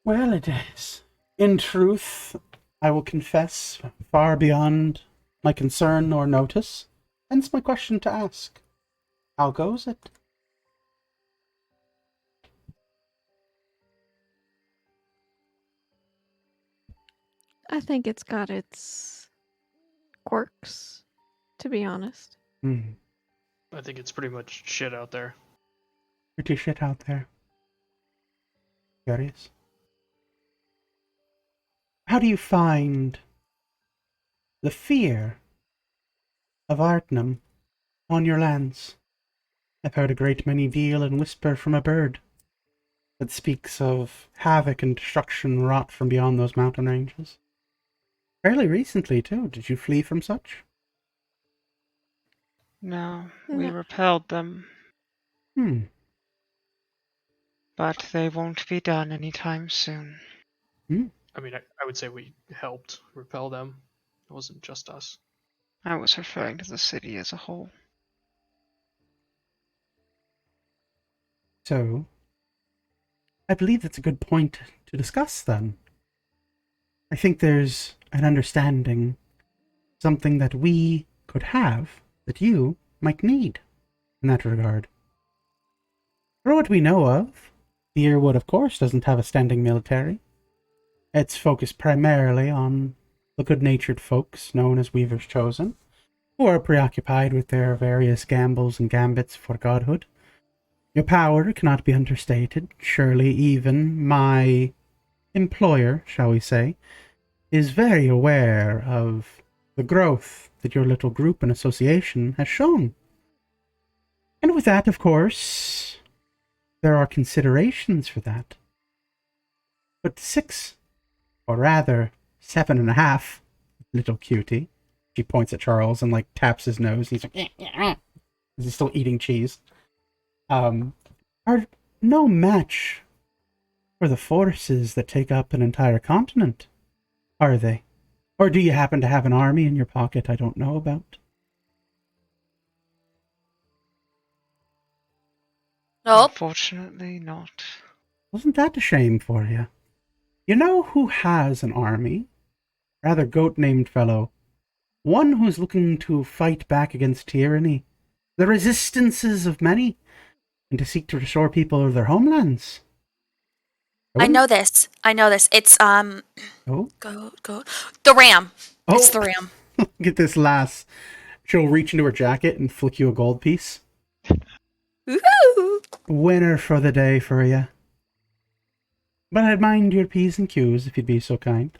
Well, it is. In truth, I will confess, far beyond my concern or notice. Hence my question to ask. How goes it? I think it's got its quirks, to be honest. I think it's pretty much shit out there. Pretty shit out there. Curious. How do you find the fear of Artnam on your lands? I've heard a great many deal and whisper from a bird that speaks of havoc and destruction wrought from beyond those mountain ranges. Fairly recently, too. Did you flee from such? No, we No. repelled them, but they won't be done anytime soon. I mean, I would say we helped repel them. It wasn't just us. I was referring to the city as a whole. So, I believe that's a good point to discuss then. I think there's an understanding, something that we could have that you might need in that regard. For what we know of, the Earwood, of course, doesn't have a standing military. It's focused primarily on the good-natured folks known as Weaver's Chosen, who are preoccupied with their various gambles and gambits for godhood. Your power cannot be understated. Surely even my employer, shall we say, is very aware of the growth that your little group and association has shown. And with that, of course, there are considerations for that. But 6, or rather 7.5, little cutie. She points at Charles and taps his nose. He's like, is he still eating cheese? Are no match for the forces that take up an entire continent, are they? Or do you happen to have an army in your pocket I don't know about? Nope. Unfortunately not. Wasn't that a shame for you? You know who has an army? Rather goat-named fellow. One who's looking to fight back against tyranny, the resistances of many, and to seek to restore people to their homelands. I know this. It's Oh? go. The ram. Oh. It's the ram. Get this lass. She'll reach into her jacket and flick you a gold piece. Woohoo! Winner for the day for you. But I'd mind your P's and Q's if you'd be so kind.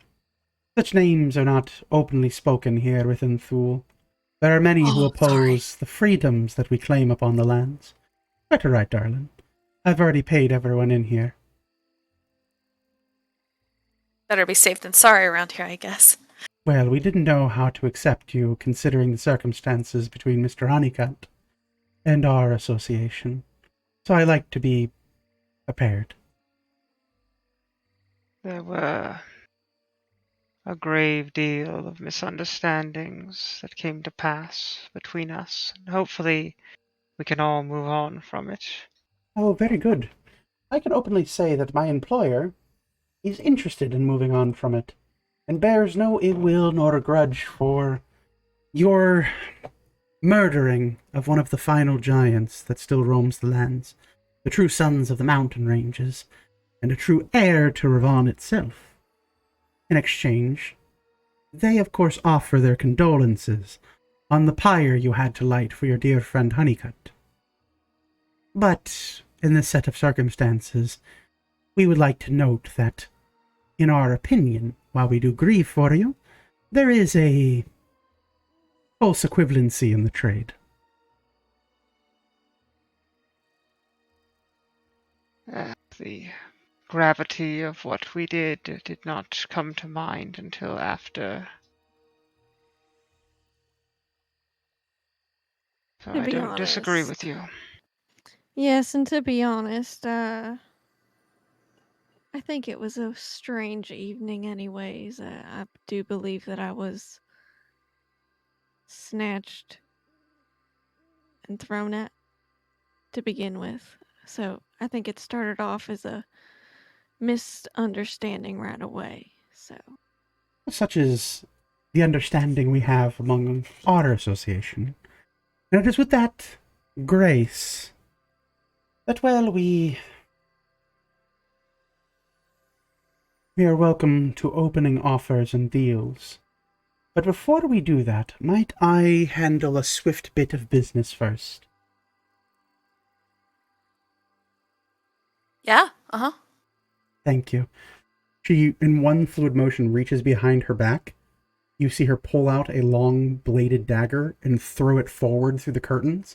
Such names are not openly spoken here within Thuul. There are many who oppose the freedoms that we claim upon the lands. Better right, darling. I've already paid everyone in here. Better be safe than sorry around here, I guess. Well, we didn't know how to accept you, considering the circumstances between Mr. Honeycutt and our association. So I like to be prepared. There were a grave deal of misunderstandings that came to pass between us, and hopefully we can all move on from it. Oh, very good. I can openly say that my employer is interested in moving on from it, and bears no ill will nor grudge for your murdering of one of the final giants that still roams the lands, the true sons of the mountain ranges, and a true heir to Ravon itself. In exchange, they of course offer their condolences on the pyre you had to light for your dear friend Honeycutt. But in this set of circumstances, we would like to note that, in our opinion, while we do grieve for you, there is a false equivalency in the trade. The gravity of what we did not come to mind until after. So To I be don't disagree honest. with you. Yes, and to be honest, I think it was a strange evening anyways. I do believe that I was snatched and thrown at to begin with. So I think it started off as a misunderstanding right away. So Such is the understanding we have among our association. And it is with that grace that, well, we are welcome to opening offers and deals. But before we do that, might I handle a swift bit of business first? Yeah, Thank you. She, in one fluid motion, reaches behind her back. You see her pull out a long bladed dagger and throw it forward through the curtains.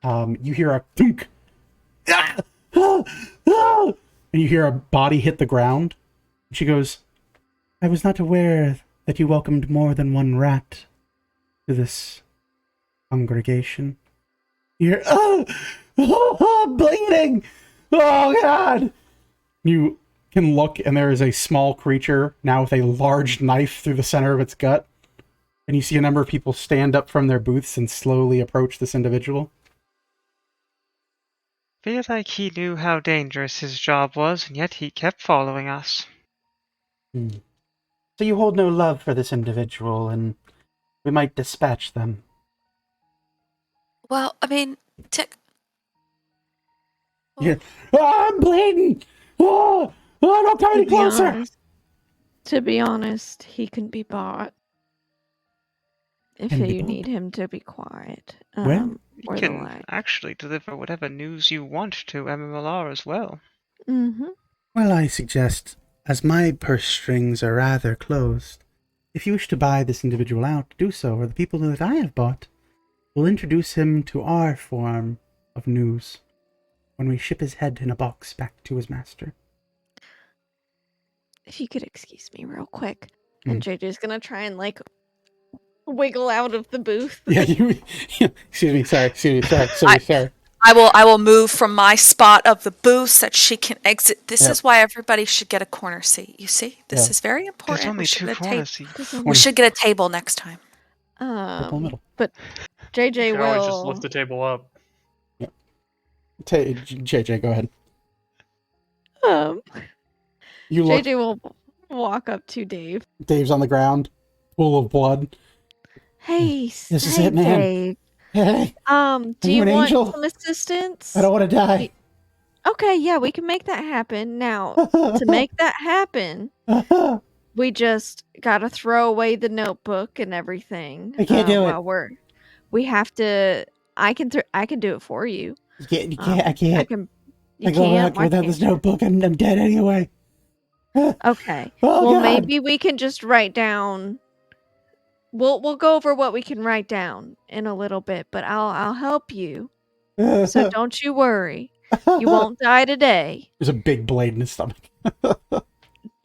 You hear a thunk, and you hear a body hit the ground. She goes, I was not aware that you welcomed more than one rat to this congregation. You're bleeding. Oh God! You can look, and there is a small creature now with a large knife through the center of its gut. And you see a number of people stand up from their booths and slowly approach this individual. Feel like he knew how dangerous his job was, and yet he kept following us. So you hold no love for this individual, and we might dispatch them. Well, I mean, Yeah. Oh, I'm bleeding! Oh, don't come any closer! To be honest, he can be bought. If Can be you bought? need him to be quiet. When? You Or the can like. actually deliver whatever news you want to MMLR as well. Mm-hmm. Well, I suggest, as my purse strings are rather closed, if you wish to buy this individual out, do so, or the people that I have bought will introduce him to our form of news when we ship his head in a box back to his master. If you could excuse me real quick. And JJ's gonna try and wiggle out of the booth. Yeah, excuse me, sorry. I will move from my spot of the booth so that she can exit. This Yep. is why everybody should get a corner seat. You see, this Yeah. is very important. There's only We should two get a corner table. seats. We should get a table next time. Purple middle. But JJ You can always just will. lift the table up. JJ, go ahead. You look. JJ will walk up to Dave. Dave's on the ground, full of blood. Hey, This is it, man. Dave. Hey, Do you you an want angel? some assistance? I don't want to die. Okay, yeah, we can make that happen. Now, to make that happen, we just gotta throw away the notebook and everything. I can't do it. While we have to. I can do it for you. You can't. I can't. I can. You I go can't. back without this notebook. I'm dead anyway. Okay. Oh, Well, God. maybe we can just write down. We'll go over what we can write down in a little bit, but I'll help you. So don't you worry. You won't die today. There's a big blade in his stomach.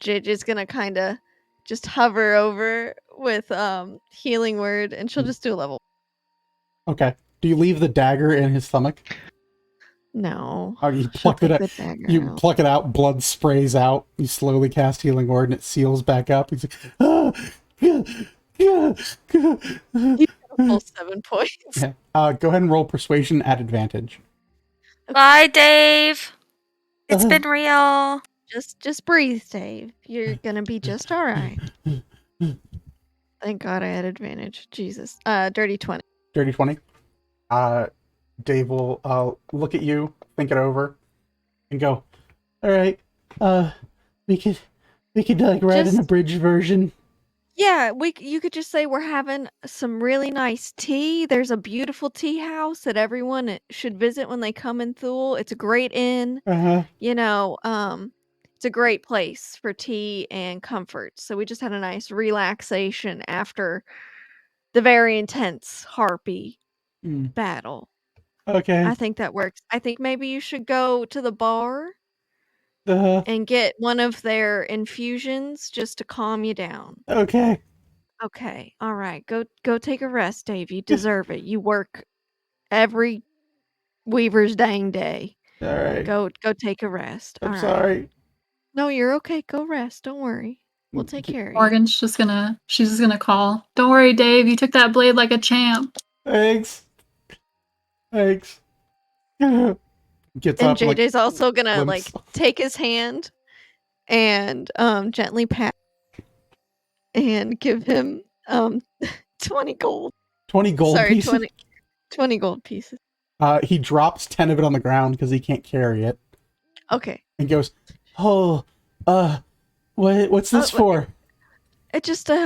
JJ's gonna kind of just hover over with healing word, and she'll just do a level. Okay. Do you leave the dagger in his stomach? No. Oh, you She'll pluck it take out. the dagger You out. pluck it out. Blood sprays out. You slowly cast healing word, and it seals back up. He's like, ah, yeah. Full 7 points. Go ahead and roll persuasion at advantage. Bye, Dave. It's been real. Just breathe, Dave. You're gonna be just all right. Thank God I had advantage. Jesus. Dirty 20. Dirty 20. Dave will look at you, think it over, and go, all right, we could write an abridged version. Yeah, you could just say we're having some really nice tea. There's a beautiful tea house that everyone should visit when they come in Thuul. It's a great inn. You know, it's a great place for tea and comfort. So we just had a nice relaxation after the very intense harpy battle. Okay. I think that works. I think maybe you should go to the bar Uh-huh. and get one of their infusions just to calm you down. Okay. Okay. All right. Go take a rest, Dave. You deserve it. You work every Weaver's dang day. All right. Go take a rest. I'm All right. sorry. No, you're okay. Go rest. Don't worry. We'll take care of you. Morgan's she's just gonna call. Don't worry, Dave. You took that blade like a champ. Thanks. Gets And up. JJ's also gonna limps. take his hand and gently pat and give him 20 gold. 20 gold Sorry, pieces. 20 gold pieces. He drops 10 of it on the ground because he can't carry it, Okay. and goes, "Oh, what's this for?" It's just to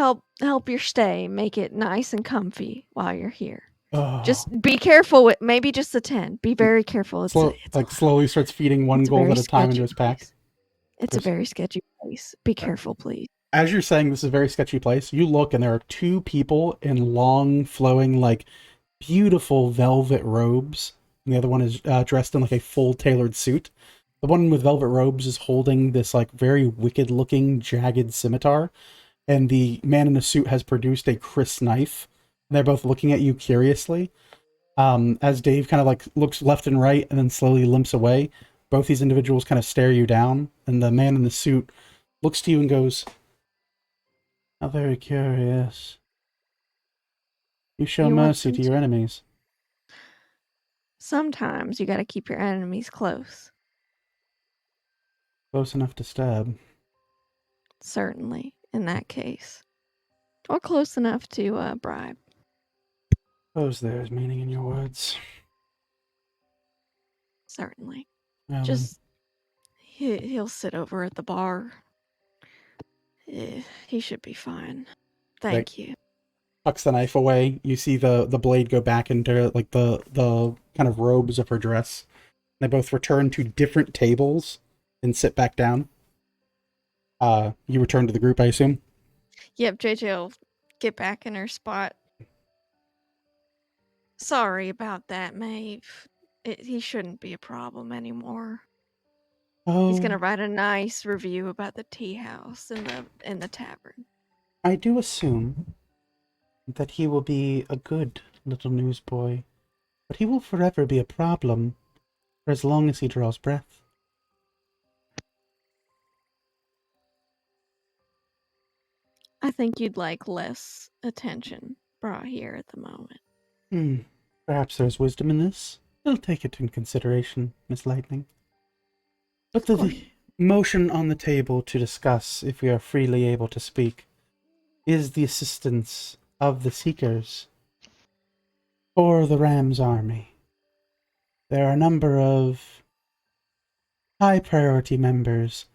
help your stay, make it nice and comfy while you're here. Oh. Just be careful with maybe just the 10. Be very careful. It's Slowly starts feeding one it's a gold very at a time into sketchy his pack. place. It's a very sketchy place. Be careful, please. As you're saying this is a very sketchy place, you look and there are two people in long, flowing, beautiful velvet robes. And the other one is dressed in a full tailored suit. The one with velvet robes is holding this very wicked looking jagged scimitar. And the man in the suit has produced a Chris knife. And they're both looking at you curiously. As Dave kind of like looks left and right and then slowly limps away, both these individuals kind of stare you down, and the man in the suit looks to you and goes, "How very curious. You show You want mercy some to your too? enemies." Sometimes you gotta keep your enemies close. Close enough to stab. Certainly, in that case. Or close enough to bribe. Suppose there is meaning in your words. Certainly. Um, Just he'll sit over at the bar. He should be fine. Thank you. tucks the knife away. You see the blade go back into like the kind of robes of her dress. They both return to different tables and sit back down. You return to the group, I assume? Yep, JJ will get back in her spot. Sorry about that, Maeve. He shouldn't be a problem anymore. Oh, He's gonna write a nice review about the tea house in the tavern. I do assume that he will be a good little newsboy, but he will forever be a problem for as long as he draws breath. I think you'd like less attention brought here at the moment. Perhaps there's wisdom in this. I'll take it in consideration, Miss Lightning. But the motion on the table to discuss, if we are freely able to speak, is the assistance of the Seekers for the Ram's army. There are a number of high priority members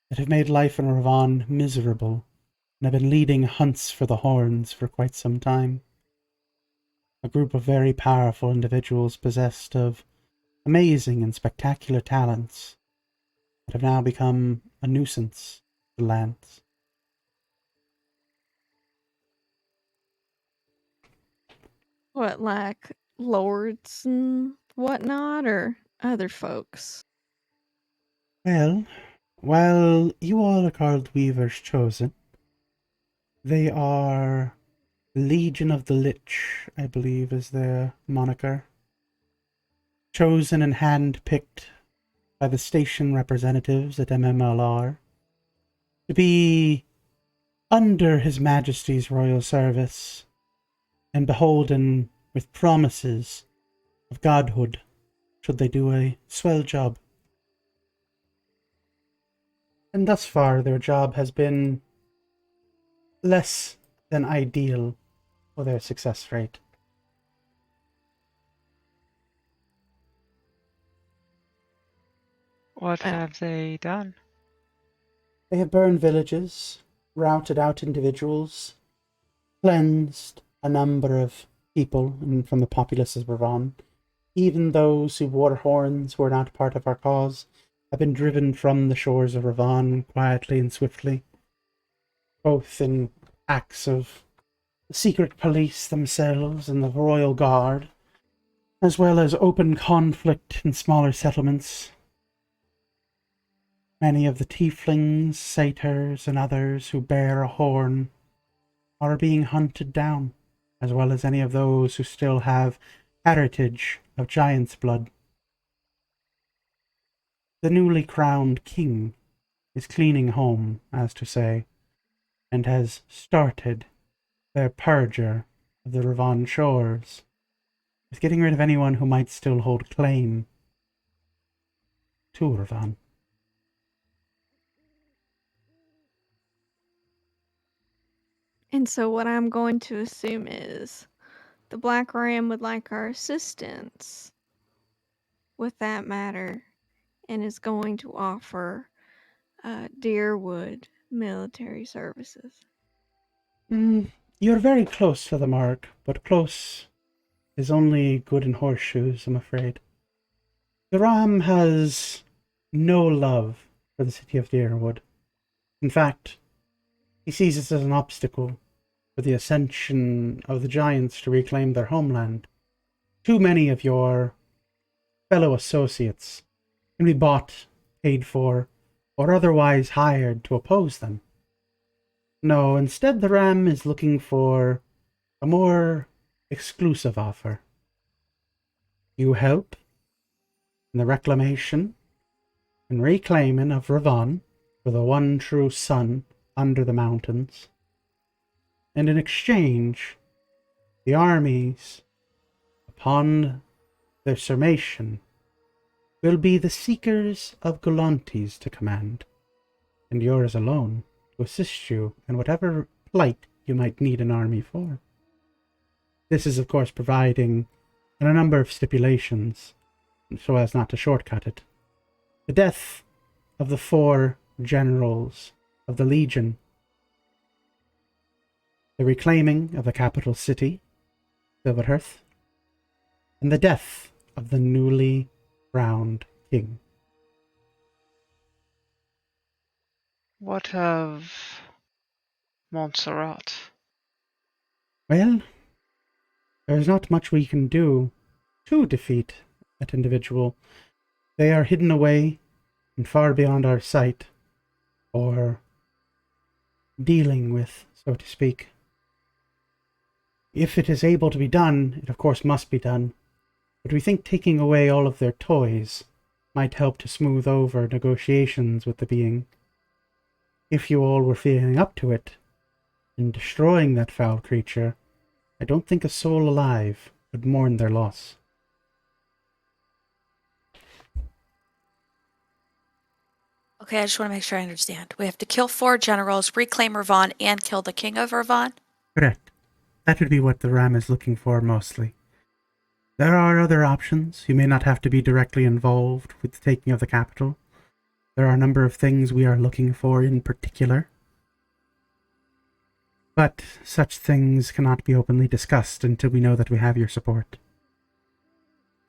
that have made life in Ravon miserable and have been leading hunts for the horns for quite some time. A group of very powerful individuals possessed of amazing and spectacular talents that have now become a nuisance to the lands. What, like lords and whatnot, or other folks? Well, while you all are called Weaver's Chosen, they are Legion of the Lich, I believe is their moniker. Chosen and hand-picked by the station representatives at MMLR to be under His Majesty's royal service and beholden with promises of godhood should they do a swell job. And thus far their job has been less than ideal for their success rate. What have they done? They have burned villages, routed out individuals, cleansed a number of people from the populace of Ravon. Even those who wore horns who are not part of our cause have been driven from the shores of Ravon quietly and swiftly, both in acts of the secret police themselves and the royal guard, as well as open conflict in smaller settlements. Many of the tieflings, satyrs, and others who bear a horn are being hunted down, as well as any of those who still have heritage of giant's blood. The newly crowned king is cleaning home, as to say, and has started their purger of the Ravon shores, with getting rid of anyone who might still hold claim to Ravon. And so what I'm going to assume is the Black Ram would like our assistance with that matter and is going to offer Deerwood military services. You're very close to the mark, but close is only good in horseshoes, I'm afraid. The Ram has no love for the city of Deerwood. In fact, he sees it as an obstacle for the ascension of the giants to reclaim their homeland. Too many of your fellow associates can be bought, paid for, or otherwise hired to oppose them. No, instead the Ram is looking for a more exclusive offer. you help in the reclamation and reclaiming of Ravon for the one true sun under the mountains. And in exchange, the armies, upon their summation, will be the seekers of Galantes to command, and yours alone to assist you in whatever plight you might need an army for. This is, of course, providing in a number of stipulations, so as not to shortcut it. The death of the 4 generals of the Legion, the reclaiming of the capital city, Silverhearth, and the death of the newly crowned king. What of Montserrat? Well, there's not much we can do to defeat that individual. They are hidden away and far beyond our sight, or dealing with, so to speak. If it is able to be done, it of course must be done, but we think taking away all of their toys might help to smooth over negotiations with the being. If you all were feeling up to it, in destroying that foul creature, I don't think a soul alive would mourn their loss. Okay, I just want to make sure I understand. We have to kill 4 generals, reclaim Ravon, and kill the king of Ravon? Correct. That would be what the Ram is looking for mostly. There are other options. You may not have to be directly involved with the taking of the capital. There are a number of things we are looking for in particular. But such things cannot be openly discussed until we know that we have your support.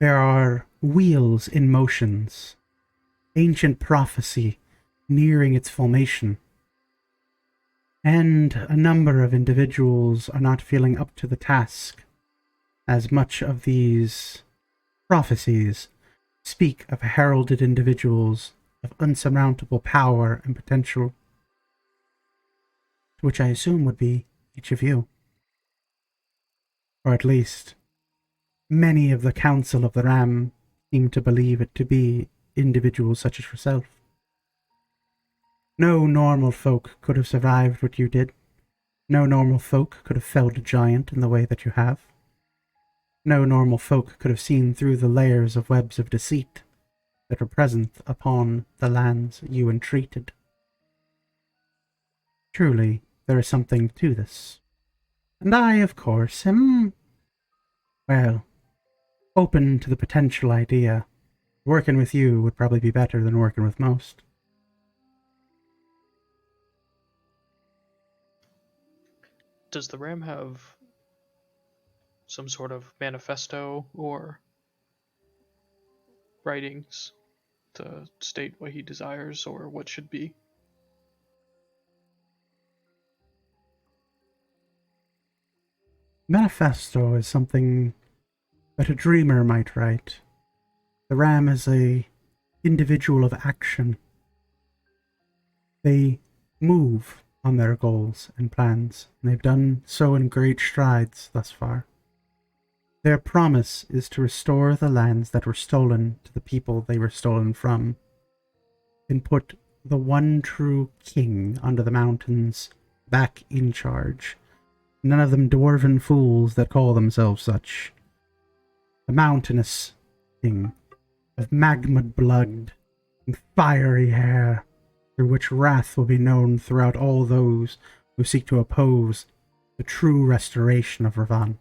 There are wheels in motions, ancient prophecy nearing its formation, and a number of individuals are not feeling up to the task, as much of these prophecies speak of heralded individuals of unsurmountable power and potential, which I assume would be each of you. Or at least, many of the Council of the Ram seem to believe it to be individuals such as yourself. No normal folk could have survived what you did. No normal folk could have felled a giant in the way that you have. No normal folk could have seen through the layers of webs of deceit that were present upon the lands you entreated. Truly, there is something to this. And I, of course, am, well, open to the potential idea. Working with you would probably be better than working with most. Does the Ram have some sort of manifesto or writings to state what he desires or what should be? Manifesto is something that a dreamer might write. The Ram is a individual of action. They move on their goals and plans, and they've done so in great strides thus far. Their promise is to restore the lands that were stolen to the people they were stolen from, and put the one true king under the mountains back in charge. None of them dwarven fools that call themselves such. The mountainous king of magma blood and fiery hair, through which wrath will be known throughout all those who seek to oppose the true restoration of Ravon.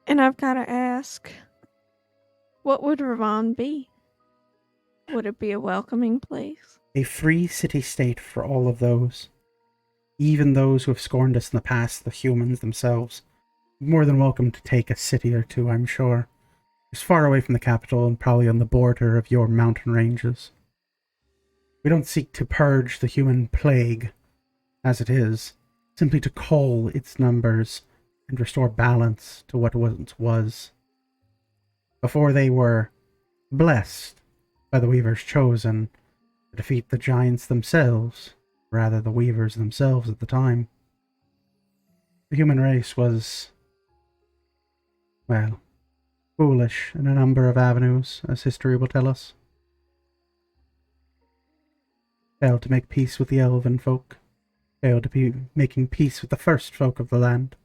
And I've got to ask, what would Ravon be? Would it be a welcoming place? A free city-state for all of those. Even those who have scorned us in the past, the humans themselves. More than welcome to take a city or two, I'm sure. It's far away from the capital and probably on the border of your mountain ranges. We don't seek to purge the human plague, as it is, simply to cull its numbers and restore balance to what once was. Before they were blessed by the Weavers chosen to defeat the giants themselves, rather the Weavers themselves at the time. The human race was, well, foolish in a number of avenues, as history will tell us. Failed to make peace with the elven folk. Failed to be making peace with the first folk of the land.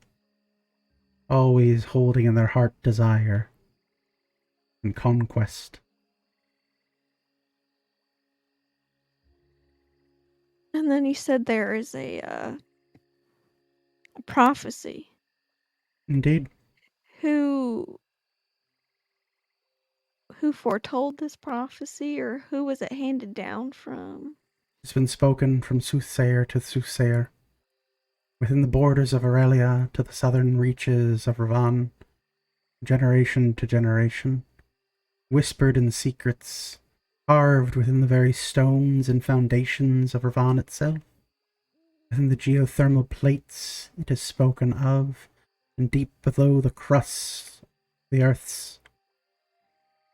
Always holding in their heart desire and conquest. And then you said there is a prophecy. Indeed. Who foretold this prophecy, or who was it handed down from? It's been spoken from soothsayer to soothsayer, within the borders of Aurelia to the southern reaches of Ravan, generation to generation, whispered in secrets, carved within the very stones and foundations of Ravan itself. Within the geothermal plates it is spoken of, and deep below the crust of the earths,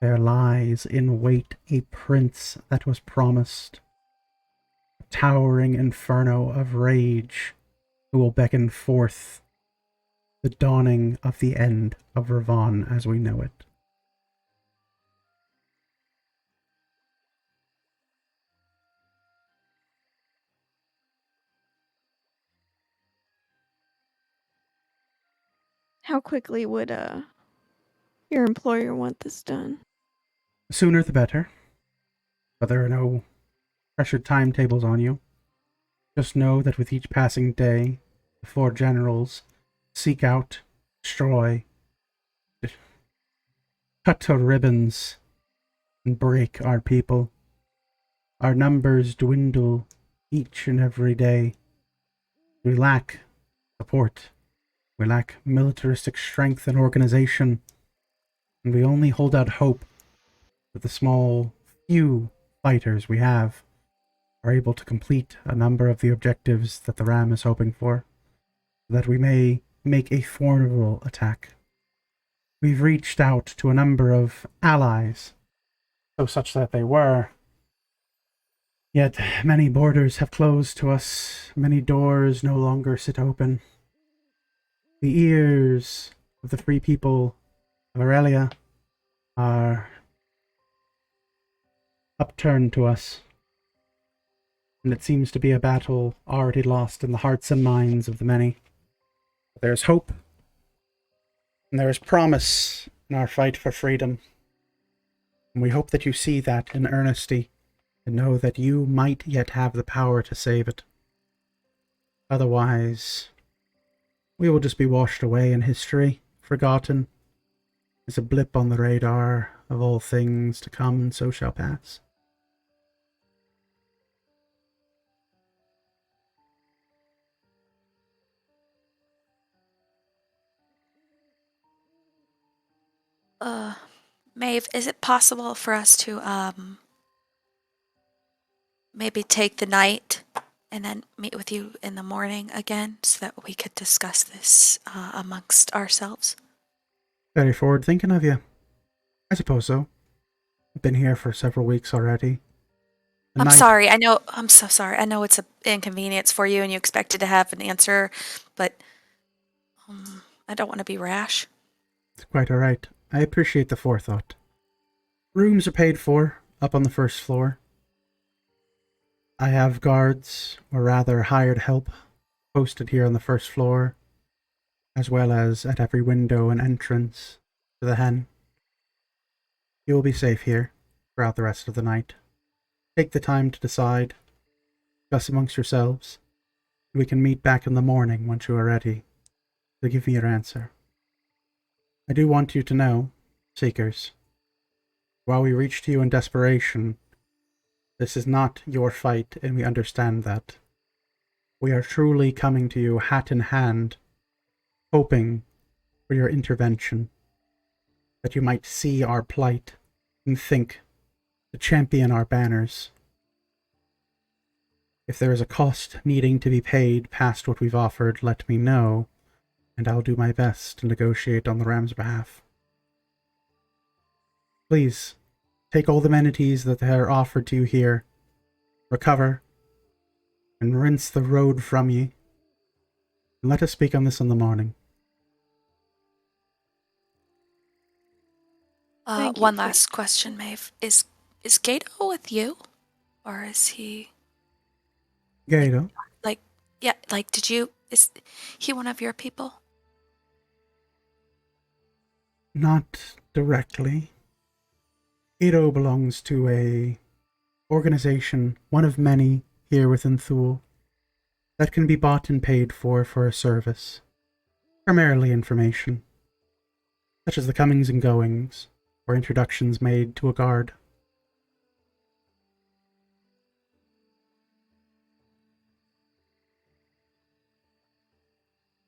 there lies in wait a prince that was promised, a towering inferno of rage who will beckon forth the dawning of the end of Ravan as we know it. How quickly would your employer want this done? The sooner the better, but there are no pressured timetables on you. Just know that with each passing day, the four generals seek out, destroy, cut to ribbons, and break our people. Our numbers dwindle each and every day. We lack support. We lack militaristic strength and organization. And we only hold out hope that the small few fighters we have are able to complete a number of the objectives that the Ram is hoping for, so that we may make a formidable attack. We've reached out to a number of allies, so such that they were. Yet many borders have closed to us, many doors no longer sit open. The ears of the free people of Aurelia are upturned to us, and it seems to be a battle already lost in the hearts and minds of the many. But there is hope, and there is promise in our fight for freedom, and we hope that you see that in earnesty, and know that you might yet have the power to save it. Otherwise, we will just be washed away in history, forgotten, as a blip on the radar of all things to come, and so shall pass. Maeve, is it possible for us to maybe take the night and then meet with you in the morning again so that we could discuss this amongst ourselves? Very forward thinking of you. I suppose so. I've been here for several weeks already. I'm sorry. I'm so sorry. I know it's an inconvenience for you and you expected to have an answer, but I don't want to be rash. It's quite alright. I appreciate the forethought. Rooms are paid for, up on the first floor. I have guards, or rather hired help, posted here on the first floor, as well as at every window and entrance to the hen. You will be safe here throughout the rest of the night. Take the time to decide, discuss amongst yourselves. We can meet back in the morning once you are ready to give me your answer. I do want you to know, Seekers, while we reach to you in desperation, this is not your fight, and we understand that. We are truly coming to you hat in hand, hoping for your intervention, that you might see our plight and think to champion our banners. If there is a cost needing to be paid past what we've offered, let me know, and I'll do my best to negotiate on the Ram's behalf. Please, take all the amenities that are offered to you here, recover, and rinse the road from ye. Let us speak on this in the morning. Thank you One for- last question, Maeve. Is Gato with you? Or is he Gato? is he one of your people? Not directly. Gato belongs to a organization, one of many here within Thuul, that can be bought and paid for a service. Primarily information, such as the comings and goings, or introductions made to a guard.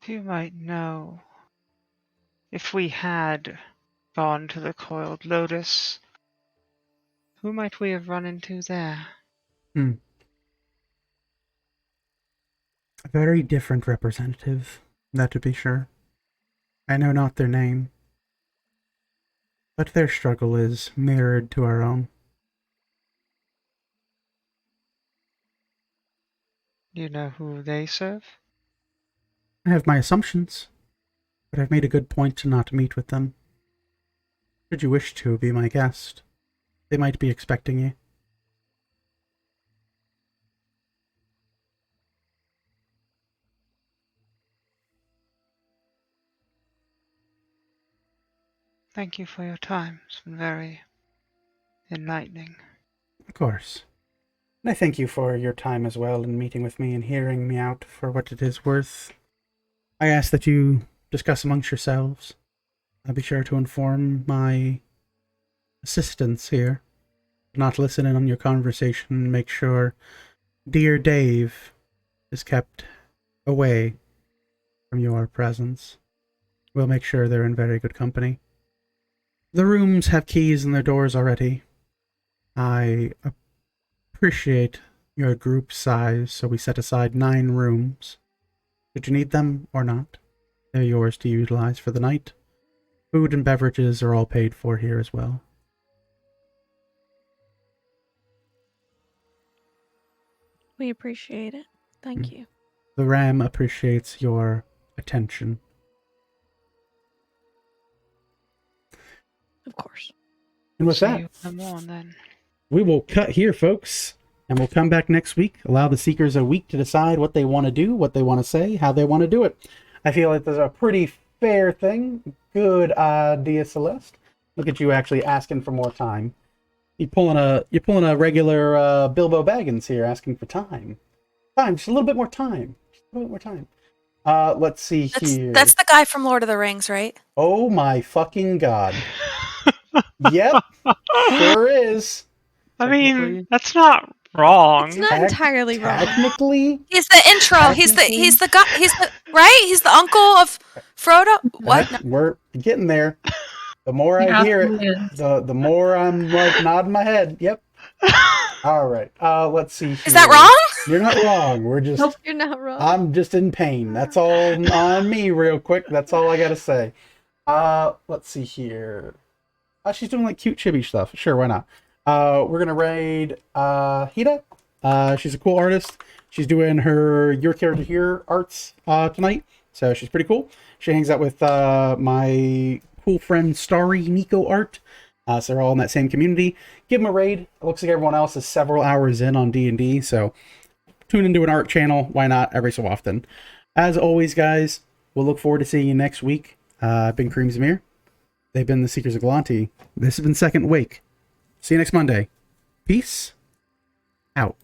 You might know, if we had gone to the Coiled Lotus, who might we have run into there? A very different representative, that to be sure. I know not their name, but their struggle is mirrored to our own. Do you know who they serve? I have my assumptions, but I've made a good point to not meet with them. Should you wish to be my guest, they might be expecting you. Thank you for your time. It's been very enlightening. Of course. And I thank you for your time as well in meeting with me and hearing me out for what it is worth. I ask that you discuss amongst yourselves. I'll be sure to inform my assistants here. Not listen in on your conversation and make sure dear Dave is kept away from your presence. We'll make sure they're in very good company. The rooms have keys in their doors already. I appreciate your group size, so we set aside 9 rooms. Should you need them or not, they're yours to utilize for the night. Food and beverages are all paid for here as well. We appreciate it. Thank you. The Ram appreciates your attention. Of course. And with See that, you in the morning, then. we will cut here, folks, and we'll come back next week. Allow the Seekers a week to decide what they want to do, what they want to say, how they want to do it. I feel like there's a pretty fair thing. Good idea, Celeste. Look at you actually asking for more time. You're pulling a regular Bilbo Baggins here, asking for time. Just a little bit more time. Just a little bit more time. Let's see here. That's the guy from Lord of the Rings, right? Oh my fucking god. Yep, sure is. I mean, that's not wrong. It's not entirely wrong. Technically, He's the intro. He's the guy. He's the right. He's the uncle of Frodo. What? we're getting there. The more I hear it, the more I'm like nodding my head. Yep. All right. Let's see. Is that wrong? You're not wrong. We're just. Nope, you're not wrong. I'm just in pain. That's all on me, real quick. That's all I gotta say. Let's see here. She's doing like cute chibi stuff. Sure, why not? We're gonna raid Hida. She's a cool artist. She's doing her Your Character Here arts tonight, so she's pretty cool. She hangs out with my cool friend Starry Nico Art. So they're all in that same community. Give them a raid. It looks like everyone else is several hours in on D&D, so tune into an art channel. Why not? Every so often. As always, guys, we'll look forward to seeing you next week. I've been Kareem Zamir. They've been the Seekers of Galanti. This has been Second Wake. See you next Monday. Peace out.